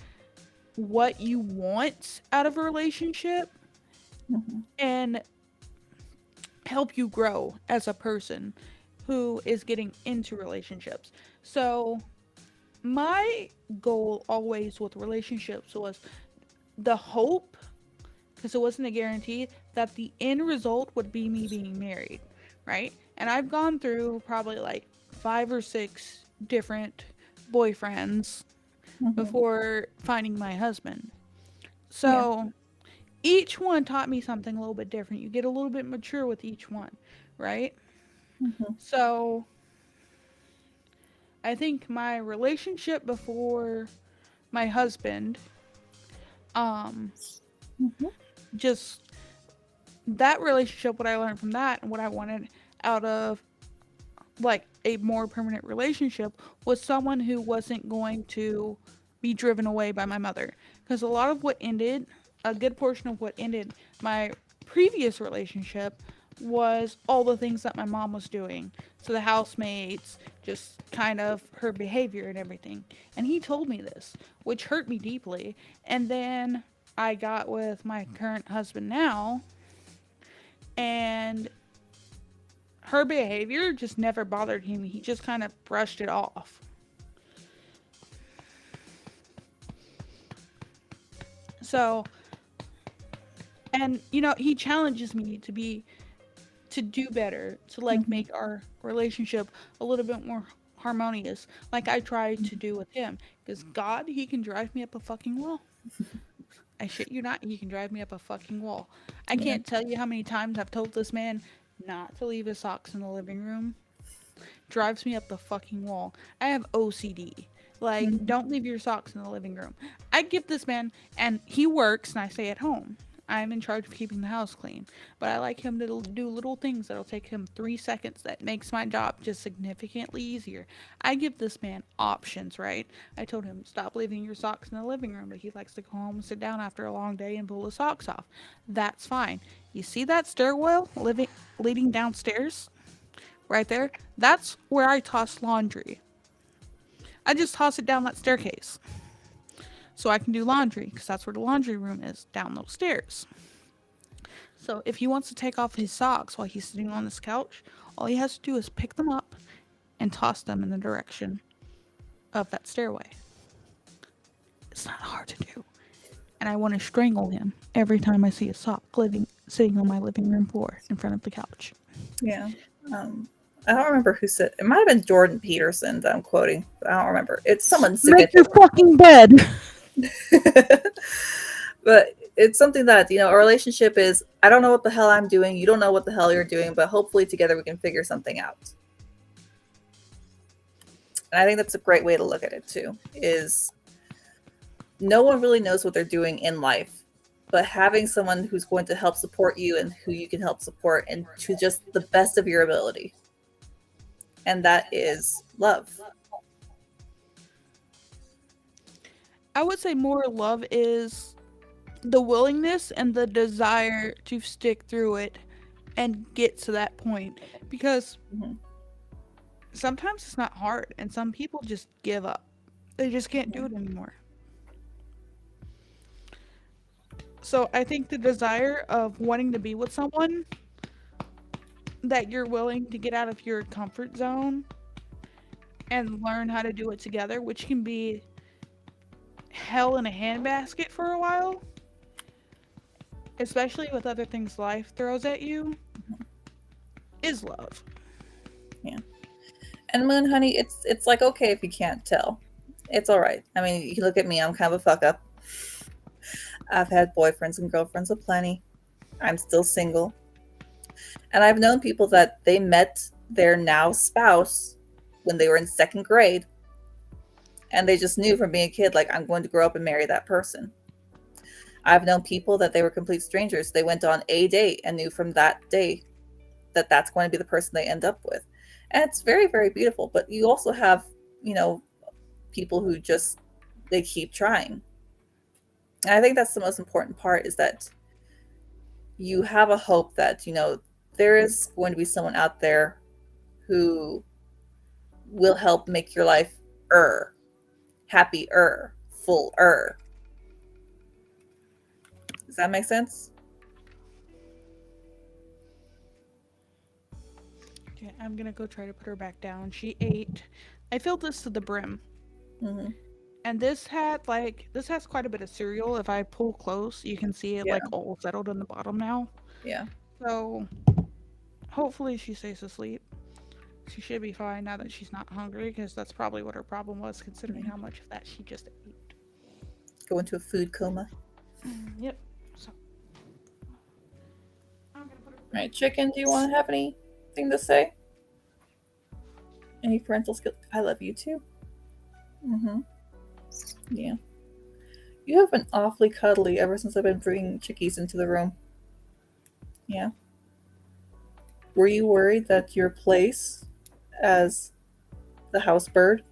what you want out of a relationship Mm-hmm. and help you grow as a person who is getting into relationships. So, my goal always with relationships was the hope, because it wasn't a guarantee, that the end result would be me being married, right? And I've gone through probably like 5 or 6 different boyfriends Mm-hmm. before finding my husband. Yeah. So each one taught me something a little bit different. You get a little bit mature with each one, right? Mm-hmm. So I think my relationship before my husband, um, Mm-hmm. just that relationship, what I learned from that and what I wanted out of like a more permanent relationship was someone who wasn't going to be driven away by my mother. Because a lot of what ended, a good portion of what ended my previous relationship was all the things that my mom was doing. So the housemates, just kind of her behavior and everything. And he told me this, which hurt me deeply. And then I got with my current husband now, and her behavior just never bothered him. He just kind of brushed it off. So, and he challenges me to do better, to like Mm-hmm. make our relationship a little bit more harmonious, like I tried to do with him. Because God, he can drive me up a fucking wall. I shit you not, he can drive me up a fucking wall. I Yeah. can't tell you how many times I've told this man not to leave his socks in the living room. Drives me up the fucking wall. I have OCD. Like, Mm-hmm. don't leave your socks in the living room. I give this man, and he works, and I stay at home. I'm in charge of keeping the house clean, but I like him to do little things that'll take him 3 seconds that makes my job just significantly easier. I give this man options, right? I told him, stop leaving your socks in the living room, but he likes to go home and sit down after a long day and pull his socks off. That's fine. You see that stairwell leading downstairs? Right there, that's where I toss laundry. I just toss it down that staircase so I can do laundry, because that's where the laundry room is, down those stairs. So if he wants to take off his socks while he's sitting on this couch, all he has to do is pick them up and toss them in the direction of that stairway. It's not hard to do. And I want to strangle him every time I see a sock sitting on my living room floor in front of the couch. Yeah. I don't remember who said it. Might have been Jordan Peterson that I'm quoting, but I don't remember. It's someone Make your significant. fucking bed. But it's something that, a relationship is, I don't know what the hell I'm doing. You don't know what the hell you're doing, but hopefully together we can figure something out. And I think that's a great way to look at it too, is no one really knows what they're doing in life, but having someone who's going to help support you and who you can help support and to just the best of your ability. And that is love. I would say more love is the willingness and the desire to stick through it and get to that point, because Mhm. sometimes it's not hard and some people just give up. They just can't Yeah. do it anymore. So I think the desire of wanting to be with someone that you're willing to get out of your comfort zone and learn how to do it together, which can be hell in a handbasket for a while, especially with other things life throws at you, is love. Yeah. And Moon Honey, it's like okay if you can't tell. It's all right. I mean, you look at me, I'm kind of a fuck up. I've had boyfriends and girlfriends aplenty. I'm still single. And I've known people that they met their now spouse when they were in second grade. And they just knew from being a kid, like, I'm going to grow up and marry that person. I've known people that they were complete strangers. They went on a date and knew from that day that that's going to be the person they end up with. And it's very, very beautiful. But you also have, people who just, they keep trying. And I think that's the most important part, is that you have a hope that, there is going to be someone out there who will help make your life happier, fuller. Does that make sense? Okay, I'm gonna go try to put her back down. She ate. I filled this to the brim. Mm-hmm. And this has quite a bit of cereal. If I pull close, you can see it like all settled in the bottom now. Yeah. So hopefully she stays asleep. She should be fine now that she's not hungry, because that's probably what her problem was, considering how much of that she just ate. Go into a food coma. Yep. So I'm gonna put her. All right, Chicken, do you want to have anything to say? Any parental skills? I love you too. Mm-hmm. Yeah. You have been awfully cuddly ever since I've been bringing chickies into the room. Yeah. Were you worried that your place as the house bird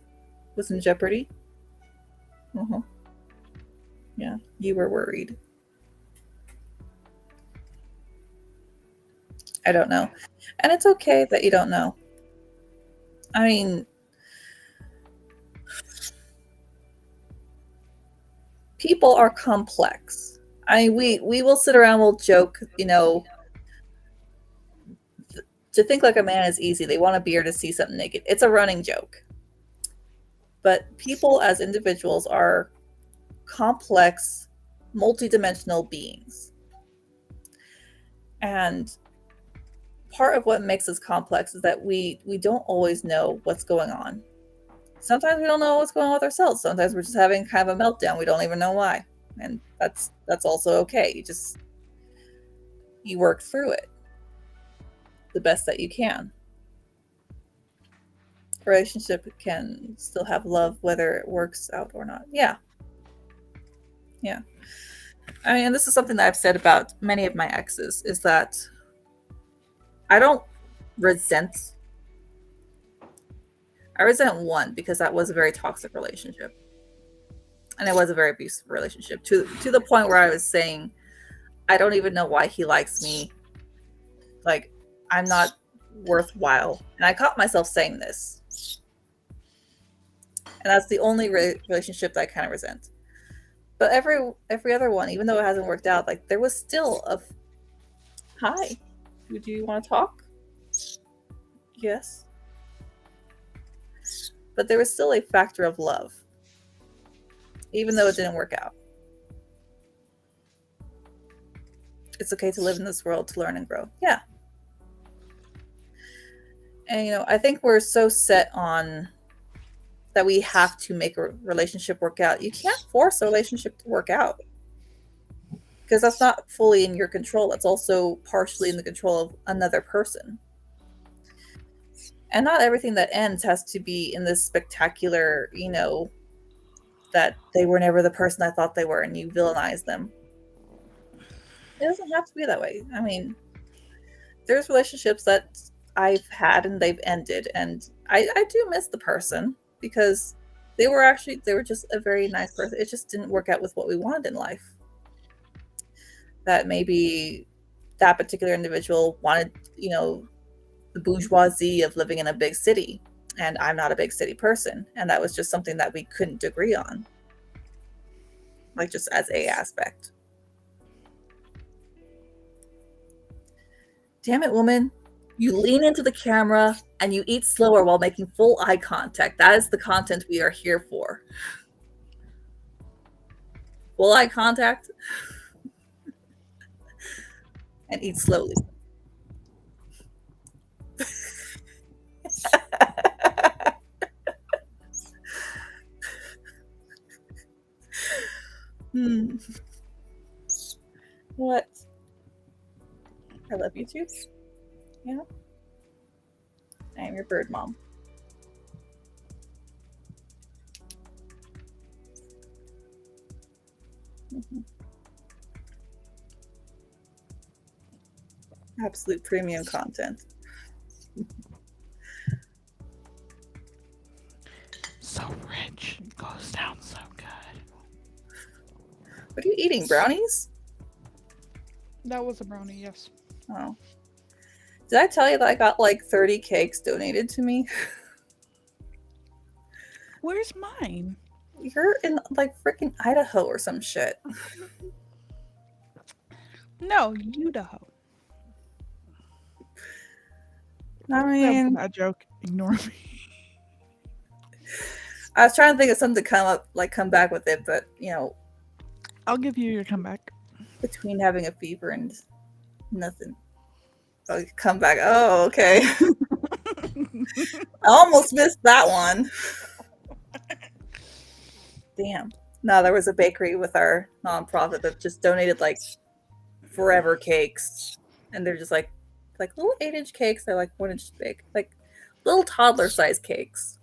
was in jeopardy? Mm-hmm. Yeah, you were worried. I don't know. And it's okay that you don't know. I mean, people are complex. I mean, we will sit around, we'll joke, to think like a man is easy. They want a beer to see something naked. It's a running joke. But people as individuals are complex, multidimensional beings. And part of what makes us complex is that we don't always know what's going on. Sometimes we don't know what's going on with ourselves. Sometimes we're just having kind of a meltdown. We don't even know why. And that's also okay. You work through it the best that you can. A relationship can still have love whether it works out or not. Yeah. I mean, and this is something that I've said about many of my exes, is that I resent one, because that was a very toxic relationship. And it was a very abusive relationship, to the point where I was saying, I don't even know why he likes me. Like, I'm not worthwhile. And I caught myself saying this. And that's the only relationship that I kind of resent. But every other one, even though it hasn't worked out, like, there was still hi, do you want to talk? Yes. But there was still a factor of love, even though it didn't work out. It's okay to live in this world, to learn and grow. Yeah. And, I think we're so set on that we have to make a relationship work out. You can't force a relationship to work out, because that's not fully in your control. That's also partially in the control of another person. And not everything that ends has to be in this spectacular, that they were never the person I thought they were and you villainize them. It doesn't have to be that way. I mean, there's relationships that I've had and they've ended, and I do miss the person, because they were just a very nice person. It just didn't work out with what we wanted in life. That maybe that particular individual wanted, the bourgeoisie of living in a big city, and I'm not a big city person, and that was just something that we couldn't agree on, like, just as a aspect. Damn it, woman. You lean into the camera and you eat slower while making full eye contact. That is the content we are here for. Full eye contact and eat slowly. Hmm. What? I love you too. Yeah. I am your bird mom. Mhm. Absolute premium content. So rich. It goes down so good. What are you eating? Brownies? That was a brownie, yes. Oh. Did I tell you that I got like 30 cakes donated to me? Where's mine? You're in like freaking Idaho or some shit. No, Idaho. I That was mean, a joke. Ignore me. I was trying to think of something to come back with it, but I'll give you your comeback. between having a fever and nothing, I'll come back. Oh, okay. I almost missed that one. Damn. No, there was a bakery with our nonprofit that just donated like forever cakes, and they're just like little 8-inch cakes. They're like 1 inch big, like little toddler sized cakes.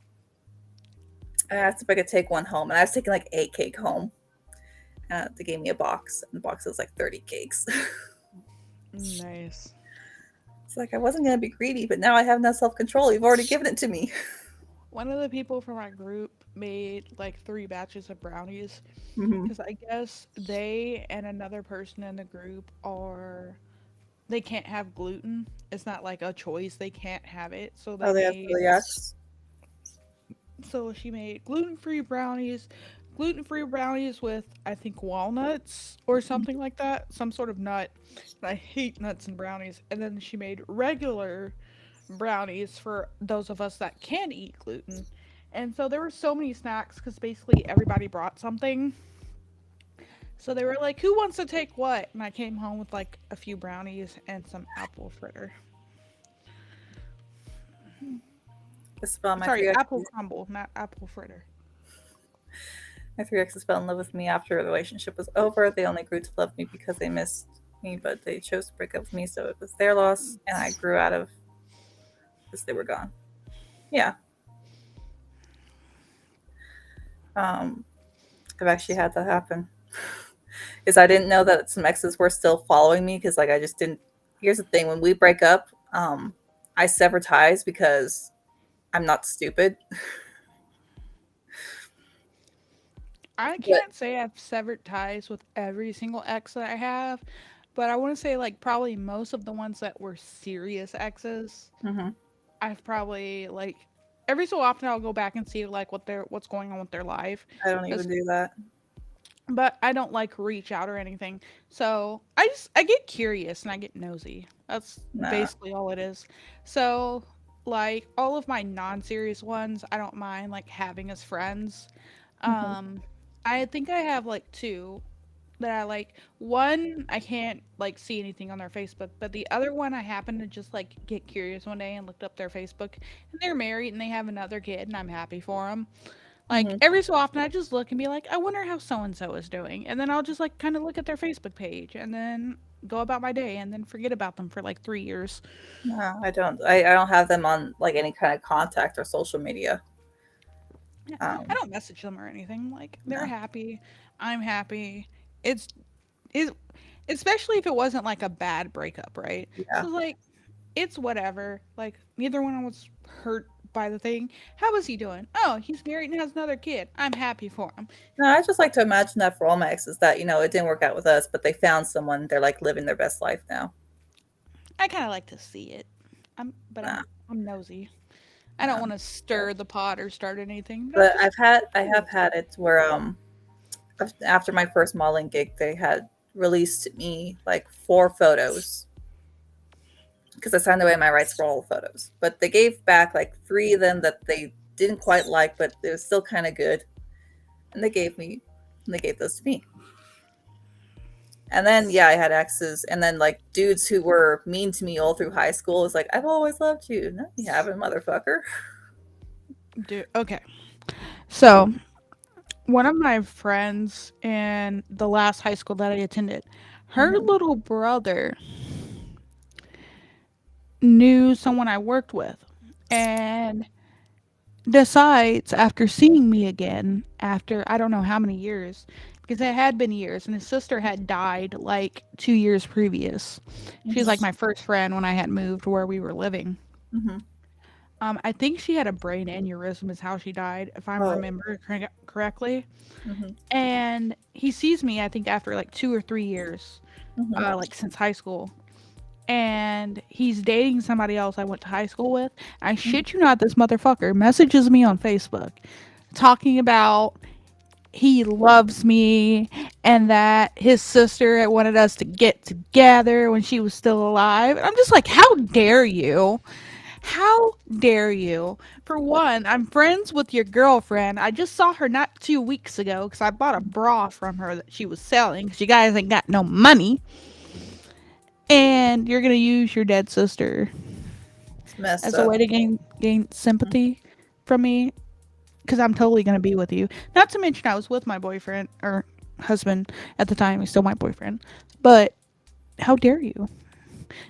I asked if I could take one home, and I was taking like 8 cake home. They gave me a box, and the box was like 30 cakes. Nice. It's like I wasn't gonna be greedy, but now I have no self control. You've already given it to me. One of the people from our group made like 3 batches of brownies Mm-hmm. because I guess they and another person in the group they can't have gluten. It's not like a choice. They can't have it. Oh, they have celiacs. So she made gluten-free brownies with I think walnuts or something like that, some sort of nut. And I hate nuts and brownies. And then she made regular brownies for those of us that can eat gluten. And so there were so many snacks because basically everybody brought something. So they were like, "Who wants to take what?" And I came home with like a few brownies and some apple fritter. This about my Sorry, three apple exes. crumble, not apple fritter. My 3 exes fell in love with me after the relationship was over. They only grew to love me because they missed me, but they chose to break up with me, so it was their loss, and I grew out of because they were gone. Yeah. I've actually had that happen. Is I didn't know that some exes were still following me because like I just didn't. Here's the thing: when we break up, I sever ties because I'm not stupid. I But can't say I've severed ties with every single ex that I have, but I want to say like probably most of the ones that were serious exes, mhm, I've probably like every so often I'll go back and see like what's going on with their life, I don't even cuz do that. but I don't like reach out or anything. So I get curious and I get nosy. That's Nah. basically all it is. So like all of my non-serious ones, I don't mind like having as friends. Mhm, Um I think I have like two that I like. One I can't like see anything on their Facebook, but the other one I happened to just like get curious one day and looked up their Facebook and they're married and they have another kid and I'm happy for them. Like mhm, every so often, I just look and be like, I wonder how so and so is doing, and then I'll just like kind of look at their Facebook page and then go about my day and then forget about them for like 3 years. no, I don't. I don't have them on like any kind of contact or social media. Yeah, I Um, don't message them or anything. Like they're no. happy, I'm happy. It's it, especially if it wasn't like a bad breakup, right? Yeah. So like it's whatever. Like neither one was hurt by the thing. How is he doing? Oh, he's married and has another kid. I'm happy for him. No, I just like to imagine that for all my exes that it didn't work out with us, but they found someone. They're like living their best life now. I kind of like to see it. But Nah, I'm nosy. I don't no. want to stir the pot or start anything, but I'm But just I have curious. had it where after my first modeling gig, they had released to me like 4 photos because I signed away my rights for all the photos. But they gave back like 3 of them that they didn't quite like, but it was still kind of good, and they gave those to me. And then yeah, I had exes, and then like dudes who were mean to me all through high school. It's like I've always loved you. No, you haven't, motherfucker. Okay. So one of my friends in the last high school that I attended, her Mm-hmm. little brother knew someone I worked with and decides after seeing me again after I don't know how many years because it had been years and his sister had died like 2 years previous. She was like Mm-hmm. my first friend when I had moved where we were living. Mm-hmm. I think she had a brain aneurysm is how she died if I Oh. remember correctly. Mm-hmm. And he sees me I think after like 2 or 3 years Mm-hmm. like since high school, and he's dating somebody else I went to high school with. I shit you not, this motherfucker messages me on Facebook talking about he loves me and that his sister had wanted us to get together when she was still alive. And I'm just like, how dare you? How dare you? For one, I'm friends with your girlfriend. I just saw her not 2 weeks ago because I bought a bra from her that she was selling because you guys ain't got no money. And you're going to use your dead sister It's messed as a up. way to gain sympathy from me because I'm totally going to be with you. Not to mention, I was with my boyfriend or husband at the time. He's still my boyfriend. But how dare you?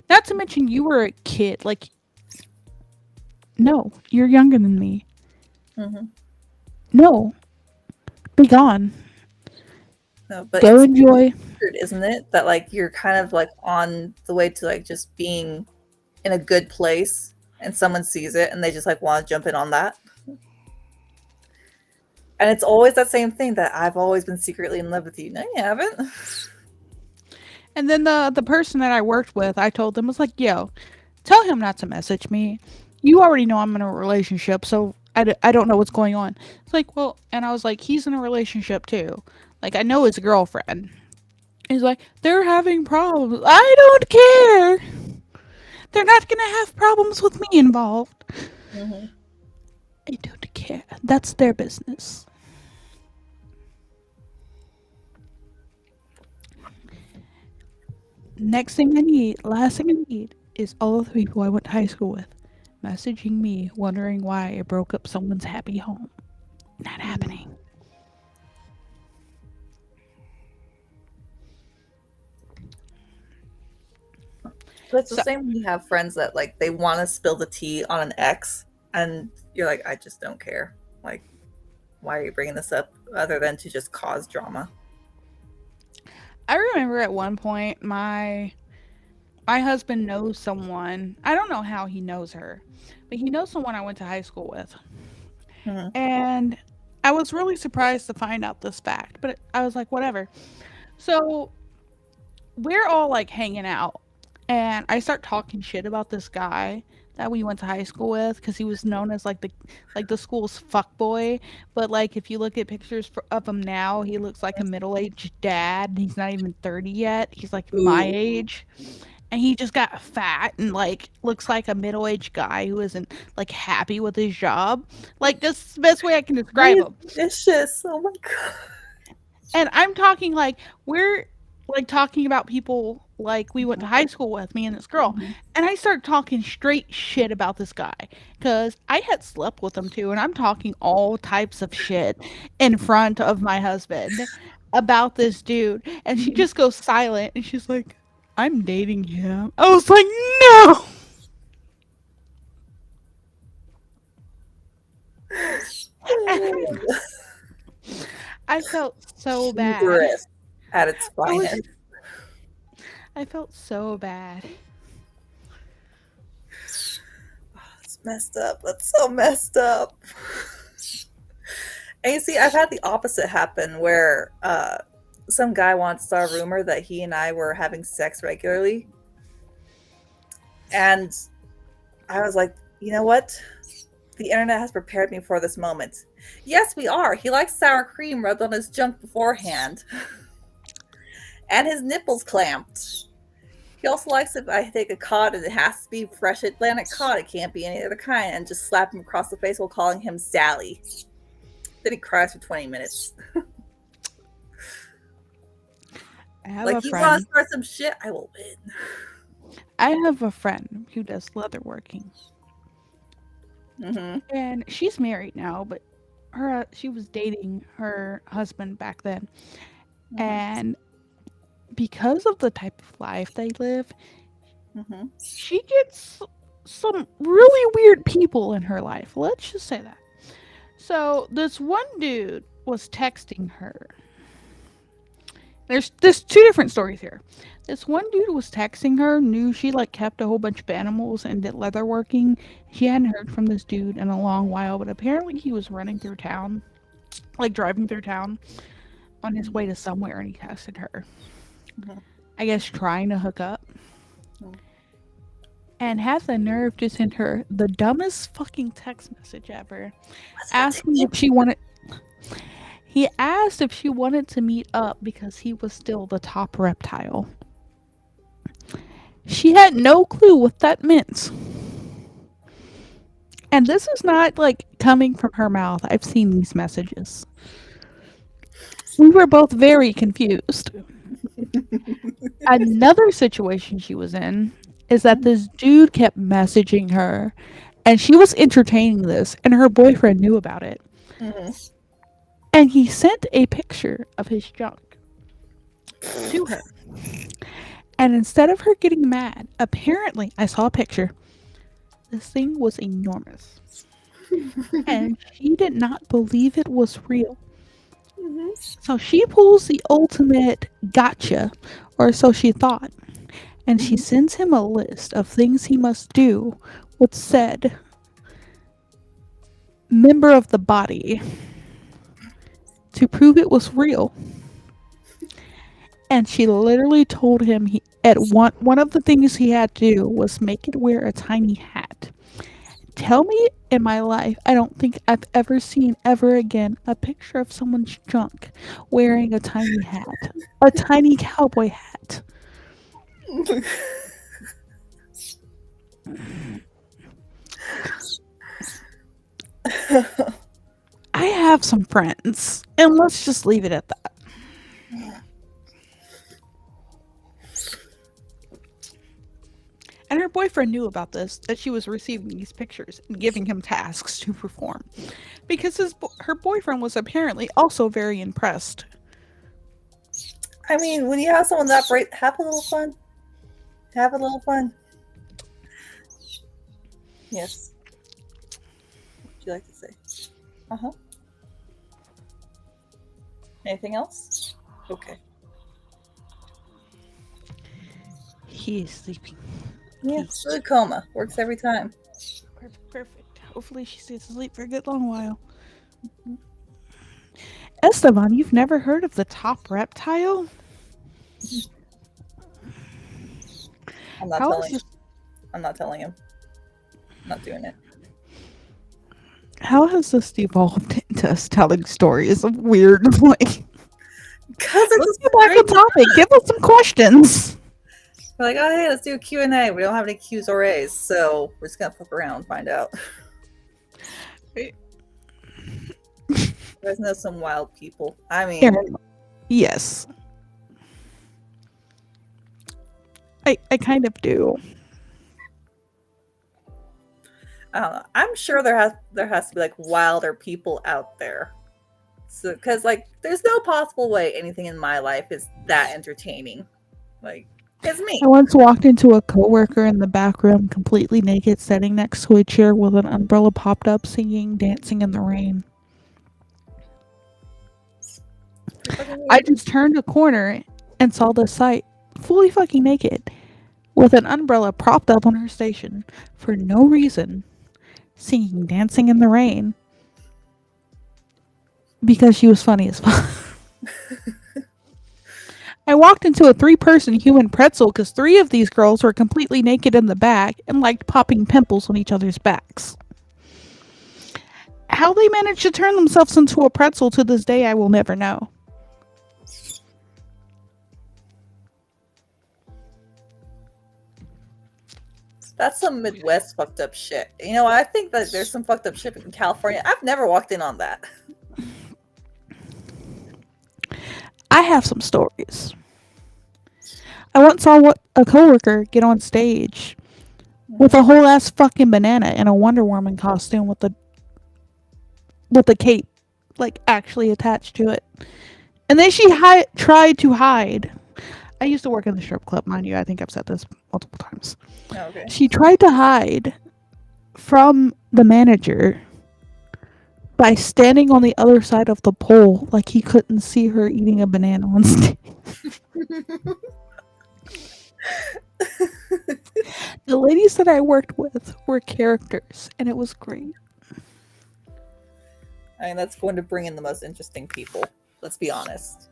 Not to mention, you were a kid. Like, no, you're younger than me. Mm-hmm. No, be gone. No, but Go it's enjoy. weird, isn't it? That like you're kind of like on the way to like just being in a good place, and someone sees it and they just like want to jump in on that. And it's always that same thing that I've always been secretly in love with you. No, you haven't. And then the person that I worked with, I told them was like, "Yo, tell him not to message me. You already know I'm in a relationship, so I don't know what's going on." It's like, well, and I was like, he's in a relationship too. Like, I know his girlfriend. He's like, they're having problems. I don't care. They're not going to have problems with me involved. Mm-hmm. I don't care. That's their business. Next thing I need, last thing I need, is all of the people I went to high school with messaging me wondering why I broke up someone's happy home. Not happening. But it's the So same when you have friends that like they want to spill the tea on an ex, and you're like, I just don't care. Like, why are you bringing this up other than to just cause drama? I remember at one point my husband knows someone. I don't know how he knows her, but he knows someone I went to high school with. Mm-hmm. And I was really surprised to find out this fact, but I was like, whatever. So we're all like hanging out, and I start talking shit about this guy that we went to high school with because he was known as like the school's fuck boy. But like if you look at pictures of him now, he looks like a middle aged dad. He's not even 30 yet. He's like my Ooh, age. And he just got fat and like looks like a middle-aged guy who isn't like happy with his job. Like that's the best way I can why describe is him. vicious? Oh my god. And I'm talking like we're like talking about people like we went to high school with, me and this girl. Mm-hmm. And I start talking straight shit about this guy because I had slept with him too. And I'm talking all types of shit in front of my husband about this dude. And she just goes silent and she's like, I'm dating him. I was like, no. I felt so bad. Hubris at its I was finest. I felt so bad. It's messed up. That's so messed up. And you see, I've had the opposite happen where some guy wants to start a rumor that he and I were having sex regularly. And I was like, you know what? The internet has prepared me for this moment. Yes, we are. He likes sour cream rubbed on his junk beforehand. And his nipples clamped. He also likes if I take a cod and it has to be fresh Atlantic cod. It can't be any other kind. And just slap him across the face while calling him Sally. Then he cries for 20 minutes. I have Like, a you want to friend. start some shit? I will win. I have a friend who does leatherworking. Mm-hmm. And she's married now, but she was dating her husband back then, Mhm. and because of the type of life they live, Mhm. she gets some really weird people in her life. Let's just say that. So this one dude was texting her. There's two different stories here. This one dude was texting her, knew she like kept a whole bunch of animals and did leather working. She hadn't heard from this dude in a long while, but apparently he was running through town, like driving through town on his way to somewhere, and he texted her. Mhm. I guess trying to hook up, Mhm. and had the nerve to send her the dumbest fucking text message ever, What's that asking if she wanted. He asked if she wanted to meet up because he was still the top reptile. She had no clue what that meant. And this is not like coming from her mouth. I've seen these messages. We were both very confused. Another situation she was in is that this dude kept messaging her and she was entertaining this and her boyfriend knew about it. Mhm. And he sent a picture of his junk to her. And instead of her getting mad, apparently I saw a picture. This thing was enormous. And she did not believe it was real. Mhm. So she pulls the ultimate gotcha, or so she thought, and she Mhm. sends him a list of things he must do with said member of the body to prove it was real. And she literally told him he at one of the things he had to do was make it wear a tiny hat. Tell me in my life, I don't think I've ever seen ever again a picture of someone's junk wearing a tiny hat, a tiny cowboy hat. I have some friends, and let's just leave it at that. And her boyfriend knew about this, that she was receiving these pictures and giving him tasks to perform. Because her boyfriend was apparently also very impressed. I mean, when you have someone that bright, have a little fun. Have a little fun. Yes. What would you like to say? Uh huh. Anything else? Okay. He is sleeping. Yes. Good coma. Works every time. Perfect. Hopefully she stays asleep for a good long while. Esteban, you've never heard of the top reptile? I'm not How telling. is this? I'm not telling him. I'm not doing it. How has this evolved into us telling stories of weird, like? Because Let's it's get back great. on topic. Give us some questions. We're like, oh hey, let's do a Q&A. We don't have any Q's or A's, so we're just gonna fuck around and find out. You guys know some wild people. I mean, Aaron, yes, I kind of do. I don't know. I'm sure there has to be like wilder people out there. So, because like, there's no possible way anything in my life is that entertaining. Like, it's me. I once walked into a coworker in the back room, completely naked, sitting next to a chair with an umbrella popped up, singing "Dancing in the Rain." I just turned a corner and saw the sight, fully fucking naked, with an umbrella propped up on her station for no reason, singing "Dancing in the Rain" because she was funny as fuck. I walked into a 3-person human pretzel because 3 of these girls were completely naked in the back and liked popping pimples on each other's backs. How they managed to turn themselves into a pretzel to this day, I will never know. That's some Midwest fucked up shit. You know, I think that there's some fucked up shit in California. I've never walked in on that. I have some stories. I once saw a coworker get on stage with a whole ass fucking banana in a Wonder Woman costume with a cape like actually attached to it. And then she tried to hide. I used to work in the strip club, mind you. I think I've said this multiple times. Oh, okay. She tried to hide from the manager by standing on the other side of the pole, like he couldn't see her eating a banana on stage. The ladies that I worked with were characters, and it was great. I mean, that's going to bring in the most interesting people. Let's be honest.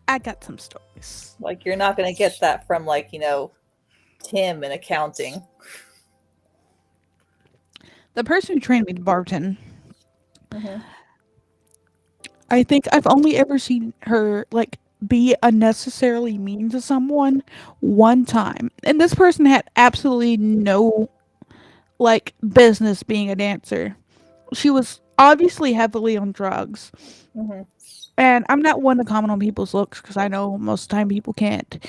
I got some stories. Like, you're not going to get that from, like, Tim in accounting. The person who trained me to bartend, Mm-hmm. I think I've only ever seen her like be unnecessarily mean to someone one time. And this person had absolutely no like business being a dancer. She was obviously heavily on drugs. Mm-hmm. And I'm not one to comment on people's looks because I know most of the time people can't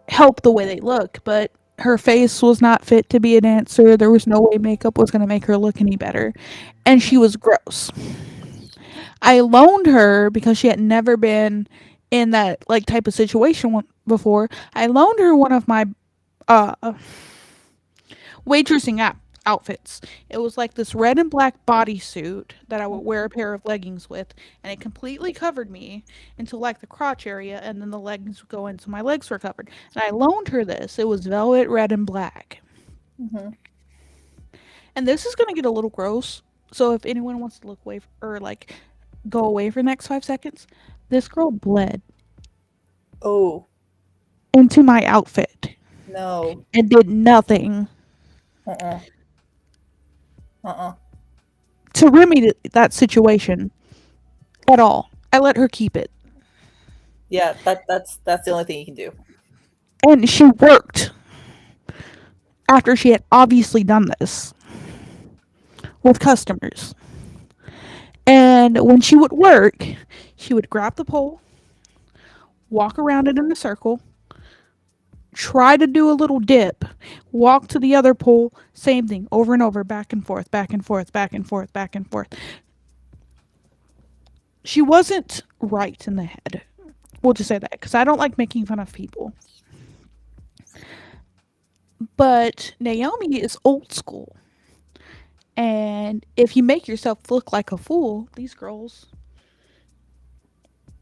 help the way they look, but her face was not fit to be a dancer. There was no way makeup was going to make her look any better. And she was gross. I loaned her because she had never been in that like type of situation before. I loaned her one of my uh waitressing outfits. It was like this red and black bodysuit that I would wear a pair of leggings with, and it completely covered me until like the crotch area, and then the leggings would go in so my legs were covered. And I loaned her this. It was velvet red and black. Mm-hmm. And this is gonna get a little gross. So if anyone wants to look away or like go away for the next 5 seconds, this girl bled Oh, into my outfit no. and did nothing Uh-uh. Uh-uh. to remedy that situation at all. I let her keep it. Yeah, that's the only thing you can do. And she worked after she had obviously done this with customers. And when she would work, she would grab the pole, walk around it in a circle, try to do a little dip, walk to the other pole, same thing, over and over, back and forth, back and forth, back and forth, back and forth. She wasn't right in the head. We'll just say that because I don't like making fun of people. But Naomi is old school. And if you make yourself look like a fool, these girls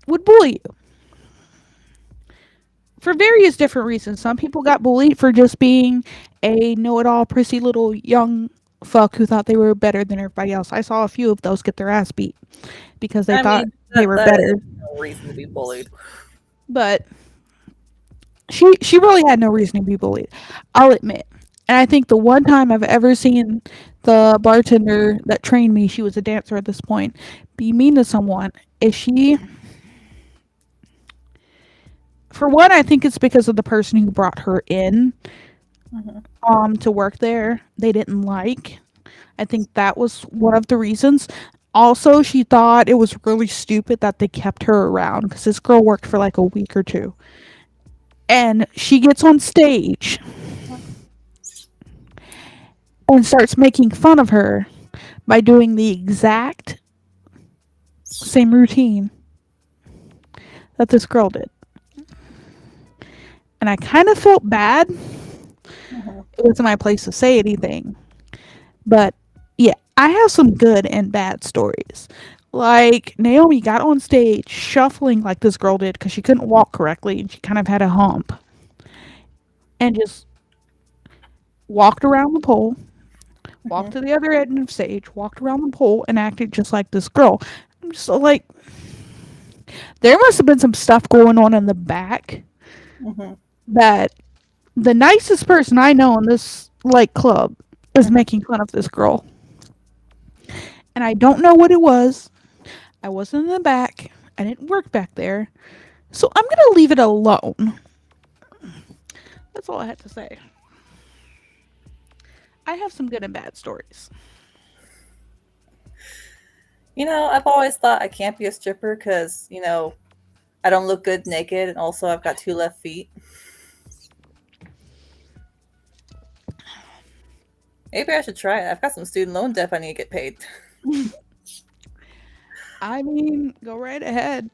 would bully you for various different reasons. Some people got bullied for just being a know-it-all, prissy little young fuck who thought they were better than everybody else. I saw a few of those get their ass beat because they I thought mean, they were that better. is no reason to be bullied. But she really had no reason to be bullied. I'll admit. And I think the one time I've ever seen the bartender that trained me, she was a dancer at this point, be mean to someone is she. For one, I think it's because of the person who brought her in to work there. They didn't like. I think that was one of the reasons. Also, she thought it was really stupid that they kept her around because this girl worked for like a week or two. And she gets on stage and starts making fun of her by doing the exact same routine that this girl did. And I kind of felt bad. It wasn't my place to say anything. But yeah, I have some good and bad stories. Like, Naomi got on stage shuffling like this girl did because she couldn't walk correctly and she kind of had a hump. And just walked around the pole, walked to the other end of stage, walked around the pole, and acted just like this girl. I'm just like, there must have been some stuff going on in the back Mm-hmm. that the nicest person I know in this like club is making fun of this girl. And I don't know what it was. I wasn't in the back. I didn't work back there. So I'm going to leave it alone. That's all I had to say. I have some good and bad stories. I've always thought I can't be a stripper because, I don't look good naked, and also I've got 2 left feet. Maybe I should try it. I've got some student loan debt I need to get paid. I mean, go right ahead.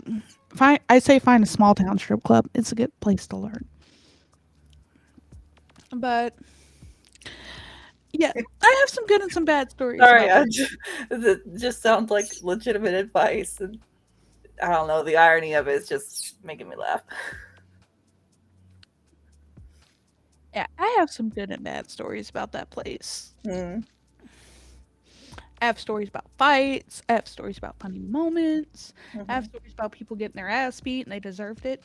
I say find a small town strip club. It's a good place to learn. But yeah, I have some good and some bad stories Sorry, about that. it just sounds like legitimate advice, and I don't know. The irony of it is just making me laugh. Yeah, I have some good and bad stories about that place. Mm. I have stories about fights. I have stories about funny moments. I have Mm-hmm. stories about people getting their ass beat and they deserved it.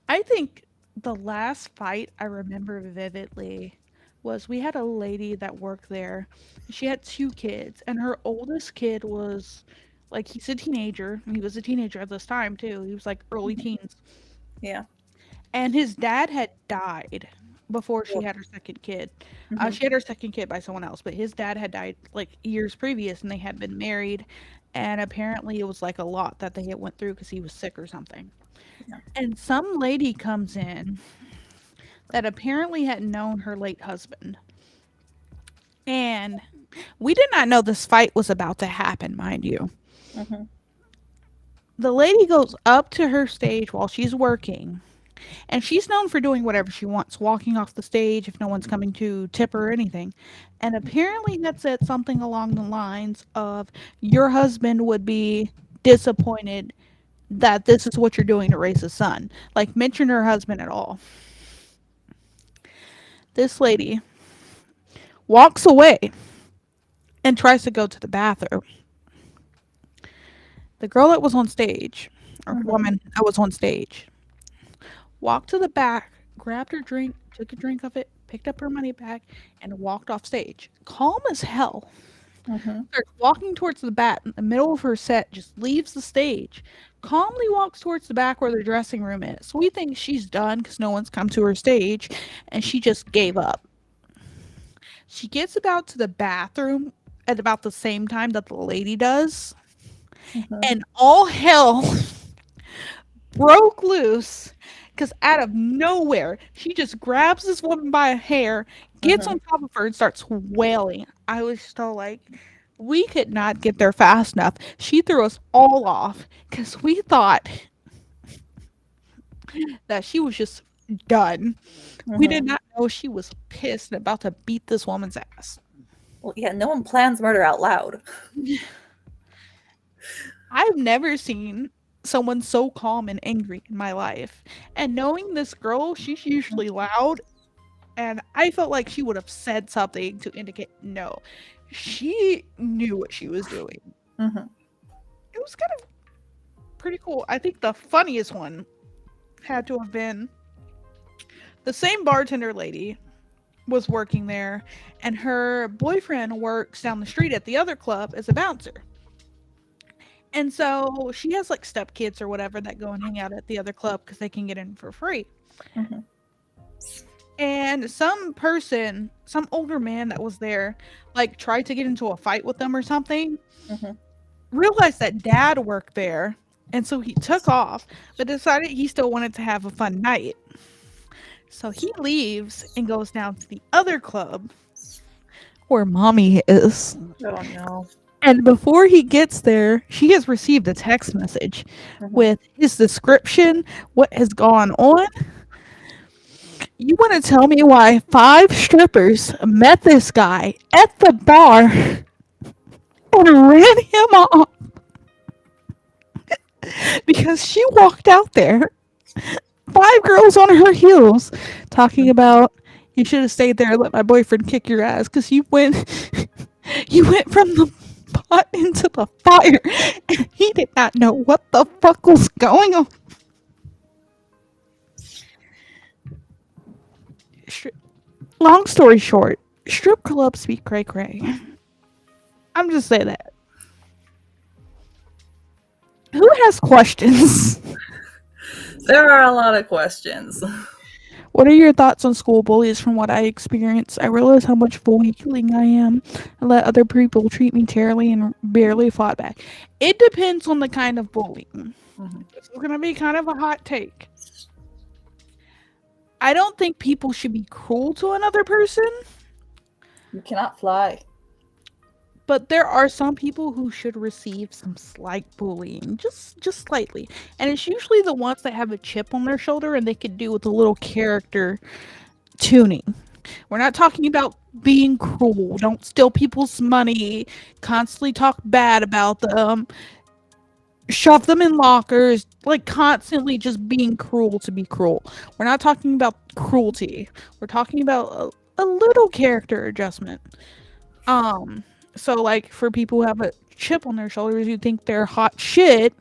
I think the last fight I remember vividly was we had a lady that worked there. She had two kids, and her oldest kid was like he's a teenager. And he was a teenager at this time too. He was like early teens. Yeah. And his dad had died before she Well, had her second kid. mm-hmm. She had her second kid by someone else, but his dad had died like years previous, and they had been married. And apparently, it was like a lot that they had went through because he was sick or something. Yeah. And some lady comes in that apparently had known her late husband, and we did not know this fight was about to happen, mind you. Mm-hmm. The lady goes up to her stage while she's working. And she's known for doing whatever she wants, walking off the stage if no one's coming to tip her or anything. And apparently had said something along the lines of, your husband would be disappointed that this is what you're doing to raise a son. Like, mention her husband at all. This lady walks away and tries to go to the bathroom. The girl that was on stage, or Mm-hmm. woman that was on stage, walked to the back, grabbed her drink, took a drink of it, picked up her money back, and walked off stage. Calm as hell. Mm-hmm. Starts walking towards the back in the middle of her set, just leaves the stage, calmly walks towards the back where the dressing room is. We think she's done because no one's come to her stage, and she just gave up. She gets about to the bathroom at about the same time that the lady does, Mm-hmm. and all hell broke loose because out of nowhere, she just grabs this woman by a hair, gets Mm-hmm. on top of her, and starts wailing. I was still like, we could not get there fast enough. She threw us all off because we thought that she was just done. We did Mm-hmm. not know she was pissed and about to beat this woman's ass. Well, yeah. No one plans murder out loud. I've never seen someone so calm and angry in my life. And knowing this girl, she's usually loud, and I felt like she would have said something to indicate no. She knew what she was doing. Mm-hmm. It was kind of pretty cool. I think the funniest one had to have been the same bartender lady was working there, and her boyfriend works down the street at the other club as a bouncer. And so she has like stepkids or whatever that go and hang out at the other club because they can get in for free. Mm-hmm. And some person, some older man that was there, like tried to get into a fight with them or something, Mm-hmm. realized that dad worked there. And so he took off, but decided he still wanted to have a fun night. So he leaves and goes down to the other club where mommy is. Oh no. And before he gets there, she has received a text message Mm-hmm. with his description, what has gone on. You want to tell me why 5 strippers met this guy at the bar and ran him off because she walked out there, 5 girls on her heels, talking about you should have stayed there and let my boyfriend kick your ass because you went you went from the pot into the fire and he did not know what the fuck was going on. Long story short, strip clubs be cray cray. I'm just saying that. Who has questions? There are a lot of questions. What are your thoughts on school bullies from what I experienced? I realize how much bullying I am. I let other people treat me terribly and barely fought back. It depends on the kind of bullying. Mm-hmm. It's going to be kind of a hot take. I don't think people should be cruel to another person, You cannot fly. But there are some people who should receive some slight bullying, just slightly. And it's usually the ones that have a chip on their shoulder and they could do with a little character tuning. We're not talking about being cruel. Don't steal people's money, constantly talk bad about them, shove them in lockers, like constantly just being cruel to be cruel. We're not talking about cruelty. We're talking about a little character adjustment. Um, so like for people who have a chip on their shoulders, you think they're hot shit,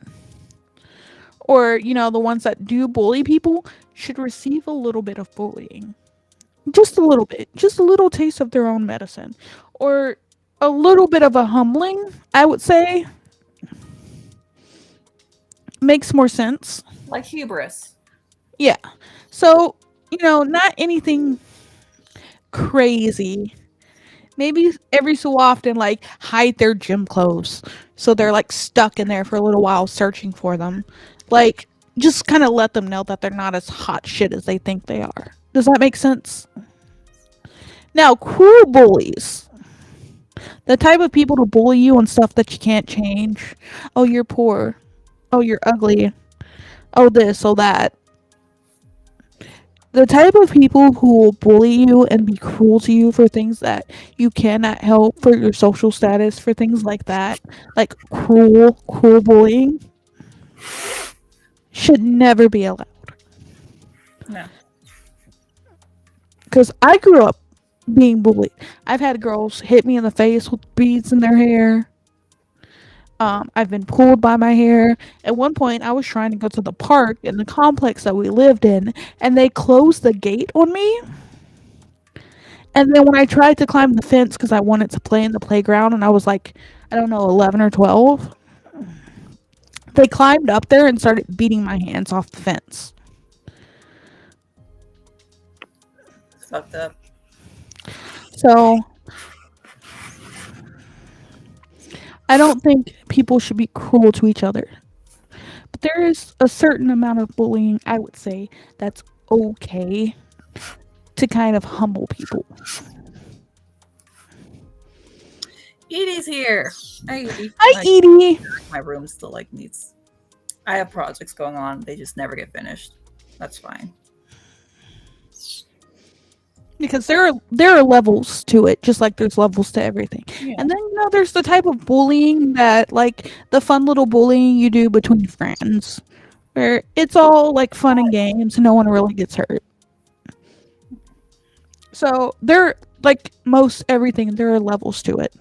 or the ones that do bully people should receive a little bit of bullying. Just a little bit, just a little taste of their own medicine, or a little bit of a humbling, I would say, makes more sense. Like hubris. Yeah. So, not anything crazy. Maybe every so often, like, hide their gym clothes so they're like stuck in there for a little while searching for them. Like, just kind of let them know that they're not as hot shit as they think they are. Does that make sense? Now, cruel bullies. The type of people to bully you on stuff that you can't change. Oh, you're poor. Oh, you're ugly. Oh, this, oh, that. The type of people who will bully you and be cruel to you for things that you cannot help, for your social status, for things like that, like cruel bullying, should never be allowed. No. Because I grew up being bullied. I've had girls hit me in the face with beads in their hair. I've been pulled by my hair. At one point, I was trying to go to the park in the complex that we lived in, and they closed the gate on me. And then when I tried to climb the fence because I wanted to play in the playground, and I was like, I don't know, 11 or 12, they climbed up there and started beating my hands off the fence. It's fucked up. So I don't think people should be cruel to each other. But there is a certain amount of bullying, I would say, that's okay to kind of humble people. Edie's here. Hey, Edie. Hi, Edie. My room still like needs. I have projects going on. They just never get finished. That's fine. Because there are levels to it, just like there's levels to everything. Yeah. And then there's the type of bullying that, like, the fun little bullying you do between friends, where it's all like fun and games, no one really gets hurt. So there, like most everything, there are levels to it.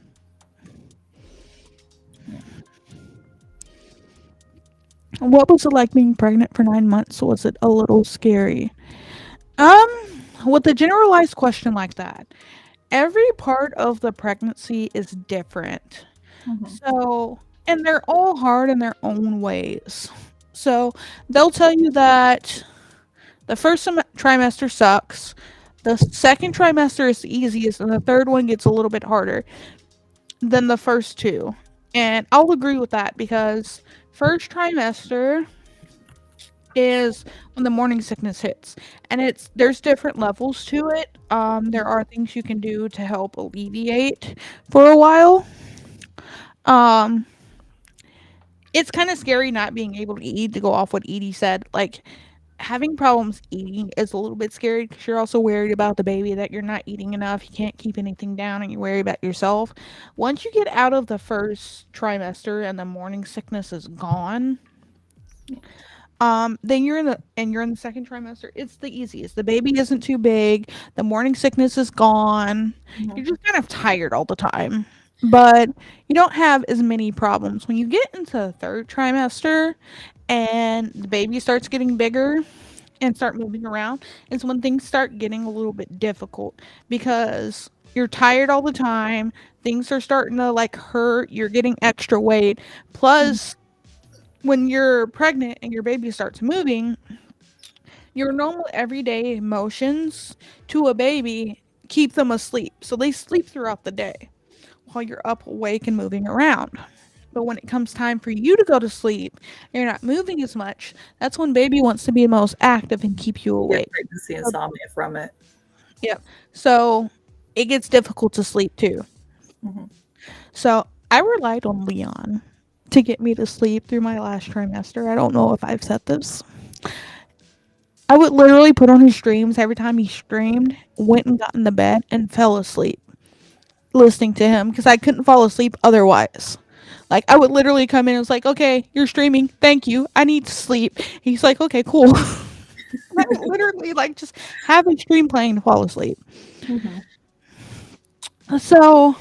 What was it like being pregnant for 9 months? Was it a little scary? With a generalized question like that, every part of the pregnancy is different. Mhm. So, and they're all hard in their own ways. So, they'll tell you that the first trimester sucks, the second trimester is the easiest, and the third one gets a little bit harder than the first two. And I'll agree with that because first trimester is when the morning sickness hits, and there's different levels to it. There are things you can do to help alleviate for a while. It's kind of scary not being able to eat, to go off what Edie said. Like, having problems eating is a little bit scary because you're also worried about the baby, that you're not eating enough, you can't keep anything down, and you worry about yourself. Once you get out of the first trimester and the morning sickness is gone, then you're in the second trimester. It's the easiest. The baby isn't too big. The morning sickness is gone. Mhm. You're just kind of tired all the time, but you don't have as many problems. When you get into the third trimester and the baby starts getting bigger and start moving around, is when things start getting a little bit difficult because you're tired all the time. Things are starting to like hurt. You're getting extra weight. Plus, when you're pregnant and your baby starts moving, your normal everyday emotions to a baby keep them asleep. So they sleep throughout the day while you're up awake and moving around. But when it comes time for you to go to sleep, you're not moving as much. That's when baby wants to be most active and keep you Get awake. pregnancy insomnia from it. Yep. So it gets difficult to sleep too. Hmm. So I relied on Leon to get me to sleep through my last trimester. I don't know if I've said this. I would literally put on his streams every time he streamed, went and got in the bed, and fell asleep listening to him because I couldn't fall asleep otherwise. Like, I would literally come in and was like, okay, you're streaming. Thank you. I need to sleep. He's like, okay, cool. I would literally, like, just have a stream playing to fall asleep. Hmm. So,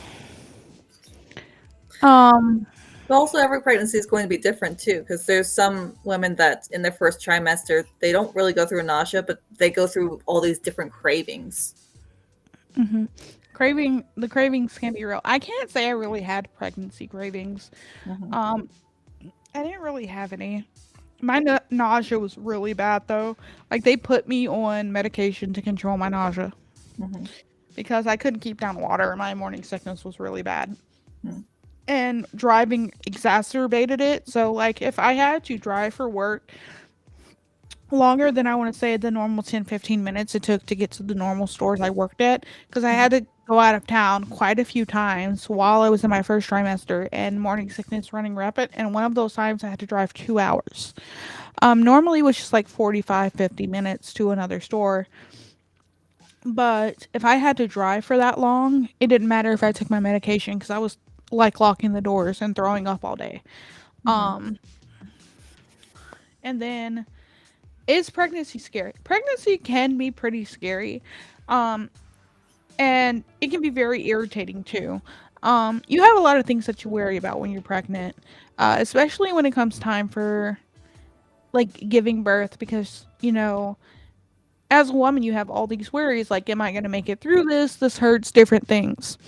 um, But also, every pregnancy is going to be different too, because there's some women that in their first trimester they don't really go through nausea, but they go through all these different cravings. mhm. The cravings can be real. I can't say I really had pregnancy cravings. Hmm. Um, I didn't really have any. My nausea was really bad though. Like they put me on medication to control my nausea Hmm. because I couldn't keep down water. My morning sickness was really bad. Hmm. And driving exacerbated it. So like if I had to drive for work longer than I want to say the normal 10-15 minutes it took to get to the normal stores I worked at because I had to go out of town quite a few times while I was in my first trimester and morning sickness running rapid, and one of those times I had to drive 2 hours. Normally it was just like 45-50 minutes to another store, but if I had to drive for that long it didn't matter if I took my medication because I was like locking the doors and throwing up all day. Hmm. um and then, is pregnancy scary? Pregnancy can be pretty scary. Um, and it can be very irritating too. You have a lot of things that you worry about when you're pregnant, especially when it comes time for like giving birth, because as a woman, you have all these worries like, am I going to make it through this? This hurts, different things.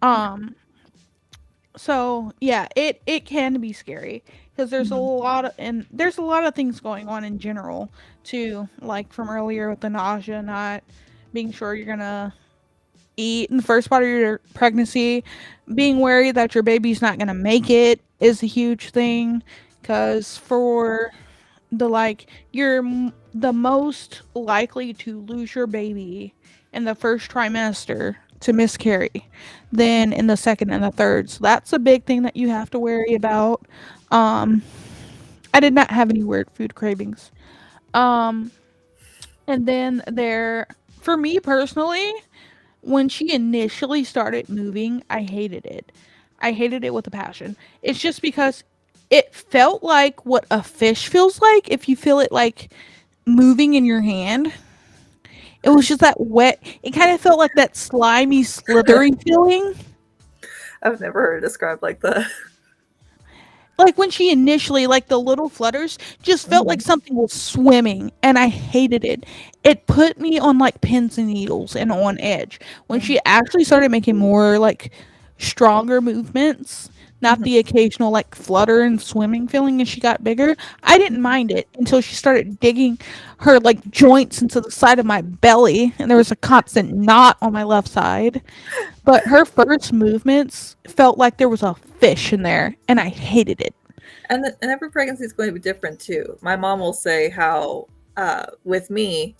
Um, so yeah, it can be scary because Hmm. there's a lot of things going on in general too, like from earlier with the nausea, not being sure you're gonna eat in the first part of your pregnancy, being worried that your baby's not gonna make it is a huge thing because for the most likely to lose your baby in the first trimester to miscarry than in the second and the third. So that's a big thing that you have to worry about. Um, I did not have any weird food cravings. Um, and then for me personally, when she initially started moving, I hated it. I hated it with a passion. It's just because it felt like what a fish feels like if you feel it like moving in your hand. It was just that wet. It kind of felt like that slimy, slithery feeling. I've never heard it described like that. Like when she initially, like the little flutters, just felt like Hmm. something was swimming, and I hated it. It put me on like pins and needles and on edge. When she actually started making more like stronger movements, not Hmm. the occasional like flutter and swimming feeling as she got bigger, I didn't mind it until she started digging her like joints into the side of my belly, and there was a constant knot on my left side. But her first movements felt like there was a fish in there, and I hated it. And every pregnancy is going to be different too. My mom will say how with me,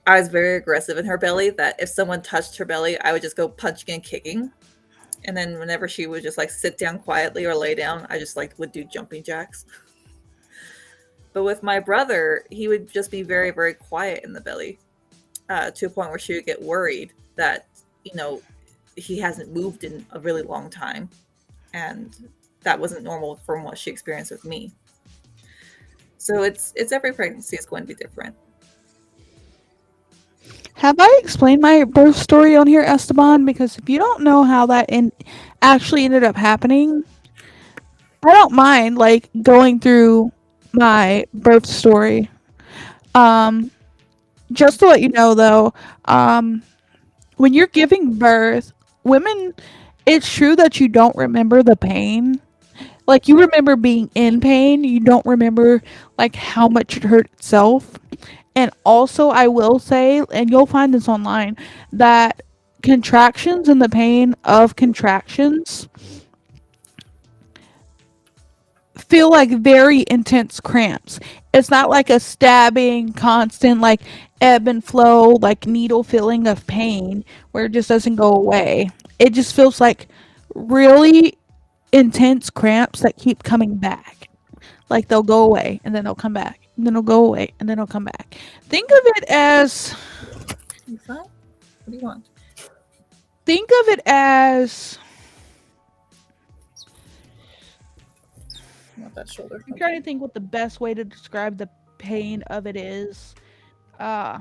I was very aggressive in her belly. That if someone touched her belly, I would just go punching and kicking. And then whenever she would just like sit down quietly or lay down, I just like would do jumping jacks. But with my brother, he would just be very, very quiet in the belly, to a point where she would get worried that, you know, he hasn't moved in a really long time. And that wasn't normal from what she experienced with me. So it's every pregnancy is going to be different. Have I explained my birth story on here, Esteban? Because if you don't know how actually ended up happening, I don't mind like going through my birth story. Um, just to let you know, though, um, when you're giving birth, women, it's true that you don't remember the pain. Like you remember being in pain, you don't remember like how much it hurt itself. And also, I will say, and you'll find this online, that contractions and the pain of contractions feel like very intense cramps. It's not like a stabbing, constant, like ebb and flow, like needle feeling of pain where it just doesn't go away. It just feels like really intense cramps that keep coming back. Like they'll go away and then they'll come back, and then they'll go away and then they'll come back. Think of it as You fine? What do you want? think of it as I want that shoulder. I'm trying to think what the best way to describe the pain of it is. Uh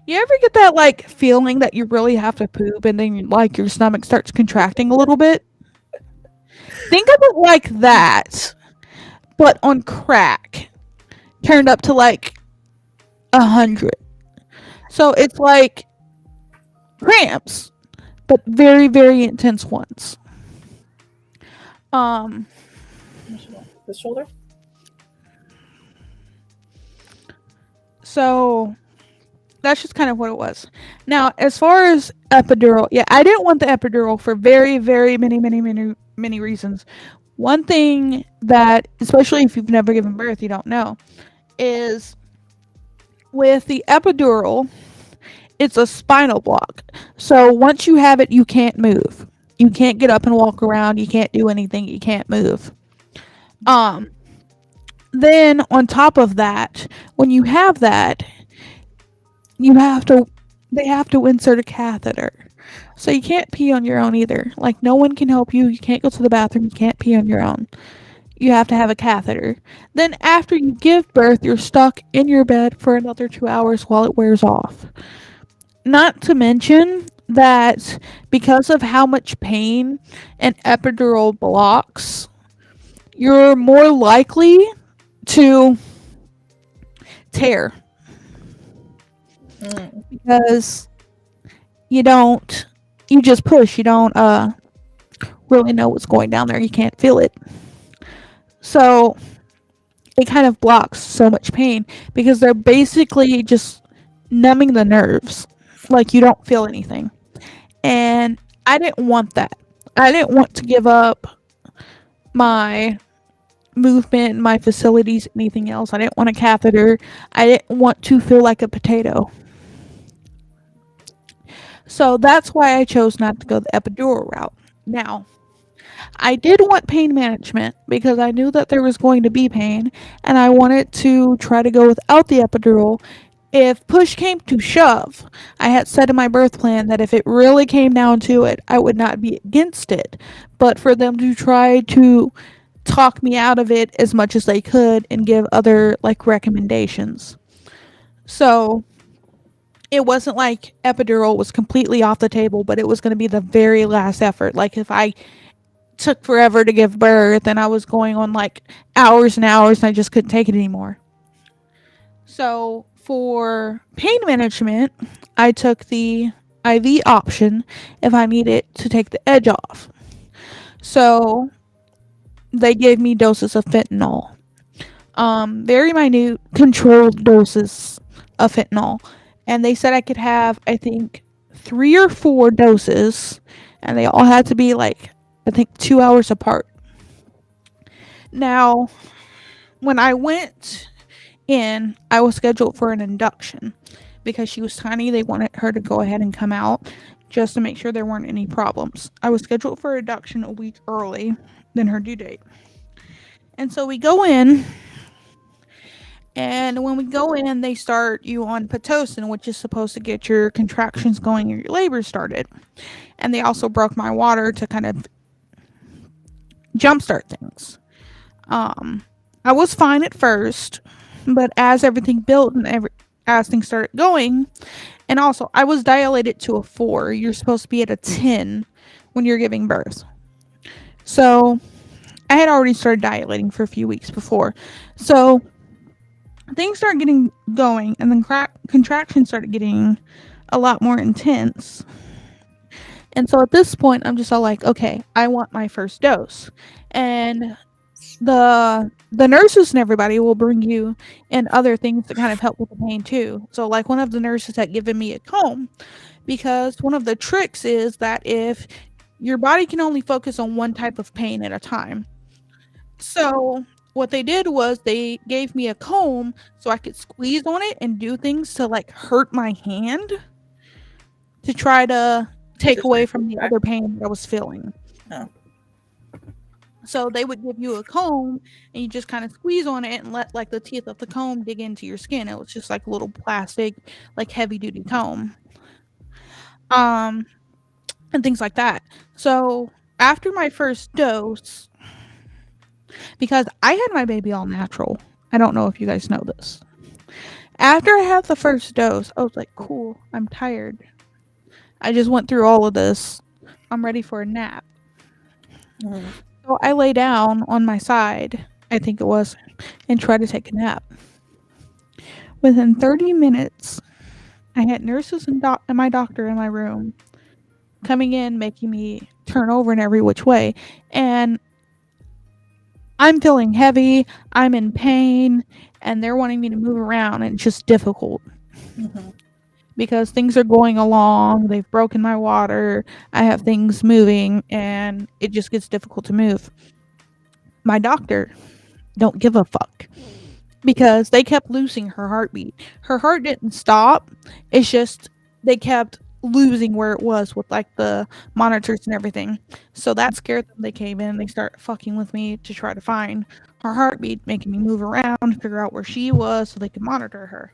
you ever get that like feeling that you really have to poop and then like your stomach starts contracting a little bit? Think of it like that, but on crack, turned up to like 100. So it's like cramps, but very, very intense ones. Um, The shoulder? so that's just kind of what it was. Now, as far as epidural, yeah, I didn't want the epidural for very, very many reasons. One thing that, especially if you've never given birth, you don't know, is with the epidural, it's a spinal block. So once you have it, you can't move. You can't get up and walk around. You can't do anything. You can't move. Um, then on top of that, when you have that, you have to they have to insert a catheter. So you can't pee on your own either. Like no one can help you. You can't go to the bathroom. You can't pee on your own. You have to have a catheter. Then after you give birth, you're stuck in your bed for another 2 hours while it wears off. Not to mention that because of how much pain an epidural blocks, you're more likely to tear because you just push. You don't really know what's going down there. You can't feel it. So it kind of blocks so much pain because they're basically just numbing the nerves. Like you don't feel anything. And I didn't want that. I didn't want to give up my movement, my facilities, anything else. I didn't want a catheter. I didn't want to feel like a potato. So that's why I chose not to go the epidural route. Now, I did want pain management because I knew that there was going to be pain and I wanted to try to go without the epidural. If push came to shove, I had said in my birth plan that if it really came down to it, I would not be against it. But for them to try to talk me out of it as much as they could and give other like recommendations. So it wasn't like epidural was completely off the table, but it was going to be the very last effort. Like if I took forever to give birth and I was going on like hours and hours and I just couldn't take it anymore. So for pain management, I took the IV option if I needed to take the edge off. So they gave me doses of fentanyl. Very minute, controlled doses of fentanyl. And they said I could have, I think, 3 or 4 doses. And they all had to be like, I think, 2 hours apart. Now, when I went in, I was scheduled for an induction. Because she was tiny, they wanted her to go ahead and come out just to make sure there weren't any problems. I was scheduled for induction a week early than her due date. And so we go in, and when we go in, they start you on Pitocin, which is supposed to get your contractions going and your labor started. And they also broke my water to kind of jumpstart things. I was fine at first, but as everything built and as things started going, and also I was dilated to a 4. You're supposed to be at a 10 when you're giving birth. So I had already started dilating for a few weeks before. So things started getting going, and then contractions started getting a lot more intense. And so at this point, I'm just all like, okay, I want my first dose. And the nurses and everybody will bring you in other things that kind of help with the pain too. So like one of the nurses had given me a comb because one of the tricks is that if Your body can only focus on one type of pain at a time. So what they did was they gave me a comb so I could squeeze on it and do things to like hurt my hand to try to take Just away like from the back. other pain that I was feeling. Oh. So they would give you a comb and you just kind of squeeze on it and let like the teeth of the comb dig into your skin. It was just like a little plastic, like heavy duty comb. Um and things like that. So after my first dose, because I had my baby all natural. I don't know if you guys know this. After I had the first dose, I was like, cool, I'm tired. I just went through all of this. I'm ready for a nap. Mm-hmm. So I lay down on my side, I think it was, and tried to take a nap. Within 30 minutes, I had nurses and my doctor in my room coming in, making me turn over in every which way. And I'm feeling heavy, I'm in pain, and they're wanting me to move around, and it's just difficult Mm-hmm. because things are going along. They've broken my water. I have things moving, and it just gets difficult to move. My doctor don't give a fuck because they kept losing her heartbeat. Her heart didn't stop. It's just they kept losing where it was with like the monitors and everything. So that scared them. They came in, they started fucking with me to try to find her heartbeat, making me move around, figure out where she was so they could monitor her.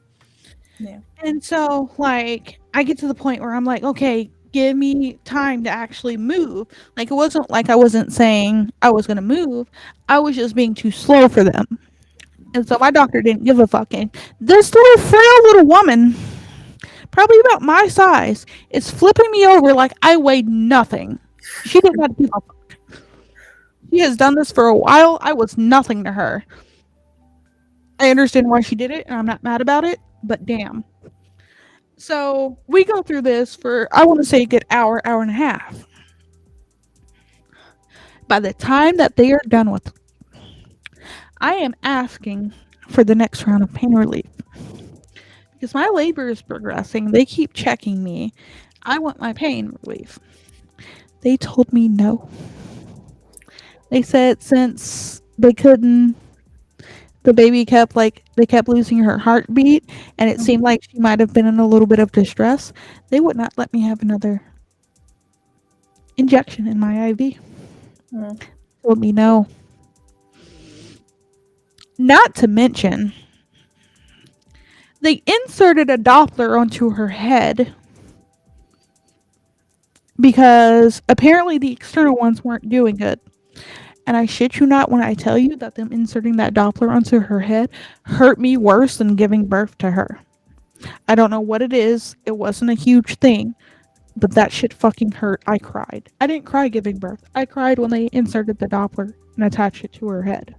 Yeah. And so like I get to the point where I'm like, okay, give me time to actually move. Like it wasn't like I wasn't saying I was gonna move. I was just being too slow for them. And so my doctor didn't give a fuck. And this little frail little woman, probably about my size, is flipping me over like I weighed nothing. She did not give a fuck. She has done this for a while. I was nothing to her. I understand why she did it, and I'm not mad about it, but damn. So we go through this for, I want to say, a good hour, hour and a half. By the time that they are done with, I am asking for the next round of pain relief because my labor is progressing. They keep checking me. I want my pain relief. They told me no. They said since they couldn't, the baby kept like, they kept losing her heartbeat and it seemed like she might have been in a little bit of distress. They would not let me have another injection in my IV. Mm-hmm. Told me no. Not to mention, they inserted a Doppler onto her head because apparently the external ones weren't doing good. And I shit you not when I tell you that them inserting that Doppler onto her head hurt me worse than giving birth to her. I don't know what it is. It wasn't a huge thing, but that shit fucking hurt. I cried. I didn't cry giving birth. I cried when they inserted the Doppler and attached it to her head.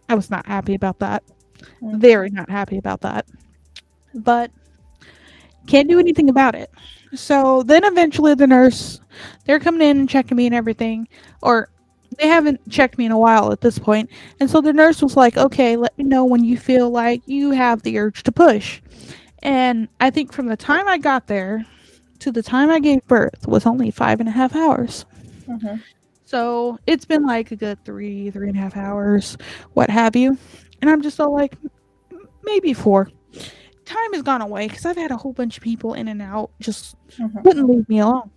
I was not happy about that. Very not happy about that. But can't do anything about it. So then eventually the nurse, they're coming in and checking me and everything. Or they haven't checked me in a while at this point. And so the nurse was like, okay, let me know when you feel like you have the urge to push. And I think from the time I got there to the time I gave birth was only 5.5 hours. Mm-hmm. So it's been like a good 3.5 hours, what have you. And I'm just all like, maybe 4. Time has gone away because I've had a whole bunch of people in and out, just wouldn't leave me alone.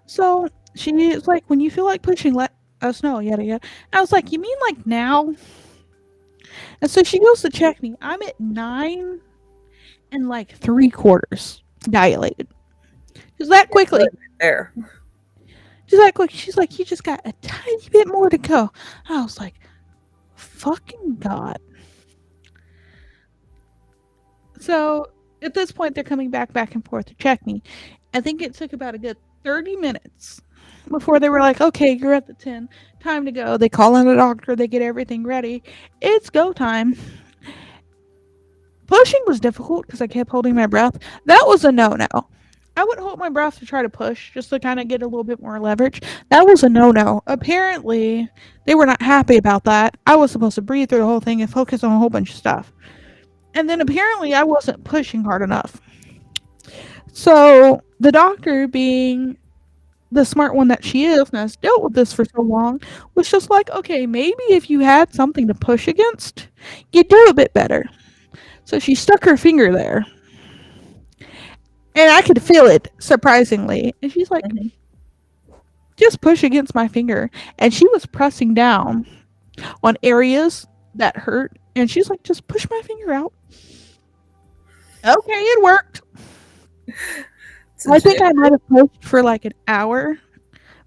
So she was like, when you feel like pushing, let us know, yada yada. I was like, you mean like now? And so she goes to check me. I'm at 9 and like 3/4 dilated. Just that quickly. There. Just that quick. She's like, you just got a tiny bit more to go. I was like, fucking God. So at this point, they're coming back and forth to check me. I think it took about a good 30 minutes before they were like, okay, you're at the 10. Time to go. They call in a doctor. They get everything ready. It's go time. Pushing was difficult because I kept holding my breath. That was a no-no. I would hold my breath to try to push just to kind of get a little bit more leverage. That was a no-no. Apparently, they were not happy about that. I was supposed to breathe through the whole thing and focus on a whole bunch of stuff. And then apparently I wasn't pushing hard enough. So the doctor, being the smart one that she is, and has dealt with this for so long, was just like, okay, maybe if you had something to push against, you'd do a bit better. So she stuck her finger there, and I could feel it, surprisingly. And she's like, Mhm. just push against my finger. And she was pressing down on areas that hurt. And she's like, just push my finger out. Okay, it worked. I Since think I might have pushed for like an hour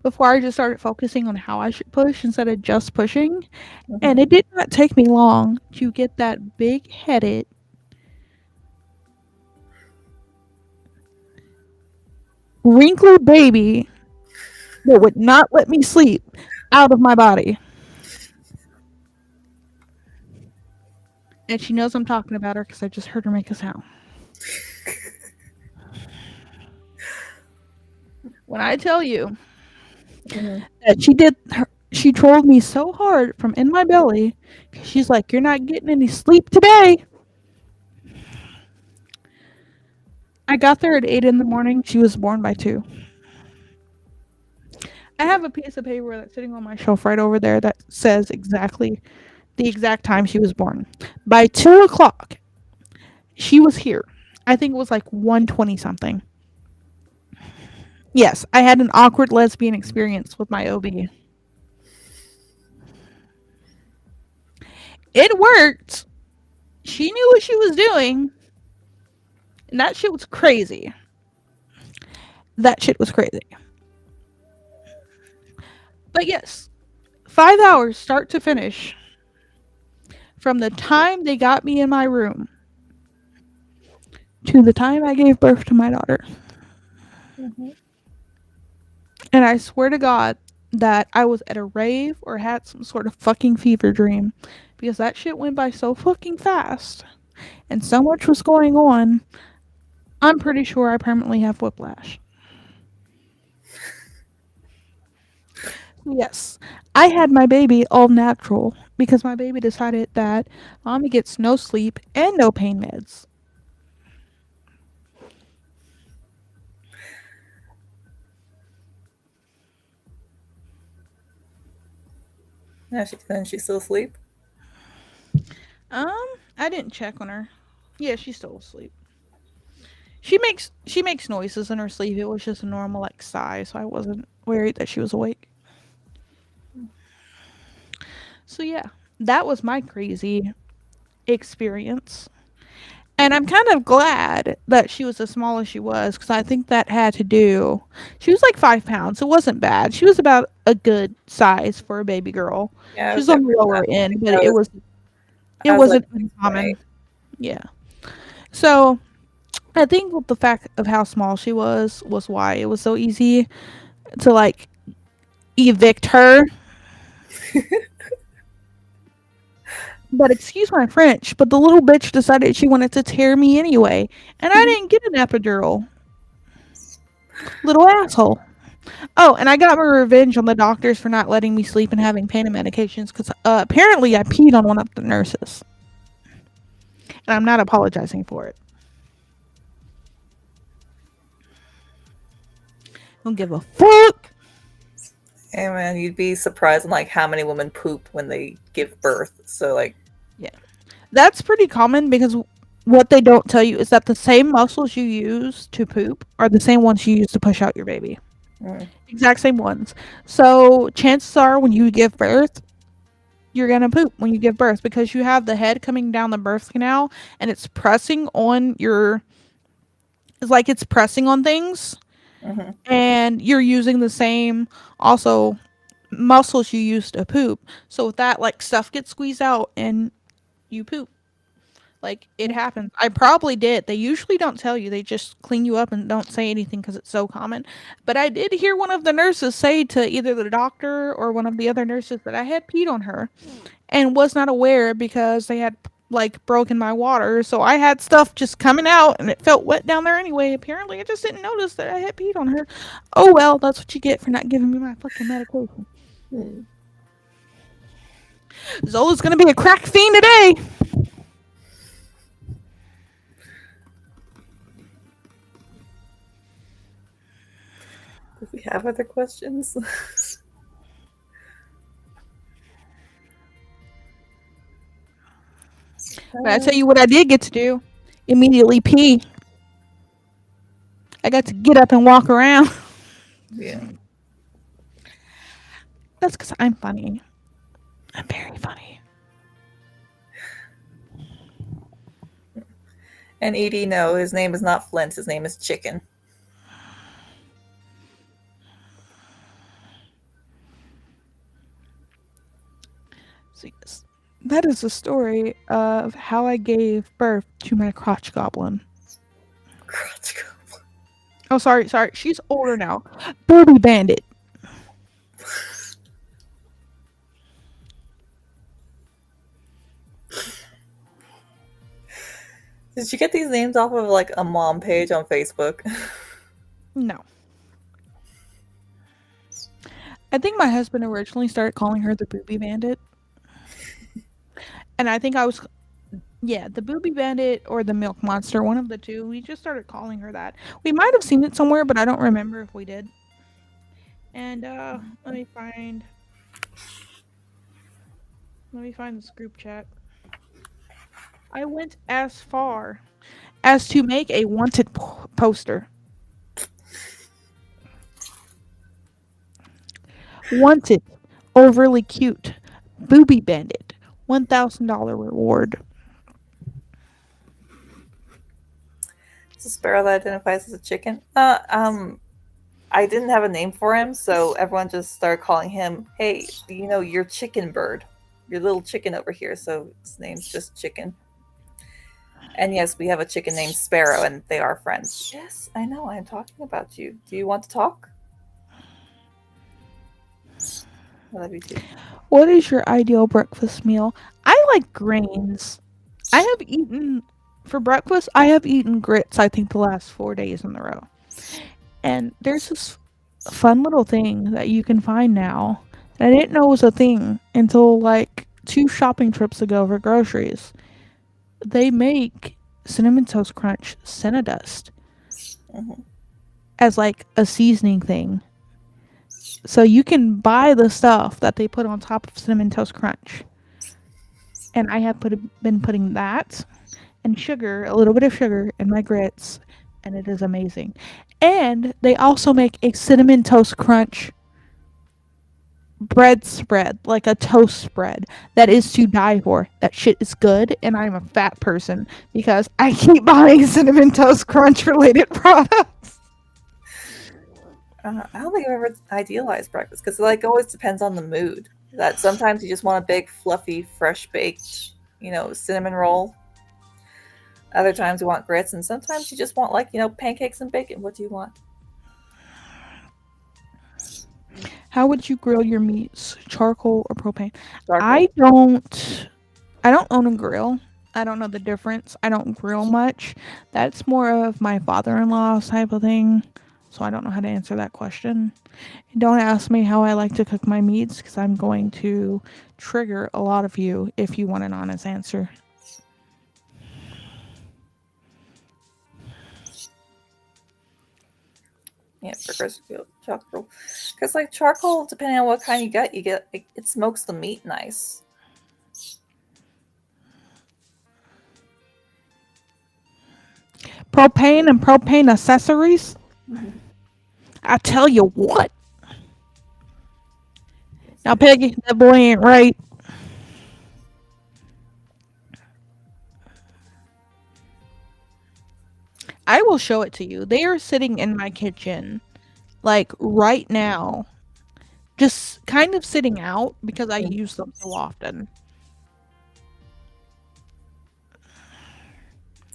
before I just started focusing on how I should push instead of just pushing. And Mhm. it did not take me long to get that big headed, wrinkly baby that would not let me sleep out of my body. And she knows I'm talking about her because I just heard her make a sound. When I tell you Mhm. that she trolled me so hard from in my belly. She's like, "You're not getting any sleep today." I got there at 8 in the morning. She was born by 2. I have a piece of paper that's sitting on my shelf right over there that says exactly the exact time she was born. By 2 o'clock, she was here. I think it was like 1:20 something. Yes, I had an awkward lesbian experience with my OB. It worked. She knew what she was doing, and that shit was crazy. That shit was crazy. But yes, 5 hours start to finish from the time they got me in my room to the time I gave birth to my daughter. Mhm. And I swear to God that I was at a rave or had some sort of fucking fever dream because that shit went by so fucking fast and so much was going on. I'm pretty sure I permanently have whiplash. Yes, I had my baby all natural because my baby decided that mommy gets no sleep and no pain meds. Yeah, she's still asleep. Um, I didn't check on her. Yeah, she's still asleep. She makes noises in her sleep. It was just a normal like sigh, so I wasn't worried that she was awake. So yeah, that was my crazy experience. And I'm kind of glad that she was as small as she was because I think that had to do. She was like 5 pounds. It wasn't bad. She was about a good size for a baby girl. Yeah, I She was was on gonna the bring that lower up. I end, think but it I was like wasn't 6'8". uncommon. Yeah. So I think with the fact of how small she was why it was so easy to like evict her. But excuse my French, but the little bitch decided she wanted to tear me anyway, and I didn't get an epidural. Little asshole. Oh, and I got my revenge on the doctors for not letting me sleep and having pain medications because apparently I peed on one of the nurses, and I'm not apologizing for it. Don't give a fuck. Hey man, you'd be surprised on like how many women poop when they give birth. So like, Yeah, that's pretty common because what they don't tell you is that the same muscles you use to poop are the same ones you use to push out your baby. mm, Exact same ones. So chances are when you give birth, you're gonna poop when you give birth because you have the head coming down the birth canal and it's pressing on your. It's like it's pressing on things, mhm. and you're using the same also muscles you use to poop. So with that, like stuff gets squeezed out and you poop. Like it happens. I probably did. They usually don't tell you. They just clean you up and don't say anything because it's so common. But I did hear one of the nurses say to either the doctor or one of the other nurses that I had peed on her and was not aware because they had like broken my water. So I had stuff just coming out and it felt wet down there anyway. Apparently, I just didn't notice that I had peed on her. Oh well, that's what you get for not giving me my fucking medication. Mm. Zola's gonna be a crack fiend today. we have other questions? But I tell you what I did get to do. Immediately pee. I got to get up and walk around. Yeah. That's because I'm funny. I'm very funny. And Edie, no, his name is not Flint. His name is Chicken. So yes, that is the story of how I gave birth to my crotch goblin. Crotch goblin. Oh, sorry. She's older now. Booby bandit. Did you get these names off of like a mom page on Facebook? No. I think my husband originally started calling her the Booby Bandit. And I think I was, yeah, the Booby Bandit or the Milk Monster, one of the two. We just started calling her that. We might have seen it somewhere, but I don't remember if we did. And let me find this group chat. I went as far as to make a wanted poster. Wanted, overly cute, Booby Bandit, $1,000 reward. It's a sparrow that identifies as a chicken. I didn't have a name for him, so everyone just started calling him, hey, you know, your chicken bird. Your little chicken over here, so his name's just Chicken. And yes, we have a chicken named Sparrow, and they are friends. Yes, I know, I'm talking about you. Do you want to talk? I love you too. What is your ideal breakfast meal? I like grains. I have eaten, for breakfast, I have eaten grits, I think, the last 4 days in a row. And there's this fun little thing that you can find now that I didn't know was a thing until like 2 shopping trips ago for groceries. They make Cinnamon Toast Crunch Cinnadust as like a seasoning thing. So you can buy the stuff that they put on top of Cinnamon Toast Crunch. And I have been putting that and sugar, a little bit of sugar, in my grits, and it is amazing. And they also make a Cinnamon Toast Crunch bread spread, like a toast spread, that is to die for. That shit is good, and I'm a fat person because I keep buying Cinnamon Toast Crunch related products. I don't think I've ever idealized breakfast because it like always depends on the mood. That sometimes you just want a big, fluffy, fresh baked, cinnamon roll. Other times you want grits, and sometimes you just want like pancakes and bacon. What do you want? How would you grill your meats? Charcoal or propane? Charcoal. I don't own a grill. I don't know the difference. I don't grill much. That's more of my father-in-law's type of thing. So I don't know how to answer that question. And don't ask me how I like to cook my meats because I'm going to trigger a lot of you if you want an honest answer. Yeah, burgers, charcoal. Because like charcoal, depending on what kind you get it smokes the meat nice. Propane and propane accessories? I tell you what. Now, Peggy, that boy ain't right. I will show it to you. They are sitting in my kitchen, like right now, just kind of sitting out because I use them so often.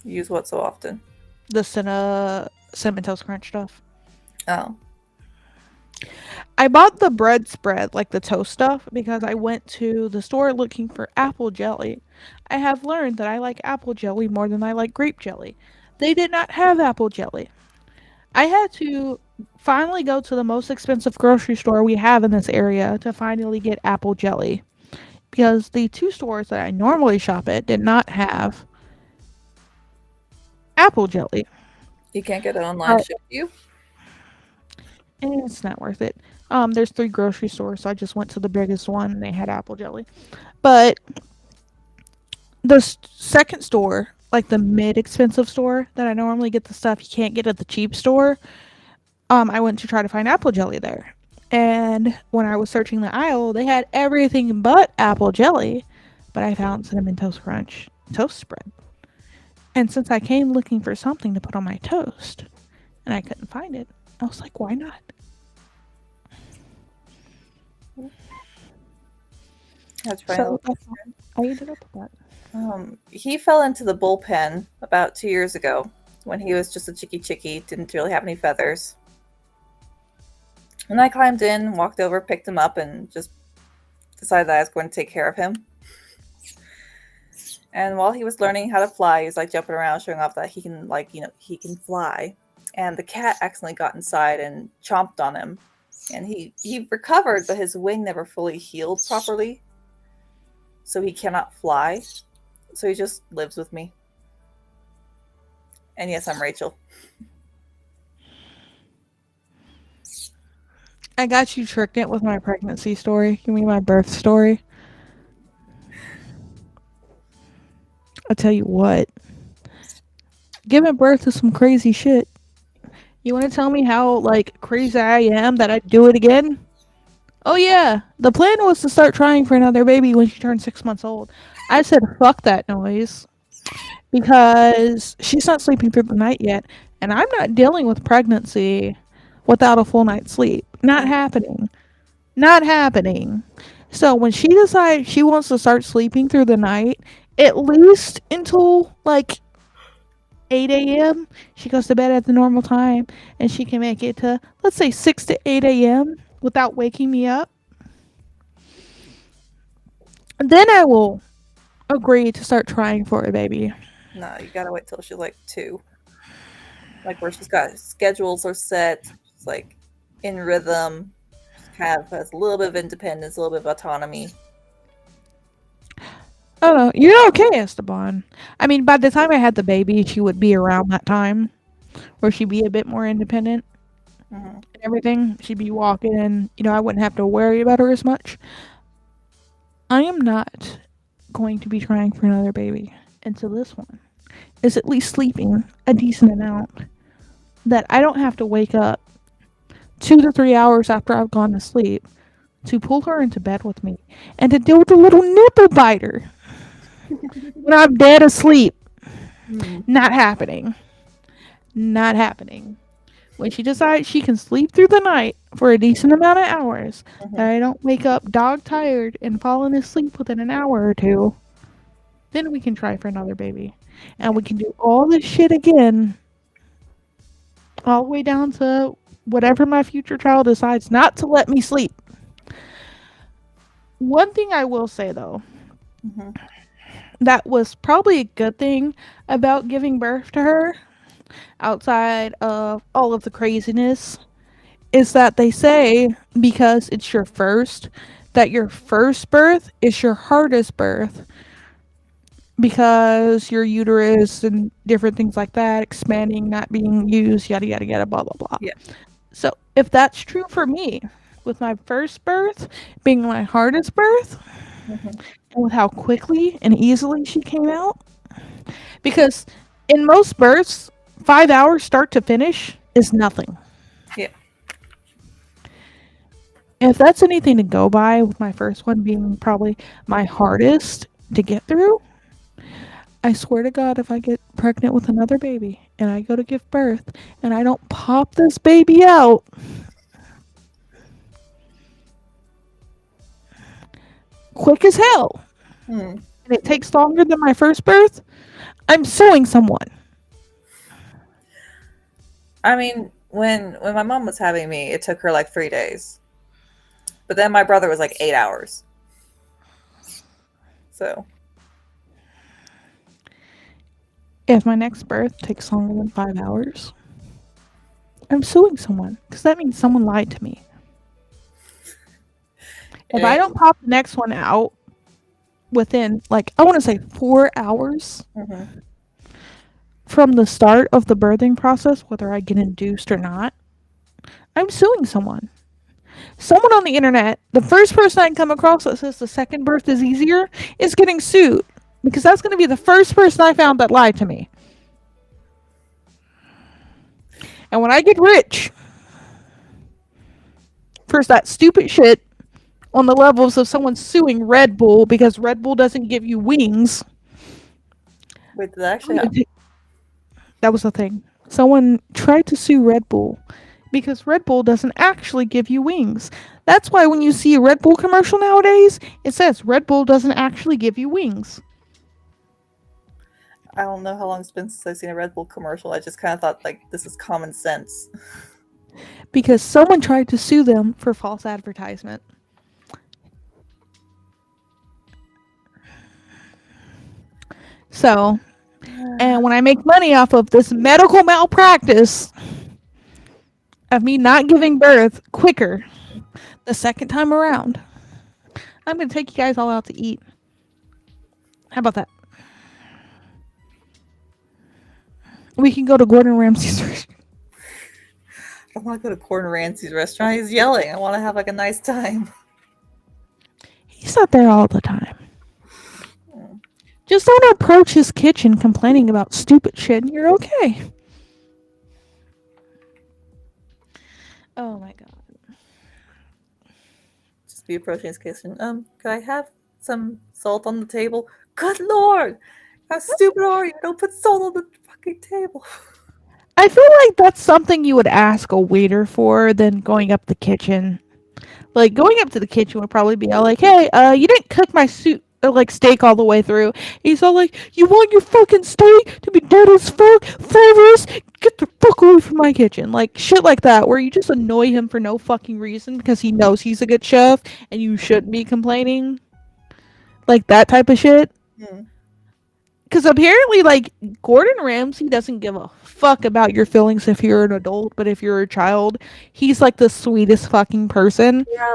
Use what so often? The Cinnamon Toast Crunch stuff. Oh. I bought the bread spread, like the toast stuff, because I went to the store looking for apple jelly. I have learned that I like apple jelly more than I like grape jelly. They did not have apple jelly. I had to finally go to the most expensive grocery store we have in this area to finally get apple jelly. Because the 2 stores that I normally shop at did not have apple jelly. You can't get it online shipped to you? and it's not worth it. There's 3 grocery stores, so I just went to the biggest one and they had apple jelly. But the second store, like the mid expensive store that I normally get the stuff you can't get at the cheap store, I went to try to find apple jelly there. And when I was searching the aisle, they had everything but apple jelly, but I found cinnamon toast crunch toast spread. And since I came looking for something to put on my toast and I couldn't find it, I was like, why not? That's So probably that's how I ended up with that. he fell into the bullpen about 2 years ago when he was just a chicky, didn't really have any feathers. And I climbed in, walked over, picked him up, and just decided that I was going to take care of him. And while he was learning how to fly, he was like jumping around, showing off that he can, like, he can fly. And the cat accidentally got inside and chomped on him. And he recovered, but his wing never fully healed properly. So he cannot fly. So he just lives with me. And yes, I'm Rachel. I got you tricked it with my pregnancy story. You mean my birth story? I'll tell you what. Giving birth to some crazy shit. You want to tell me how, like, crazy I am that I'd do it again? Oh, yeah. The plan was to start trying for another baby when she turned 6 months old. I said, fuck that noise. Because she's not sleeping through the night yet. And I'm not dealing with pregnancy without a full night's sleep. Not happening. Not happening. So when she decides she wants to start sleeping through the night, at least until like 8 a.m., she goes to bed at the normal time and she can make it to, let's say, 6 to 8 a.m. without waking me up. Then I will agree to start trying for a baby. No, you gotta wait till she's like 2. Like where she's got schedules are set, she's like in rhythm, she kind of has a little bit of independence, a little bit of autonomy. I don't know. You're okay, Esteban. I mean, by the time I had the baby, she would be around that time where she'd be a bit more independent Mm-hmm. and everything. She'd be walking and, I wouldn't have to worry about her as much. I am not going to be trying for another baby until this one is at least sleeping a decent amount that I don't have to wake up 2 to 3 hours after I've gone to sleep to pull her into bed with me and to deal with a little nipple biter when I'm dead asleep. Not happening. Not happening. When she decides she can sleep through the night for a decent amount of hours, that I don't wake up dog tired and falling asleep within an hour or two, then we can try for another baby. And we can do all this shit again, all the way down to whatever my future child decides not to let me sleep. One thing I will say though, that was probably a good thing about giving birth to her, outside of all of the craziness, is that they say because it's your first, that your first birth is your hardest birth because your uterus and different things like that expanding, not being used, yada yada yada, blah blah blah. Yeah. So if that's true for me, with my first birth being my hardest birth, and with how quickly and easily she came out, because in most births, 5 hours start to finish is nothing. Yeah. If that's anything to go by, with my first one being probably my hardest to get through, I swear to God, if I get pregnant with another baby and I go to give birth and I don't pop this baby out, quick as hell, and it takes longer than my first birth, I'm suing someone. I mean, when my mom was having me, it took her like 3 days. But then my brother was like 8 hours. So If my next birth takes longer than 5 hours, I'm suing someone because that means someone lied to me. If I don't pop the next one out within, like, I want to say 4 hours from the start of the birthing process, whether I get induced or not, I'm suing someone. Someone on the internet, the first person I come across that says the second birth is easier is getting sued because that's going to be the first person I found that lied to me. And when I get rich for that stupid shit on the levels of someone suing Red Bull because Red Bull doesn't give you wings, Wait, did that actually happen? that was the thing. Someone tried to sue Red Bull because Red Bull doesn't actually give you wings. That's why when you see a Red Bull commercial nowadays, it says Red Bull doesn't actually give you wings. I don't know how long it's been since I've seen a Red Bull commercial. I just kind of thought, like, this is common sense. Because someone tried to sue them for false advertisement. So, and when I make money off of this medical malpractice of me not giving birth quicker the second time around, I'm going to take you guys all out to eat. How about that? We can go to Gordon Ramsay's restaurant. I want to go to Gordon Ramsay's restaurant. He's yelling. I want to have like a nice time. He's not there all the time. Just don't approach his kitchen complaining about stupid shit and you're okay. Oh my god. Just be approaching his kitchen. Could I have some salt on the table? Good lord! How stupid are you? Don't put salt on the fucking table. I feel like that's something you would ask a waiter for than going up the kitchen. Like going up to the kitchen would probably be all like, "Hey, you didn't cook my soup like steak all the way through." He's all like, "You want your fucking steak to be dead as fuck, flavorless? Get the fuck away from my kitchen!" Like shit like that, where you just annoy him for no fucking reason because he knows he's a good chef and you shouldn't be complaining. Like that type of shit. Because apparently, like, Gordon Ramsay doesn't give a fuck about your feelings if you're an adult, but if you're a child, he's like the sweetest fucking person. Yeah,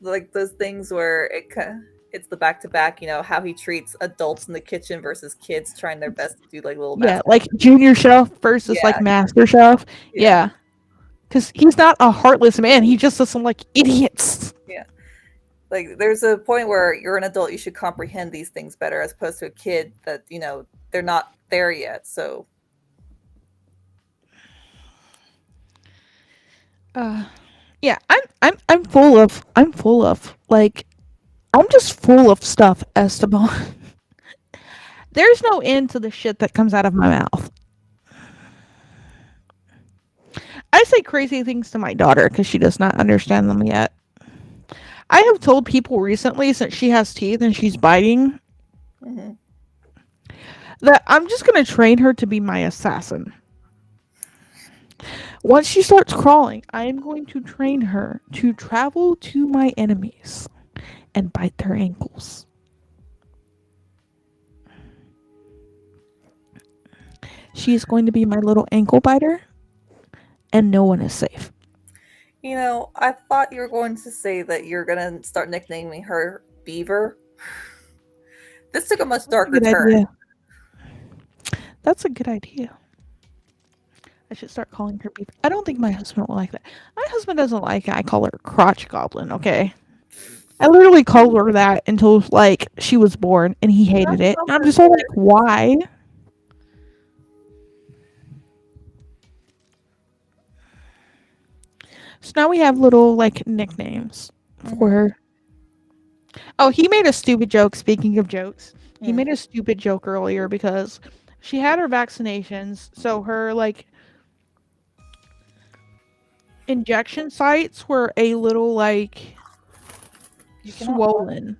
like those things where it's the back to back. You know how he treats adults in the kitchen versus kids trying their best to do like little. Yeah, like Junior Chef versus like Master Chef. Yeah. Because he's not a heartless man. He just doesn't like idiots. Yeah. Like there's a point where you're an adult, you should comprehend these things better as opposed to a kid that, you know, they're not there yet. So yeah, I'm full of like I'm just full of stuff, Esteban. There's no end to the shit that comes out of my mouth. I say crazy things to my daughter because she does not understand them yet. I have told people recently, since she has teeth and she's biting, that I'm just going to train her to be my assassin. Once she starts crawling, I am going to train her to travel to my enemies and bite their ankles. She is going to be my little ankle biter, and no one is safe. You know, I thought you were going to say that you're going to start nicknaming her Beaver. This took a much darker turn. That's a good idea. I should start calling her Beaver. I don't think my husband will like that. My husband doesn't like it. I call her Crotch Goblin, okay? I literally called her that until, like, she was born, and he hated it. And I'm just all like, why? So now we have little, like, nicknames for her. Oh, he made a stupid joke, speaking of jokes. He made a stupid joke earlier because she had her vaccinations, so her, like, injection sites were a little, like, swollen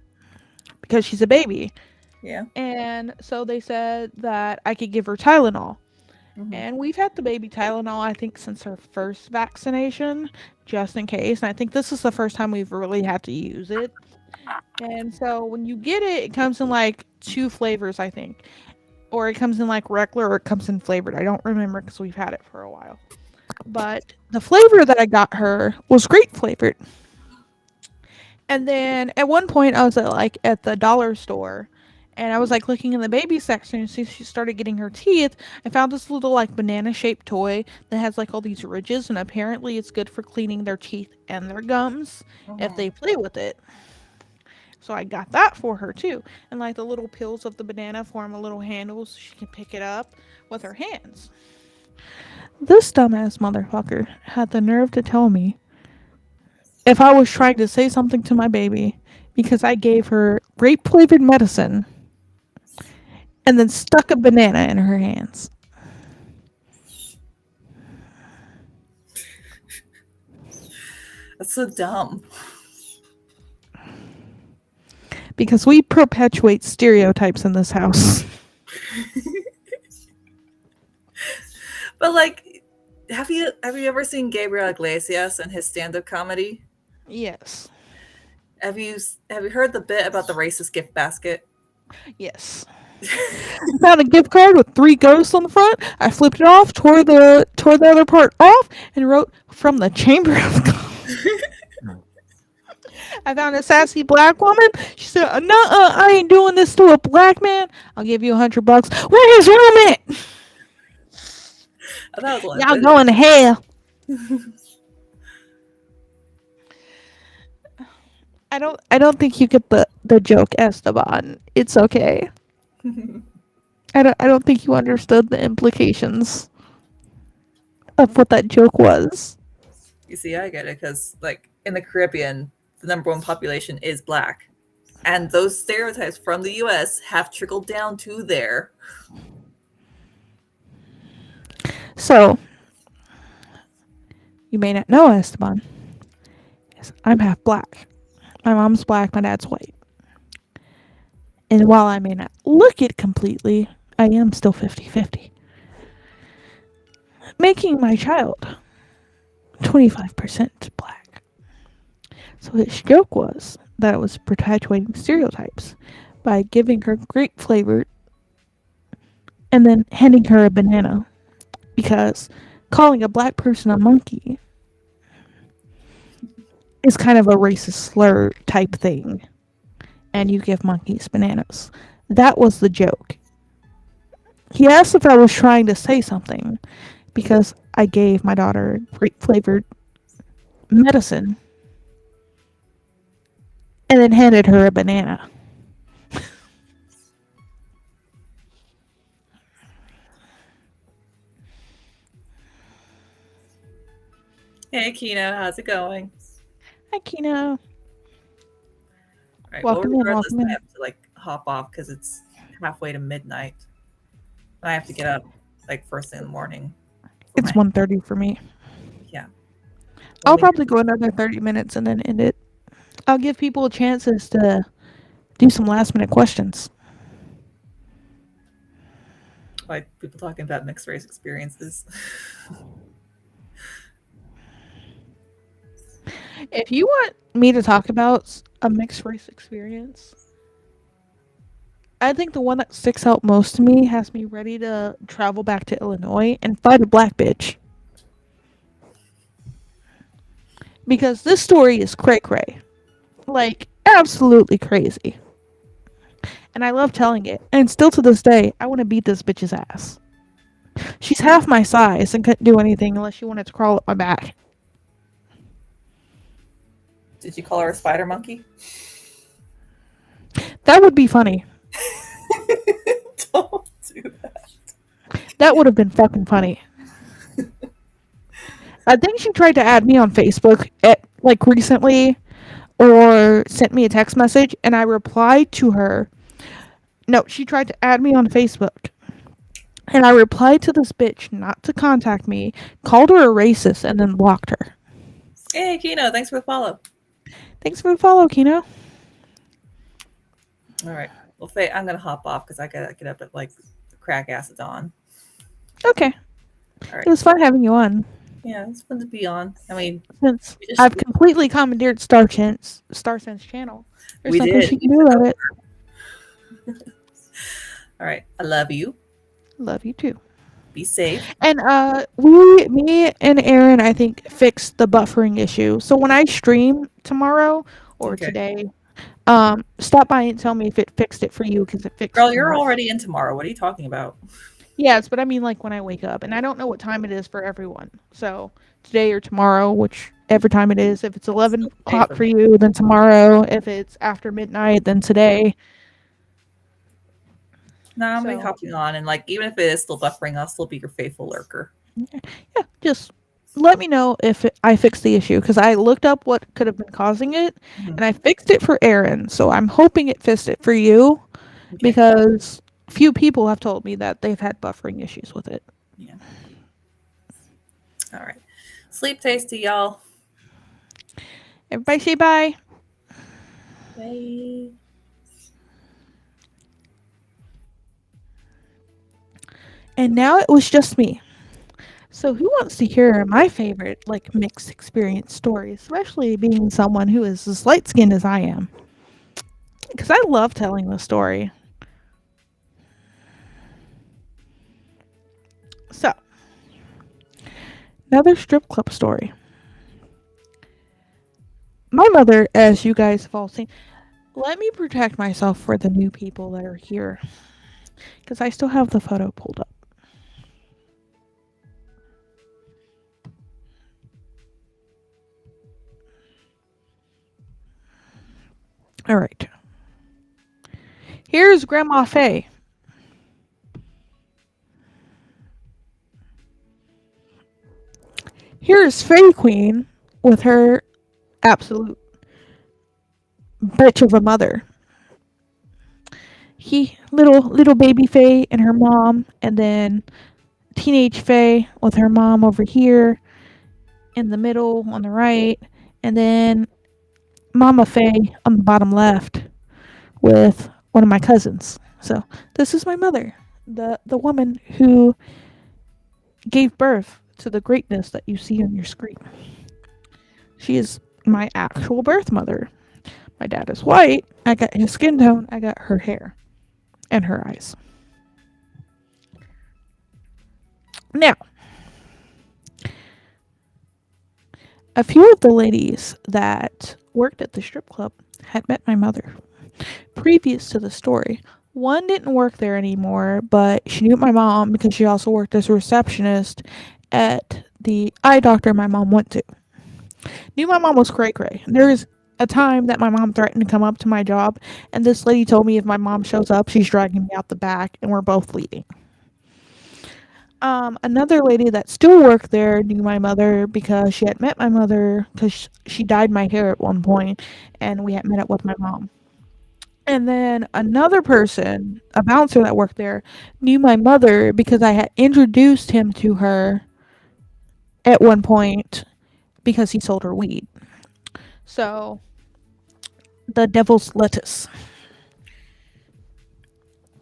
because she's a baby. Yeah. And so they said that I could give her Tylenol. And we've had the baby Tylenol, I think, since her first vaccination, just in case. And I think this is the first time we've really had to use it. And so when you get it, it comes in like 2 flavors, I think. Or it comes in like regular or it comes in flavored. I don't remember because we've had it for a while. But the flavor that I got her was grape flavored. And then at one point I was at the dollar store And I was like looking in the baby section and she started getting her teeth. I found this little like banana shaped toy that has like all these ridges, and apparently it's good for cleaning their teeth and their gums if Mhm. they play with it. So I got that for her too. And like the little peels of the banana form a little handle so she can pick it up with her hands. This dumbass motherfucker had the nerve to tell me if I was trying to say something to my baby because I gave her grape flavored medicine and then stuck a banana in her hands. That's so dumb. Because we perpetuate stereotypes in this house. But like, have you ever seen Gabriel Iglesias and his stand-up comedy? Yes. Have you heard the bit about the racist gift basket? Yes. I found a gift card with 3 ghosts on the front. I flipped it off, tore the other part off, and wrote from the Chamber of God. I found a sassy black woman. She said, "No, I ain't doing this to a black man. I'll give you $100. Where his room at? I thought it was Y'all only going to hell." I don't think you get the joke, Esteban. It's okay. I don't think you understood the implications of what that joke was. You see, I get it because, like, in the Caribbean, the number one population is black, and those stereotypes from the U.S. have trickled down to there. So, you may not know, Esteban. Yes, I'm half black. My mom's black, my dad's white. And while I may not look it completely, I am still 50-50. Making my child 25% black. So his joke was that it was perpetuating stereotypes by giving her grape flavored and then handing her a banana. Because calling a black person a monkey is kind of a racist slur type thing. And you give monkeys bananas. That was the joke. He asked if I was trying to say something because I gave my daughter grape flavored medicine and then handed her a banana. Hey, Kino, how's it going? Hi, Kino. All right. Well, Welcome in, regardless, welcome I in. have to like hop off because it's halfway to midnight. I have to get up like first thing in the morning. For It's my 1:30 for me. yeah. I'll Only probably go another 30 minutes and then end it. I'll give people chances to do some last minute questions. like people talking about mixed race experiences. If you want me to talk about a mixed race experience, I think the one that sticks out most to me has me ready to travel back to Illinois and fight a black bitch. Because this story is cray cray. Like, absolutely crazy. And I love telling it. And still to this day, I want to beat this bitch's ass. She's half my size and couldn't do anything unless she wanted to crawl up my back. Did you call her a spider monkey? That would be funny. Don't do that. That would have been fucking funny. I think she tried to add me on Facebook like recently or sent me a text message and I replied to her. No, she tried to add me on Facebook. And I replied to this bitch not to contact me, called her a racist, and then blocked her. Hey, Kino, thanks for the follow. Thanks for the follow, Kino. All right. Well, Faye, I'm gonna hop off because I gotta get up at like the crack ass of dawn. Okay. All right. It was fun having you on. Yeah, it's fun to be on. I mean, Since we just I've completely commandeered Starsense channel. There's We nothing did. she can do about it. all right. I love you. Love you too. Be safe. And me and Aaron, I think, fixed the buffering issue. So when I stream tomorrow or Okay. today, Stop by and tell me if it fixed it for you because it fixed Girl, for you're me. already in tomorrow. What are you talking about? Yes, but I mean like when I wake up, and I don't know what time it is for everyone. So today or tomorrow, whichever time it is. If it's Still today 11 o'clock for for me. you, then tomorrow. If it's after midnight, then today. Nah, I'm gonna be So hopping on, and like even if it is still buffering, I'll still be your faithful lurker. yeah, just let me know if I fixed the issue because I looked up what could have been causing it, Mhm. and I fixed it for Aaron. So I'm hoping it fixed it for you Okay. because few people have told me that they've had buffering issues with it. Yeah. All right. Sleep tasty, y'all. Everybody say bye. Bye. And now it was just me. So who wants to hear my favorite like mixed experience story, especially being someone who is as light skinned as I am? Because I love telling the story. So another strip club story. My mother, as you guys have all seen, let me protect myself for the new people that are here because I still have the photo pulled up. All right. Here's Grandma Faye. Here's Faye Queen with her absolute bitch of a mother. Little baby Faye and her mom, and then teenage Faye with her mom over here in the middle on the right, and then Mama Faye on the bottom left with one of my cousins. So this is my mother, the woman who gave birth to the greatness that you see on your screen. She is my actual birth mother. My dad is white. I got his skin tone. I got her hair and her eyes. Now, a few of the ladies that worked at the strip club had met my mother previous to the story. One didn't work there anymore, but she knew my mom because she also worked as a receptionist at the eye doctor my mom went to. Knew my mom was cray cray. There was a time that my mom threatened to come up to my job, and this lady told me if my mom shows up, she's dragging me out the back, and we're both leaving. Another lady that still worked there knew my mother because she had met my mother because she dyed my hair at one point, and we had met up with my mom. And then another person, a bouncer that worked there, knew my mother because I had introduced him to her at one point because he sold her weed. So, the devil's lettuce.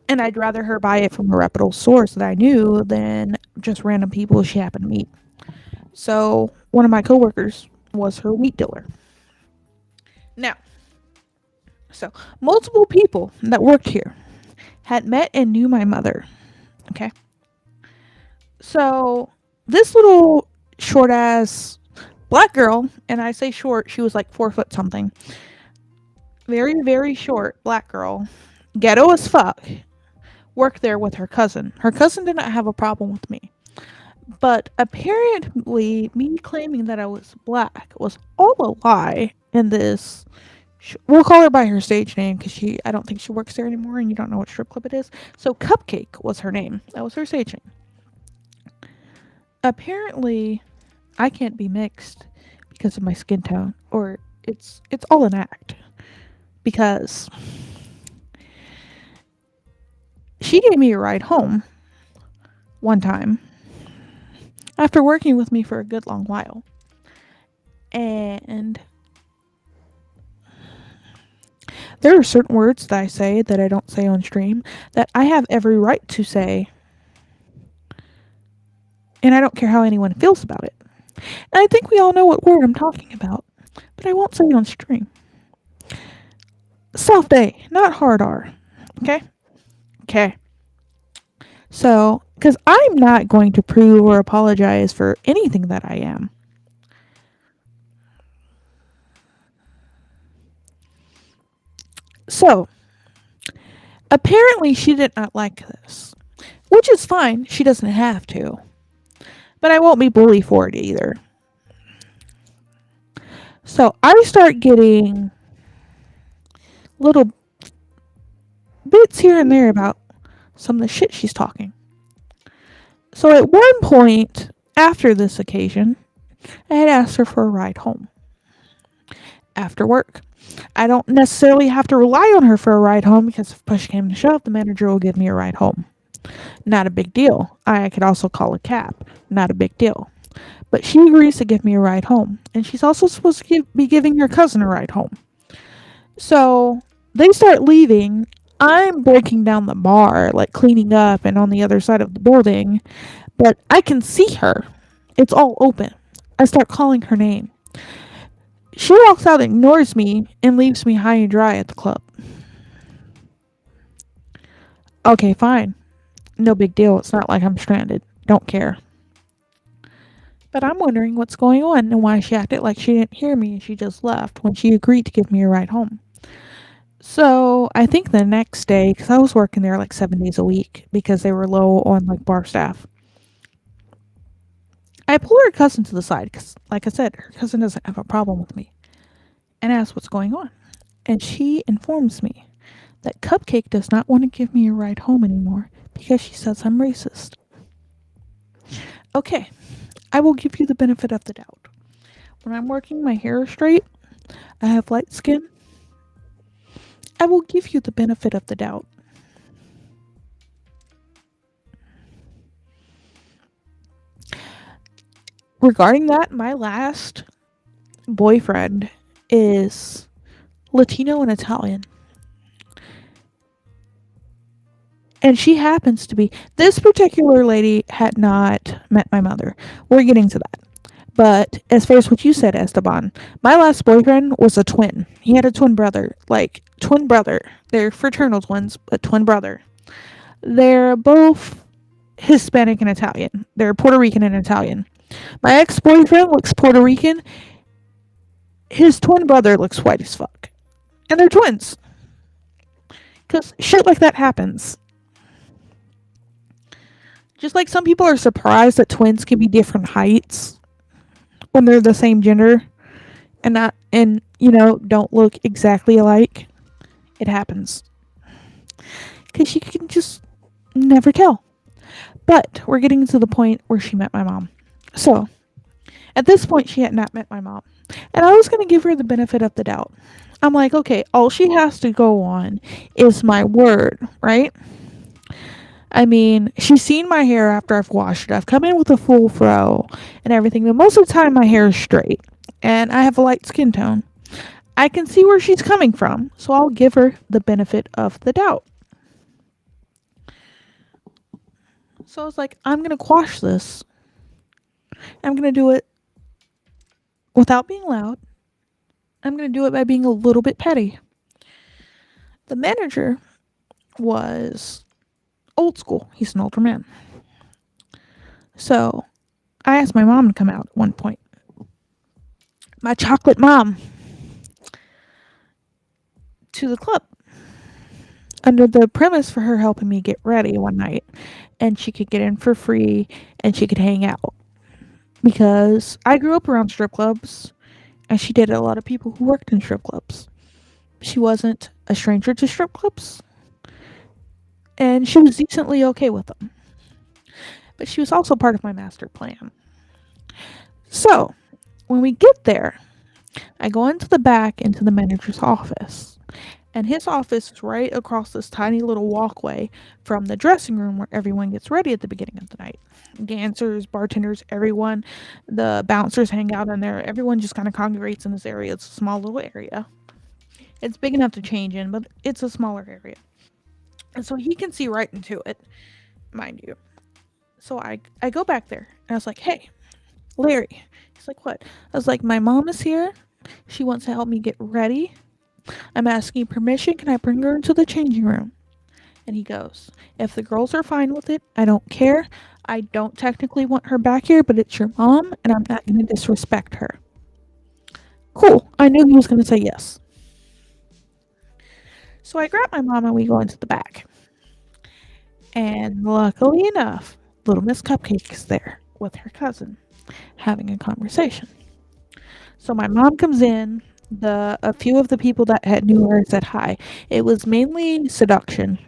And I'd rather her buy it from a reputable source that I knew than just random people she happened to meet. So, one of my coworkers was her weed dealer. Now, so multiple people that worked here had met and knew my mother. Okay. So, this little short ass black girl, and I say short, she was like 4 foot something. Very, very short black girl, ghetto as fuck, worked there with her cousin. Her cousin did not have a problem with me. But apparently, me claiming that I was black was all a lie in this. We'll call her by her stage name because I don't think she works there anymore and you don't know what strip club it is. So, Cupcake was her name. That was her stage name. Apparently, I can't be mixed because of my skin tone, or it's all an act. Because she gave me a ride home one time after working with me for a good long while. And there are certain words that I say that I don't say on stream that I have every right to say, and I don't care how anyone feels about it. And I think we all know what word I'm talking about, but I won't say it on stream. Soft A, not hard R. Okay? Okay. So, because I'm not going to prove or apologize for anything that I am. So, apparently, she did not like this, which is fine. She doesn't have to. But I won't be bullied for it either. So, I start getting little bits here and there about some of the shit she's talking. So, at one point, after this occasion, I had asked her for a ride home after work. I don't necessarily have to rely on her for a ride home because if push came to shove, the manager will give me a ride home. Not a big deal. I could also call a cab. Not a big deal. But she agrees to give me a ride home. And she's also supposed to be giving her cousin a ride home. So they start leaving. I'm breaking down the bar, like cleaning up and on the other side of the building. But I can see her. It's all open. I start calling her name. She walks out, ignores me, and leaves me high and dry at the club. Okay, fine. No big deal. It's not like I'm stranded. Don't care. But I'm wondering what's going on and why she acted like she didn't hear me and she just left when she agreed to give me a ride home. So I think the next day, because I was working there like 7 days a week because they were low on like bar staff, I pull her cousin to the side because, like I said, her cousin doesn't have a problem with me and ask what's going on. And she informs me that Cupcake does not want to give me a ride home anymore because she says I'm racist. Okay, I will give you the benefit of the doubt. When I'm working my hair straight, I have light skin. I will give you the benefit of the doubt. Regarding that, my last boyfriend is Latino and Italian. And she happens to be. This particular lady had not met my mother. We're getting to that. But as far as what you said, Esteban, my last boyfriend was a twin. He had a twin brother. Like, twin brother. They're fraternal twins, but twin brother. They're both Hispanic and Italian. They're Puerto Rican and Italian. My ex boyfriend looks Puerto Rican. His twin brother looks white as fuck. And they're twins. Because shit like that happens. Just like some people are surprised that twins can be different heights when they're the same gender and not and don't look exactly alike. It happens. Cuz you can just never tell. But we're getting to the point where she met my mom. So, at this point she had not met my mom. And I was going to give her the benefit of the doubt. I'm like, okay, all she has to go on is my word, right? I mean, she's seen my hair after I've washed it. I've come in with a full fro and everything, but most of the time my hair is straight and I have a light skin tone. I can see where she's coming from, so I'll give her the benefit of the doubt. So I was like, I'm going to quash this. I'm going to do it without being loud. I'm going to do it by being a little bit petty. The manager was old school. He's an older man. So I asked my mom to come out at one point. My chocolate mom. To the club. Under the premise for her helping me get ready one night. And she could get in for free and she could hang out. Because I grew up around strip clubs. And she dated a lot of people who worked in strip clubs. She wasn't a stranger to strip clubs. And she was decently okay with them. But she was also part of my master plan. So, when we get there, I go into the back into the manager's office. And his office is right across this tiny little walkway from the dressing room where everyone gets ready at the beginning of the night. Dancers, bartenders, everyone, the bouncers hang out in there. Everyone just kind of congregates in this area. It's a small little area. It's big enough to change in, but it's a smaller area. And so he can see right into it, mind you. So I go back there and I was like, hey, Larry. He's like, what? I was like, my mom is here. She wants to help me get ready. I'm asking permission. Can I bring her into the changing room? And he goes, if the girls are fine with it, I don't care. I don't technically want her back here, but it's your mom, and I'm not going to disrespect her. Cool. I knew he was going to say yes. So I grab my mom and we go into the back. And luckily enough, little Miss Cupcake is there with her cousin having a conversation. So my mom comes in. A few of the people that had knew her said hi. It was mainly Seduction,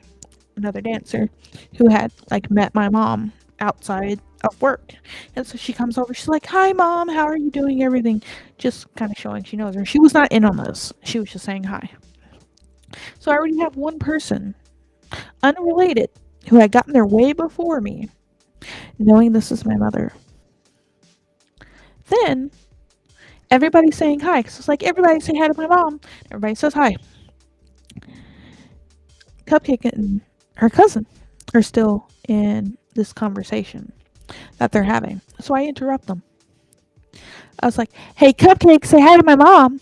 another dancer, who had like met my mom outside of work. And so she comes over, she's like, "Hi mom, how are you doing? Everything." Just kind of showing she knows her. She was not in on this. She was just saying hi. So I already have one person, unrelated, who had gotten there way before me, knowing this is my mother. Then everybody's saying hi. So it's like, everybody say hi to my mom. Everybody says hi. Cupcake and her cousin are still in this conversation that they're having. So I interrupt them. I was like, "Hey, Cupcake, say hi to my mom."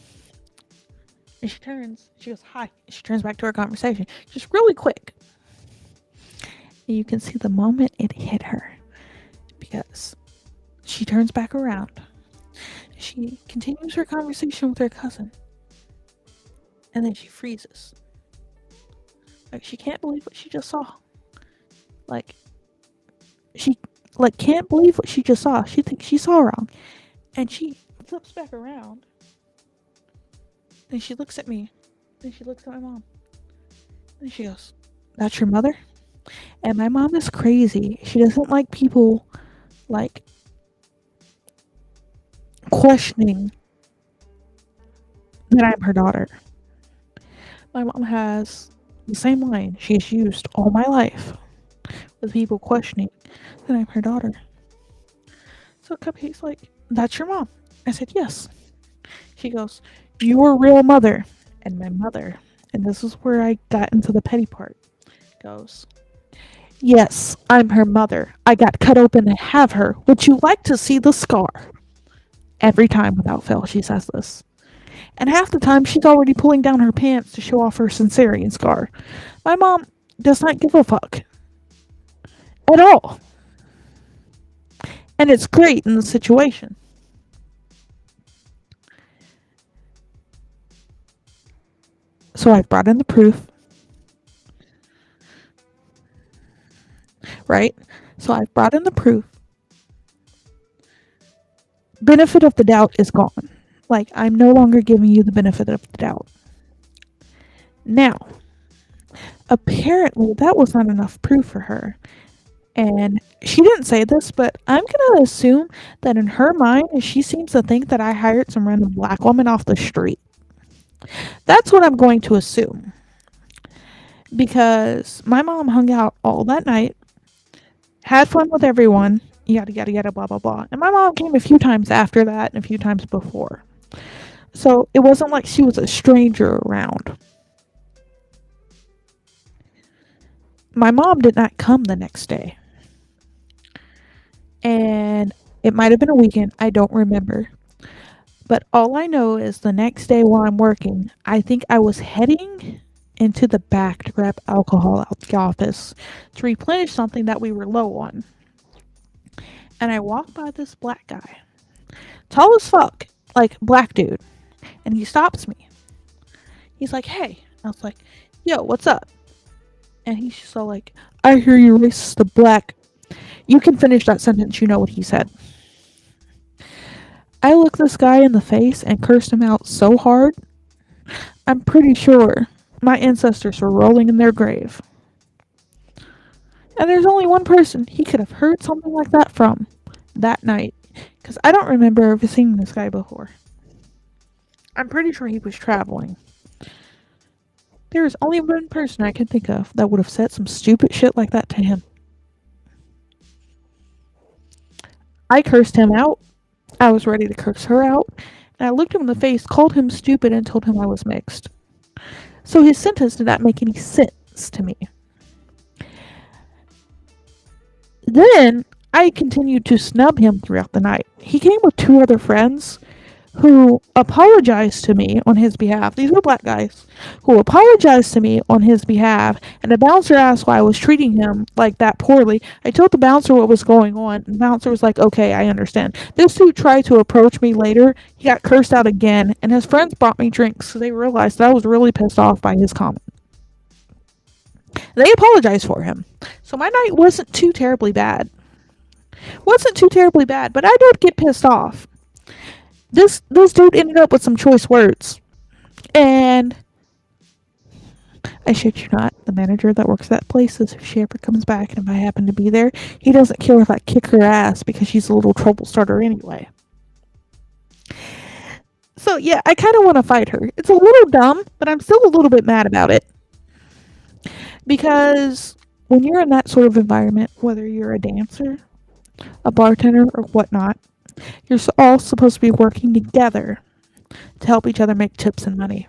And she turns, she goes, "Hi." She turns back to her conversation, just really quick. And you can see the moment it hit her, because she turns back around. She continues her conversation with her cousin. And then she freezes. Like, she can't believe what she just saw. Like, she can't believe what she just saw. She thinks she saw wrong. And she flips back around. And she looks at me. Then she looks at my mom. And she goes, "That's your mother?" And my mom is crazy. She doesn't like people, like, questioning that I'm her daughter. My mom has the same line she has used all my life, with people questioning that I'm her daughter. So Cupcake's like, "That's your mom?" I said, "Yes." She goes, "Your real mother." And my mother, and this is where I got into the petty part, goes, "Yes, I'm her mother. I got cut open to have her. Would you like to see the scar?" Every time without fail, she says this. And half the time, she's already pulling down her pants to show off her cesarean scar. My mom does not give a fuck. At all. And it's great in the situation. So I've brought in the proof. Right? So I've brought in the proof. Benefit of the doubt is gone. Like, I'm no longer giving you the benefit of the doubt. Now, apparently that was not enough proof for her. And she didn't say this, but I'm going to assume that in her mind, she seems to think that I hired some random black woman off the street. That's what I'm going to assume. Because my mom hung out all that night, had fun with everyone, yada, yada, yada, blah, blah, blah. And my mom came a few times after that and a few times before. So it wasn't like she was a stranger around. My mom did not come the next day. And it might have been a weekend. I don't remember. But all I know is the next day while I'm working, I think I was heading into the back to grab alcohol out the office to replenish something that we were low on. And I walked by this black guy. Tall as fuck. Like, black dude. And he stops me. He's like, "Hey." I was like, "Yo, what's up?" And he's just all like, "I hear you're racist to black." You can finish that sentence, you know what he said. I looked this guy in the face and cursed him out so hard, I'm pretty sure my ancestors were rolling in their grave. And there's only one person he could have heard something like that from that night, because I don't remember ever seeing this guy before. I'm pretty sure he was traveling. There is only one person I can think of that would have said some stupid shit like that to him. I cursed him out. I was ready to curse her out. And I looked him in the face, called him stupid, and told him I was mixed. So his sentence did not make any sense to me. Then I continued to snub him throughout the night. He came with two other friends who apologized to me on his behalf. These were black guys who apologized to me on his behalf, and the bouncer asked why I was treating him like that poorly. I told the bouncer what was going on, and the bouncer was like, "Okay, I understand." This dude tried to approach me later. He got cursed out again, and his friends brought me drinks, so they realized that I was really pissed off by his comment. They apologized for him. So my night wasn't too terribly bad. Wasn't too terribly bad, but I did get pissed off. This dude ended up with some choice words. And I shit you not, the manager that works at that place says if she ever comes back and if I happen to be there, he doesn't care if I kick her ass because she's a little trouble starter anyway. So yeah, I kind of want to fight her. It's a little dumb, but I'm still a little bit mad about it. Because when you're in that sort of environment, whether you're a dancer, a bartender, or whatnot, you're all supposed to be working together to help each other make tips and money.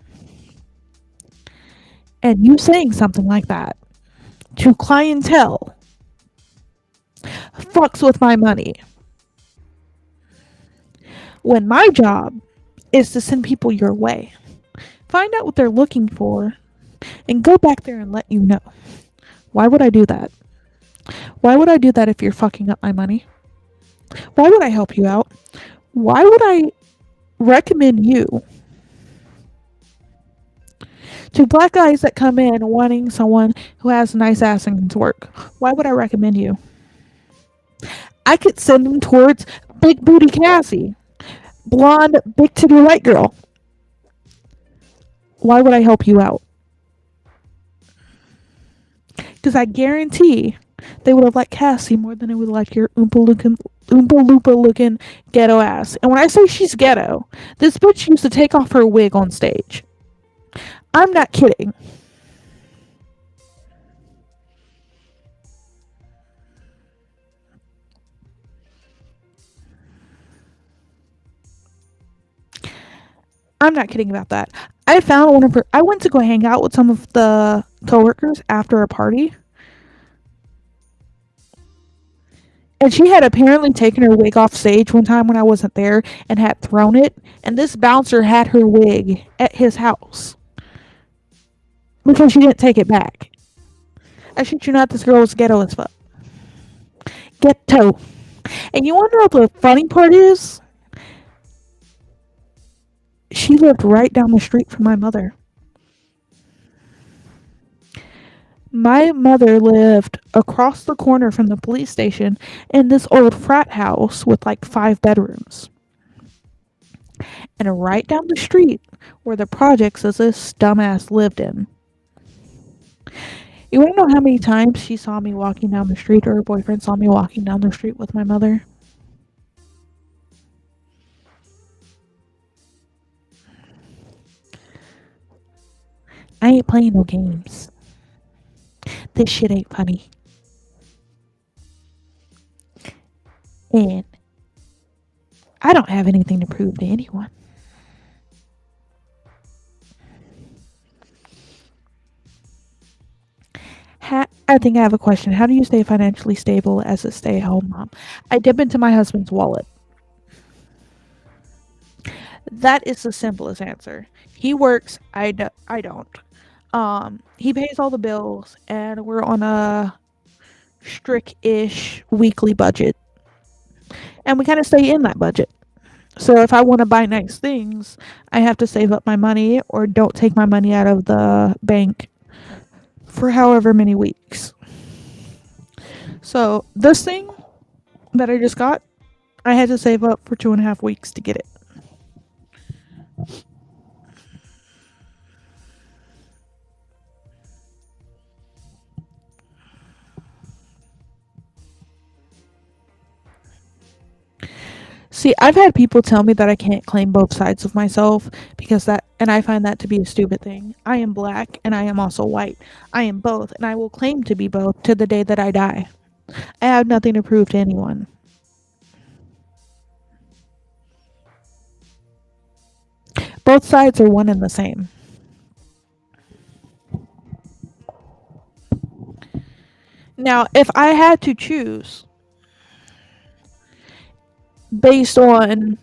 And you saying something like that to clientele fucks with my money. When my job is to send people your way, find out what they're looking for, and go back there and let you know. Why would I do that? Why would I do that if you're fucking up my money? Why would I help you out? Why would I recommend you to black guys that come in wanting someone who has a nice ass and can work? Why would I recommend you? I could send them towards big booty Cassie, blonde, big titty white girl. Why would I help you out? Because I guarantee they would have liked Cassie more than they would like your Oompa Loompa looking ghetto ass. And when I say she's ghetto, this bitch used to take off her wig on stage. I'm not kidding. I'm not kidding about that. I found one of her. I went to go hang out with some of the coworkers after a party. And she had apparently taken her wig off stage one time when I wasn't there and had thrown it. And this bouncer had her wig at his house because she didn't take it back. I shit you not, this girl was ghetto as fuck. Ghetto. And you wanna know what the funny part is? She lived right down the street from my mother. My mother lived across the corner from the police station in this old frat house with like 5 bedrooms. And right down the street were the projects that this dumbass lived in. You wanna know how many times she saw me walking down the street or her boyfriend saw me walking down the street with my mother? I ain't playing no games. This shit ain't funny. And I don't have anything to prove to anyone. I think I have a question. How do you stay financially stable as a stay-at-home mom? I dip into my husband's wallet. That is the simplest answer. He works. I don't. He pays all the bills, and we're on a strict-ish weekly budget, and we kind of stay in that budget. So if I want to buy nice things, I have to save up my money or don't take my money out of the bank for however many weeks. So this thing that I just got, I had to save up for 2.5 weeks to get it. See, I've had people tell me that I can't claim both sides of myself because that, and I find that to be a stupid thing. I am black and I am also white. I am both, and I will claim to be both to the day that I die. I have nothing to prove to anyone. Both sides are one and the same. Now, if I had to choose based on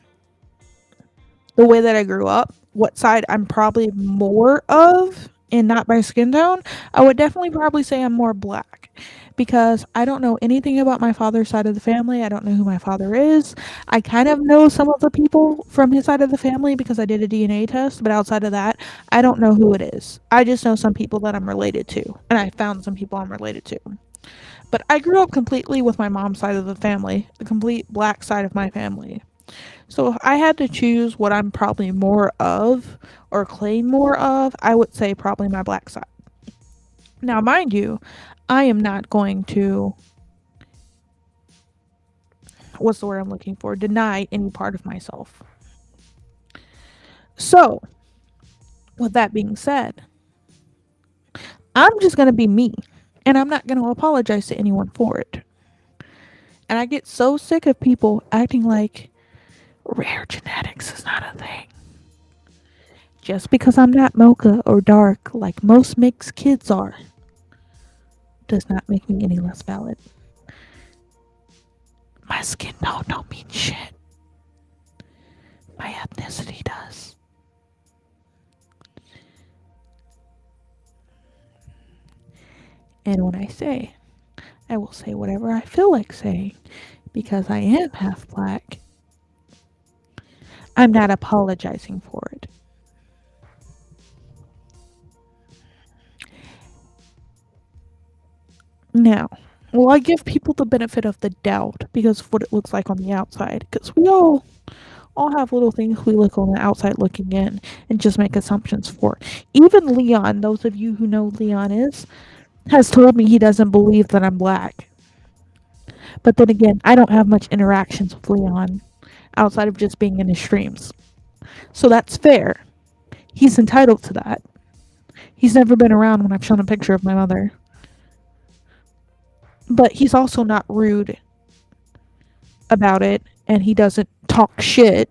the way that I grew up, what side I'm probably more of, and not by skin tone, I would definitely probably say I'm more black because I don't know anything about my father's side of the family. I don't know who my father is. I kind of know some of the people from his side of the family because I did a DNA test, but outside of that, I don't know who it is. I just know some people that I'm related to, and I found some people I'm related to. But I grew up completely with my mom's side of the family, the complete black side of my family. So if I had to choose what I'm probably more of or claim more of, I would say probably my black side. Now, mind you, I am not going to, what's the word I'm looking for, deny any part of myself. So, with that being said, I'm just going to be me and I'm not going to apologize to anyone for it. And I get so sick of people acting like rare genetics is not a thing. Just because I'm not mocha or dark like most mixed kids are does not make me any less valid. My skin tone don't mean shit. My ethnicity does. And when I say, I will say whatever I feel like saying because I am half black. I'm not apologizing for it. Now, will I give people the benefit of the doubt because of what it looks like on the outside? Because we all have little things we look on the outside looking in and just make assumptions for. Even Leon, those of you who know Leon is, has told me he doesn't believe that I'm black. But then again, I don't have much interactions with Leon outside of just being in his streams. So that's fair. He's entitled to that. He's never been around when I've shown a picture of my mother. But he's also not rude about it and he doesn't talk shit.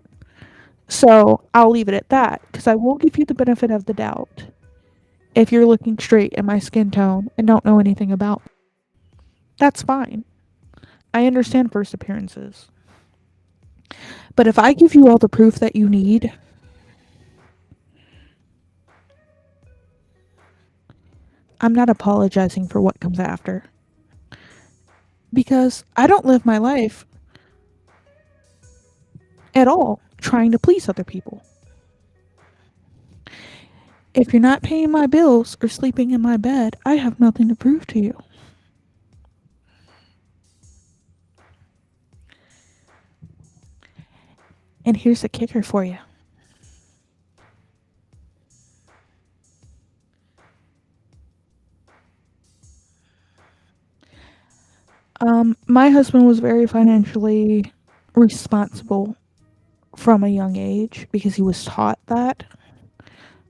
So I'll leave it at that because I will give you the benefit of the doubt if you're looking straight at my skin tone and don't know anything about me. That's fine. I understand first appearances. But if I give you all the proof that you need, I'm not apologizing for what comes after. Because I don't live my life at all trying to please other people. If you're not paying my bills or sleeping in my bed, I have nothing to prove to you. And here's the kicker for you. My husband was very financially responsible from a young age because he was taught that.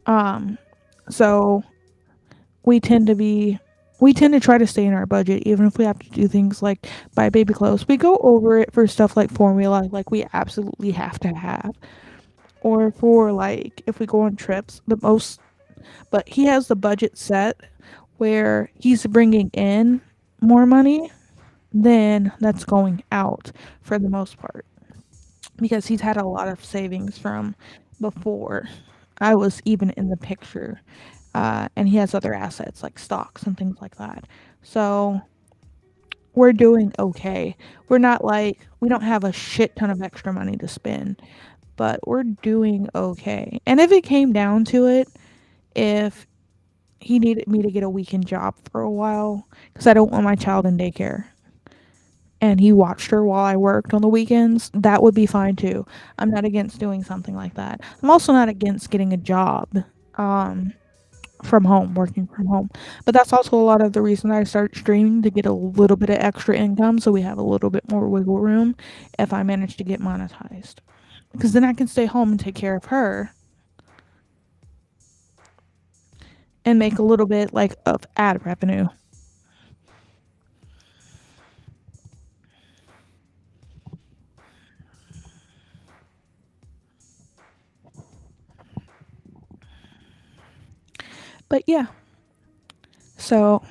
Um, so we tend to be we tend to try to stay in our budget even if we have to do things like buy baby clothes. We go over it for stuff like formula like we absolutely have to have. Or for like if we go on trips, the most but he has the budget set where he's bringing in more money than that's going out for the most part because he's had a lot of savings from before I was even in the picture. And he has other assets like stocks and things like that. So we're doing okay. We're not like, we don't have a shit ton of extra money to spend, but we're doing okay. And if it came down to it, if he needed me to get a weekend job for a while, because I don't want my child in daycare, and he watched her while I worked on the weekends, that would be fine too. I'm not against doing something like that. I'm also not against getting a job from home, working from home. But that's also a lot of the reason I start streaming to get a little bit of extra income so we have a little bit more wiggle room if I manage to get monetized. Because then I can stay home and take care of her and make a little bit like of ad revenue. But yeah, so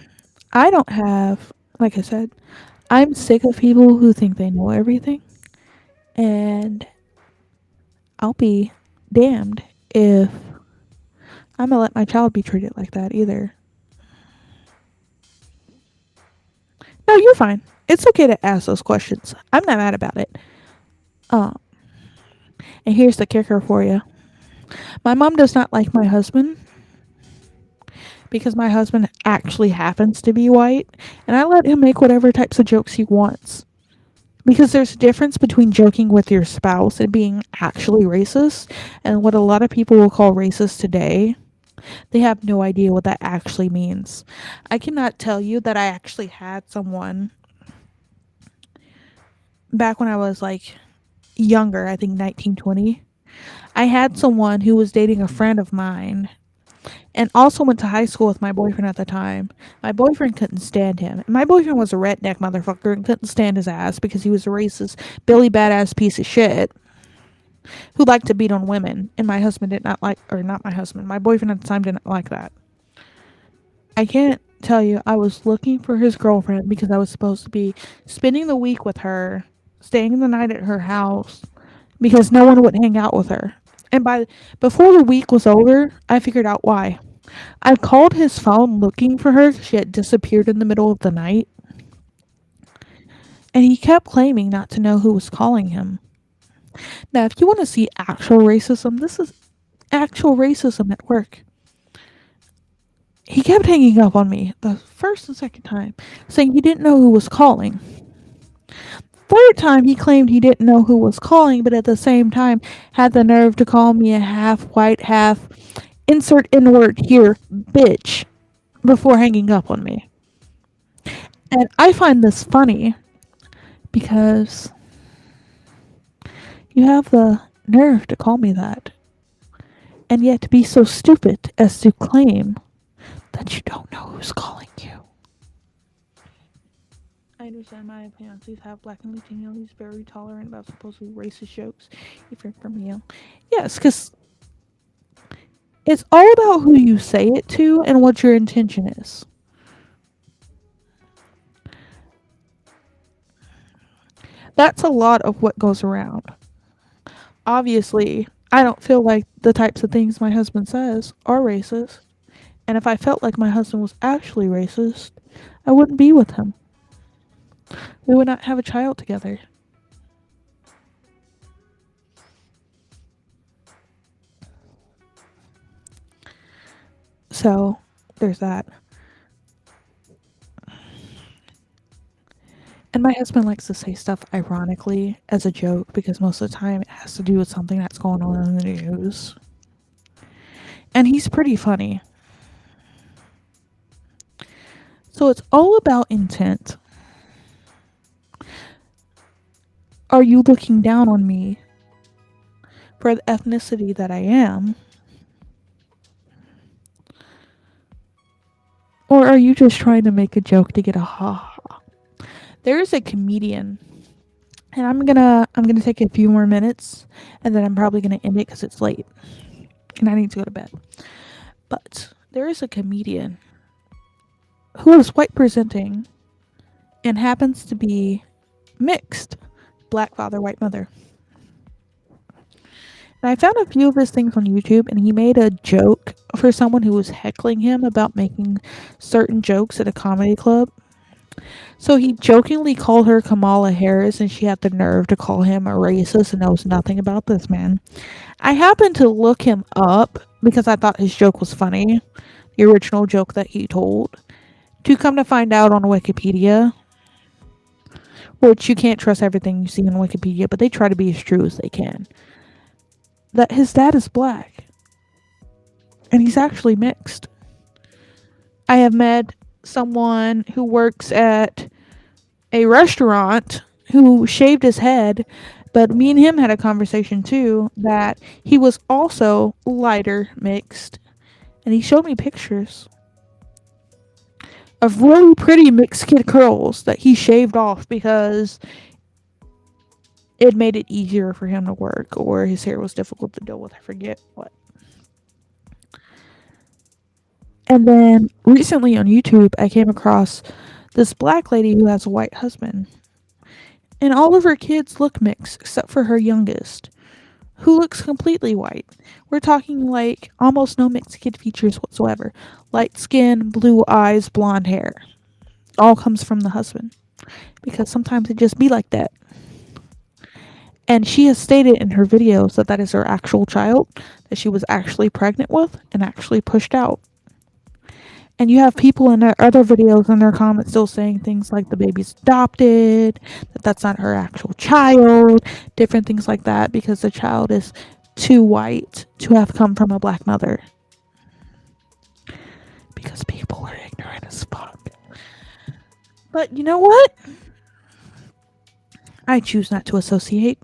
I don't have, like I said, I'm sick of people who think they know everything, and I'll be damned if I'm gonna let my child be treated like that either. No, you're fine. It's okay to ask those questions. I'm not mad about it. Uh, and here's the kicker for you. My mom does not like my husband because my husband actually happens to be white, and I let him make whatever types of jokes he wants. Because there's a difference between joking with your spouse and being actually racist, and what a lot of people will call racist today. They have no idea what that actually means. I cannot tell you that I actually had someone back when I was like younger, I think 19, 20. I had someone who was dating a friend of mine and also went to high school with my boyfriend at the time. My boyfriend couldn't stand him. And my boyfriend was a redneck motherfucker and couldn't stand his ass because he was a racist, Billy badass piece of shit who liked to beat on women. And my husband did not like, or not my husband, my boyfriend at the time didn't like that. I can't tell you, I was looking for his girlfriend because I was supposed to be spending the week with her, staying the night at her house because no one would hang out with her. And before the week was over, I figured out why. I called his phone looking for her. She had disappeared in the middle of the night. And he kept claiming not to know who was calling him. Now, if you want to see actual racism, this is actual racism at work. He kept hanging up on me the first and second time, saying he didn't know who was calling. Third time, he claimed he didn't know who was calling, but at the same time had the nerve to call me a half white, half insert N word here, bitch, before hanging up on me. And I find this funny because you have the nerve to call me that, and yet to be so stupid as to claim that you don't know who's calling you. I understand my fiancés have black and Latino. He's very tolerant about supposedly racist jokes, even from you. Yes, because it's all about who you say it to and what your intention is. That's a lot of what goes around. Obviously, I don't feel like the types of things my husband says are racist. And if I felt like my husband was actually racist, I wouldn't be with him. We would not have a child together. So, there's that. And my husband likes to say stuff ironically as a joke because most of the time it has to do with something that's going on in the news. And he's pretty funny. So it's all about intent. Are you looking down on me for the ethnicity that I am? Or are you just trying to make a joke to get a ha ha? There's a comedian, and I'm gonna take a few more minutes, and then I'm probably gonna end it because it's late, and I need to go to bed. But there is a comedian who is white presenting, and happens to be mixed, black father, white mother. And I found a few of his things on YouTube, and he made a joke for someone who was heckling him about making certain jokes at a comedy club. So he jokingly called her Kamala Harris, and she had the nerve to call him a racist and knows nothing about this man. I happened to look him up because I thought his joke was funny, the original joke that he told. To come to find out on Wikipedia, which you can't trust everything you see on Wikipedia, but they try to be as true as they can, that his dad is black. And he's actually mixed. I have met someone who works at a restaurant who shaved his head, but me and him had a conversation too that he was also lighter mixed. And he showed me pictures of really pretty mixed kid curls that he shaved off because it made it easier for him to work, or his hair was difficult to deal with. I forget what. And then recently on YouTube, I came across this black lady who has a white husband. And all of her kids look mixed except for her youngest. who looks completely white. We're talking like almost no mixed kid features whatsoever. Light skin, blue eyes, blonde hair. All comes from the husband. Because sometimes it just be like that. And she has stated in her videos that that is her actual child that she was actually pregnant with and actually pushed out. And you have people in their other videos in their comments still saying things like the baby's adopted, that that's not her actual child, different things like that because the child is too white to have come from a black mother. Because people are ignorant as fuck. But you know what? I choose not to associate.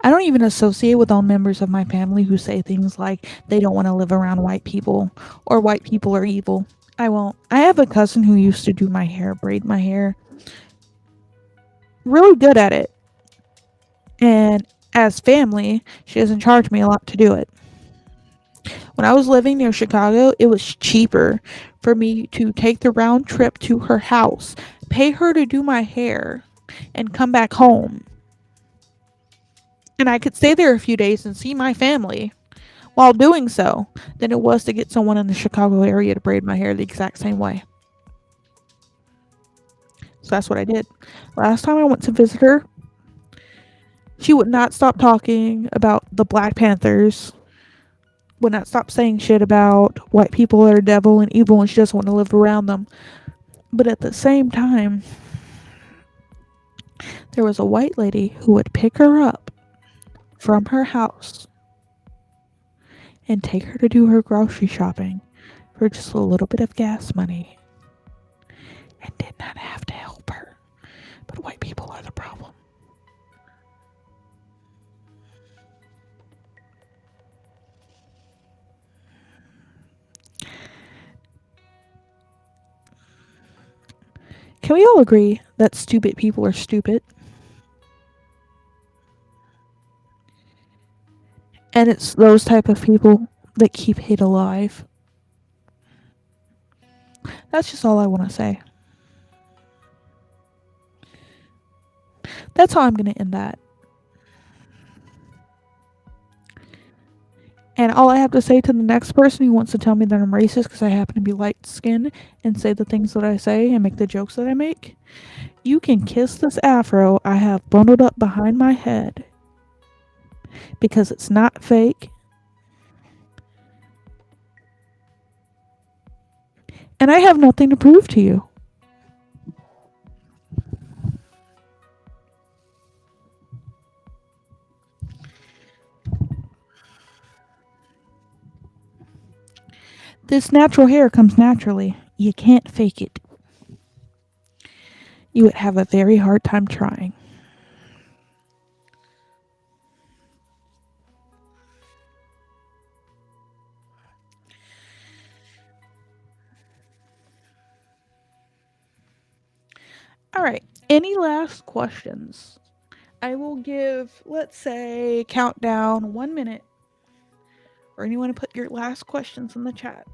I don't even associate with all members of my family who say things like they don't want to live around white people or white people are evil. I won't. I have a cousin who used to do my hair, braid my hair. Really good at it. And as family, she doesn't charge me a lot to do it. When I was living near Chicago, it was cheaper for me to take the round trip to her house, pay her to do my hair, and come back home. And I could stay there a few days and see my family while doing so than it was to get someone in the Chicago area to braid my hair the exact same way. So that's what I did. Last time I went to visit her, she would not stop talking about the Black Panthers, would not stop saying shit about white people are devil and evil and she doesn't want to live around them. But at the same time, there was a white lady who would pick her up from her house and take her to do her grocery shopping for just a little bit of gas money and did not have to help her. But white people are the problem. Can we all agree that stupid people are stupid? And it's those type of people that keep hate alive. That's just all I want to say. That's how I'm going to end that. And all I have to say to the next person who wants to tell me that I'm racist because I happen to be light skinned and say the things that I say and make the jokes that I make, you can kiss this afro I have bundled up behind my head because it's not fake. And I have nothing to prove to you. This natural hair comes naturally. You can't fake it. You would have a very hard time trying. All right. Any last questions? I will give, let's say, countdown 1 minute for anyone to put your last questions in the chat.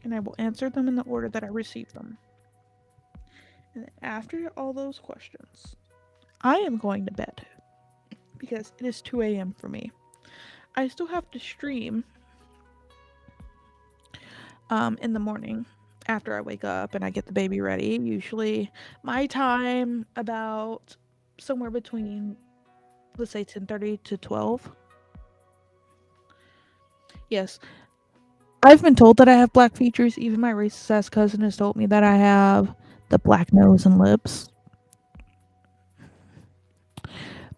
And I will answer them in the order that I received them. And then after all those questions, I am going to bed because it is 2 a.m. for me. I still have to stream in the morning after I wake up and I get the baby ready. Usually my time about somewhere between, let's say, 10:30 to 12. Yes. I've been told that I have black features. Even my racist ass cousin has told me that I have the black nose and lips.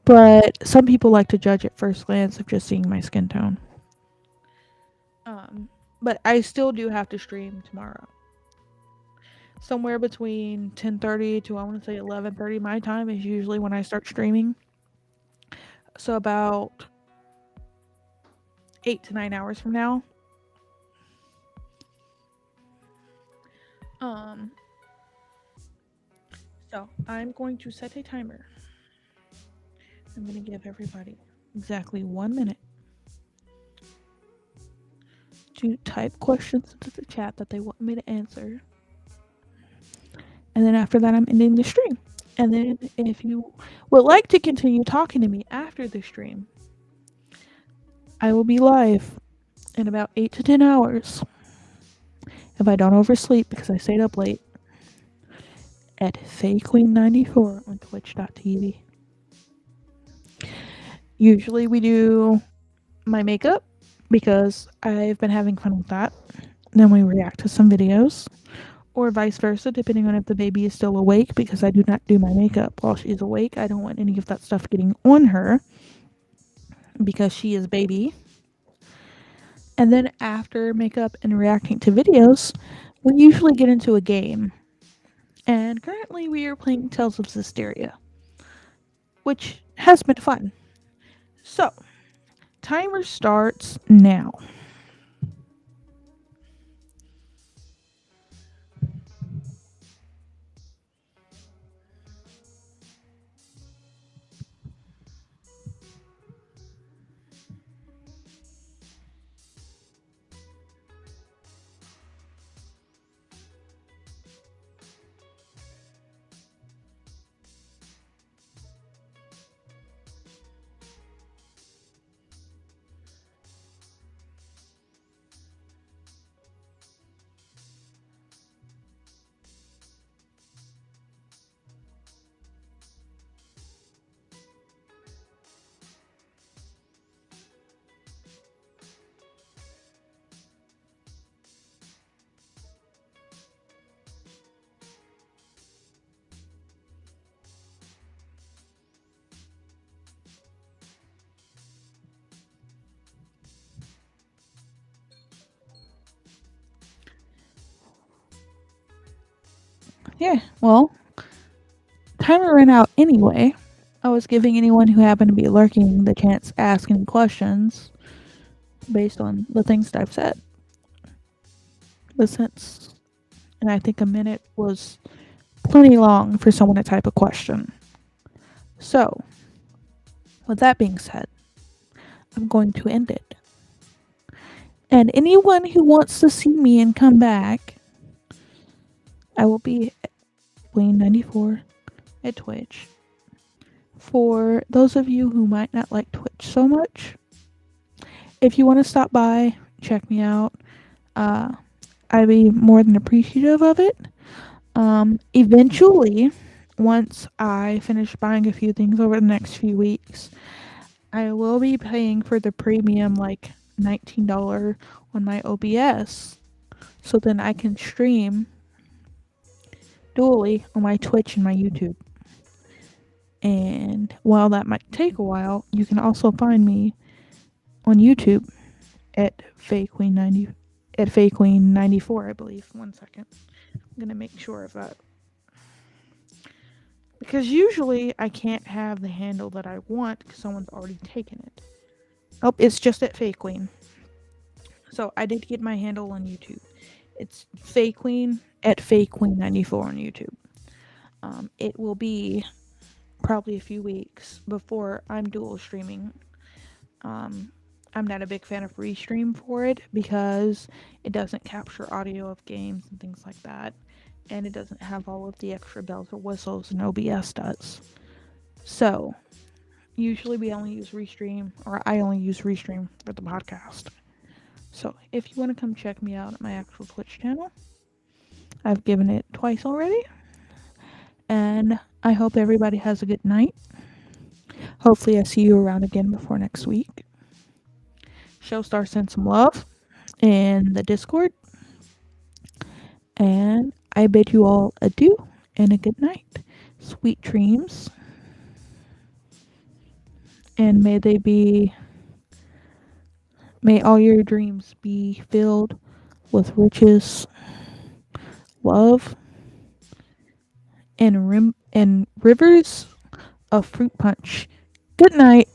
But some people like to judge at first glance of just seeing my skin tone. But I still do have to stream tomorrow. Somewhere between 10:30 to, I want to say, 11:30 my time is usually when I start streaming. So about 8 to 9 hours from now. So I'm going to set a timer. I'm going to give everybody exactly 1 minute to type questions into the chat that they want me to answer. And then after that, I'm ending the stream. And then if you would like to continue talking to me after the stream, I will be live in about 8 to 10 hours if I don't oversleep because I stayed up late at FayQueen94 on twitch.tv. Usually we do my makeup because I've been having fun with that. Then we react to some videos, or vice versa, depending on if the baby is still awake, because I do not do my makeup while she's awake. I don't want any of that stuff getting on her because she is baby. And then after makeup and reacting to videos, we usually get into a game. And currently we are playing Tales of Hysteria, which has been fun. So, timer starts now. Yeah, well, timer ran out anyway. I was giving anyone who happened to be lurking the chance to ask any questions based on the things that I've said. But since, and I think a minute was plenty long for someone to type a question. So, with that being said, I'm going to end it. And anyone who wants to see me and come back, I will be at Queen94 at Twitch. For those of you who might not like Twitch so much, if you want to stop by, check me out. I'd be more than appreciative of it. Eventually, once I finish buying a few things over the next few weeks, I will be paying for the premium, like $19 on my OBS, so then I can stream dually on my Twitch and my YouTube. And while that might take a while, you can also find me on YouTube at FayQueen94, I believe. 1 second. I'm gonna make sure of that. Because usually I can't have the handle that I want because someone's already taken it. Oh, it's just at FayQueen. So I did get my handle on YouTube. It's FayQueen at FayQueen94 on YouTube. It will be probably a few weeks before I'm dual streaming. I'm not a big fan of Restream for it because it doesn't capture audio of games and things like that. And it doesn't have all of the extra bells or whistles and OBS does. So, usually we only use Restream, or I only use Restream for the podcast. So, if you want to come check me out at my actual Twitch channel, I've given it twice already. And I hope everybody has a good night. Hopefully I see you around again before next week. Showstar sent some love in the Discord. And I bid you all adieu and a good night. Sweet dreams. And may all your dreams be filled with riches, love, and rivers of fruit punch. Good night.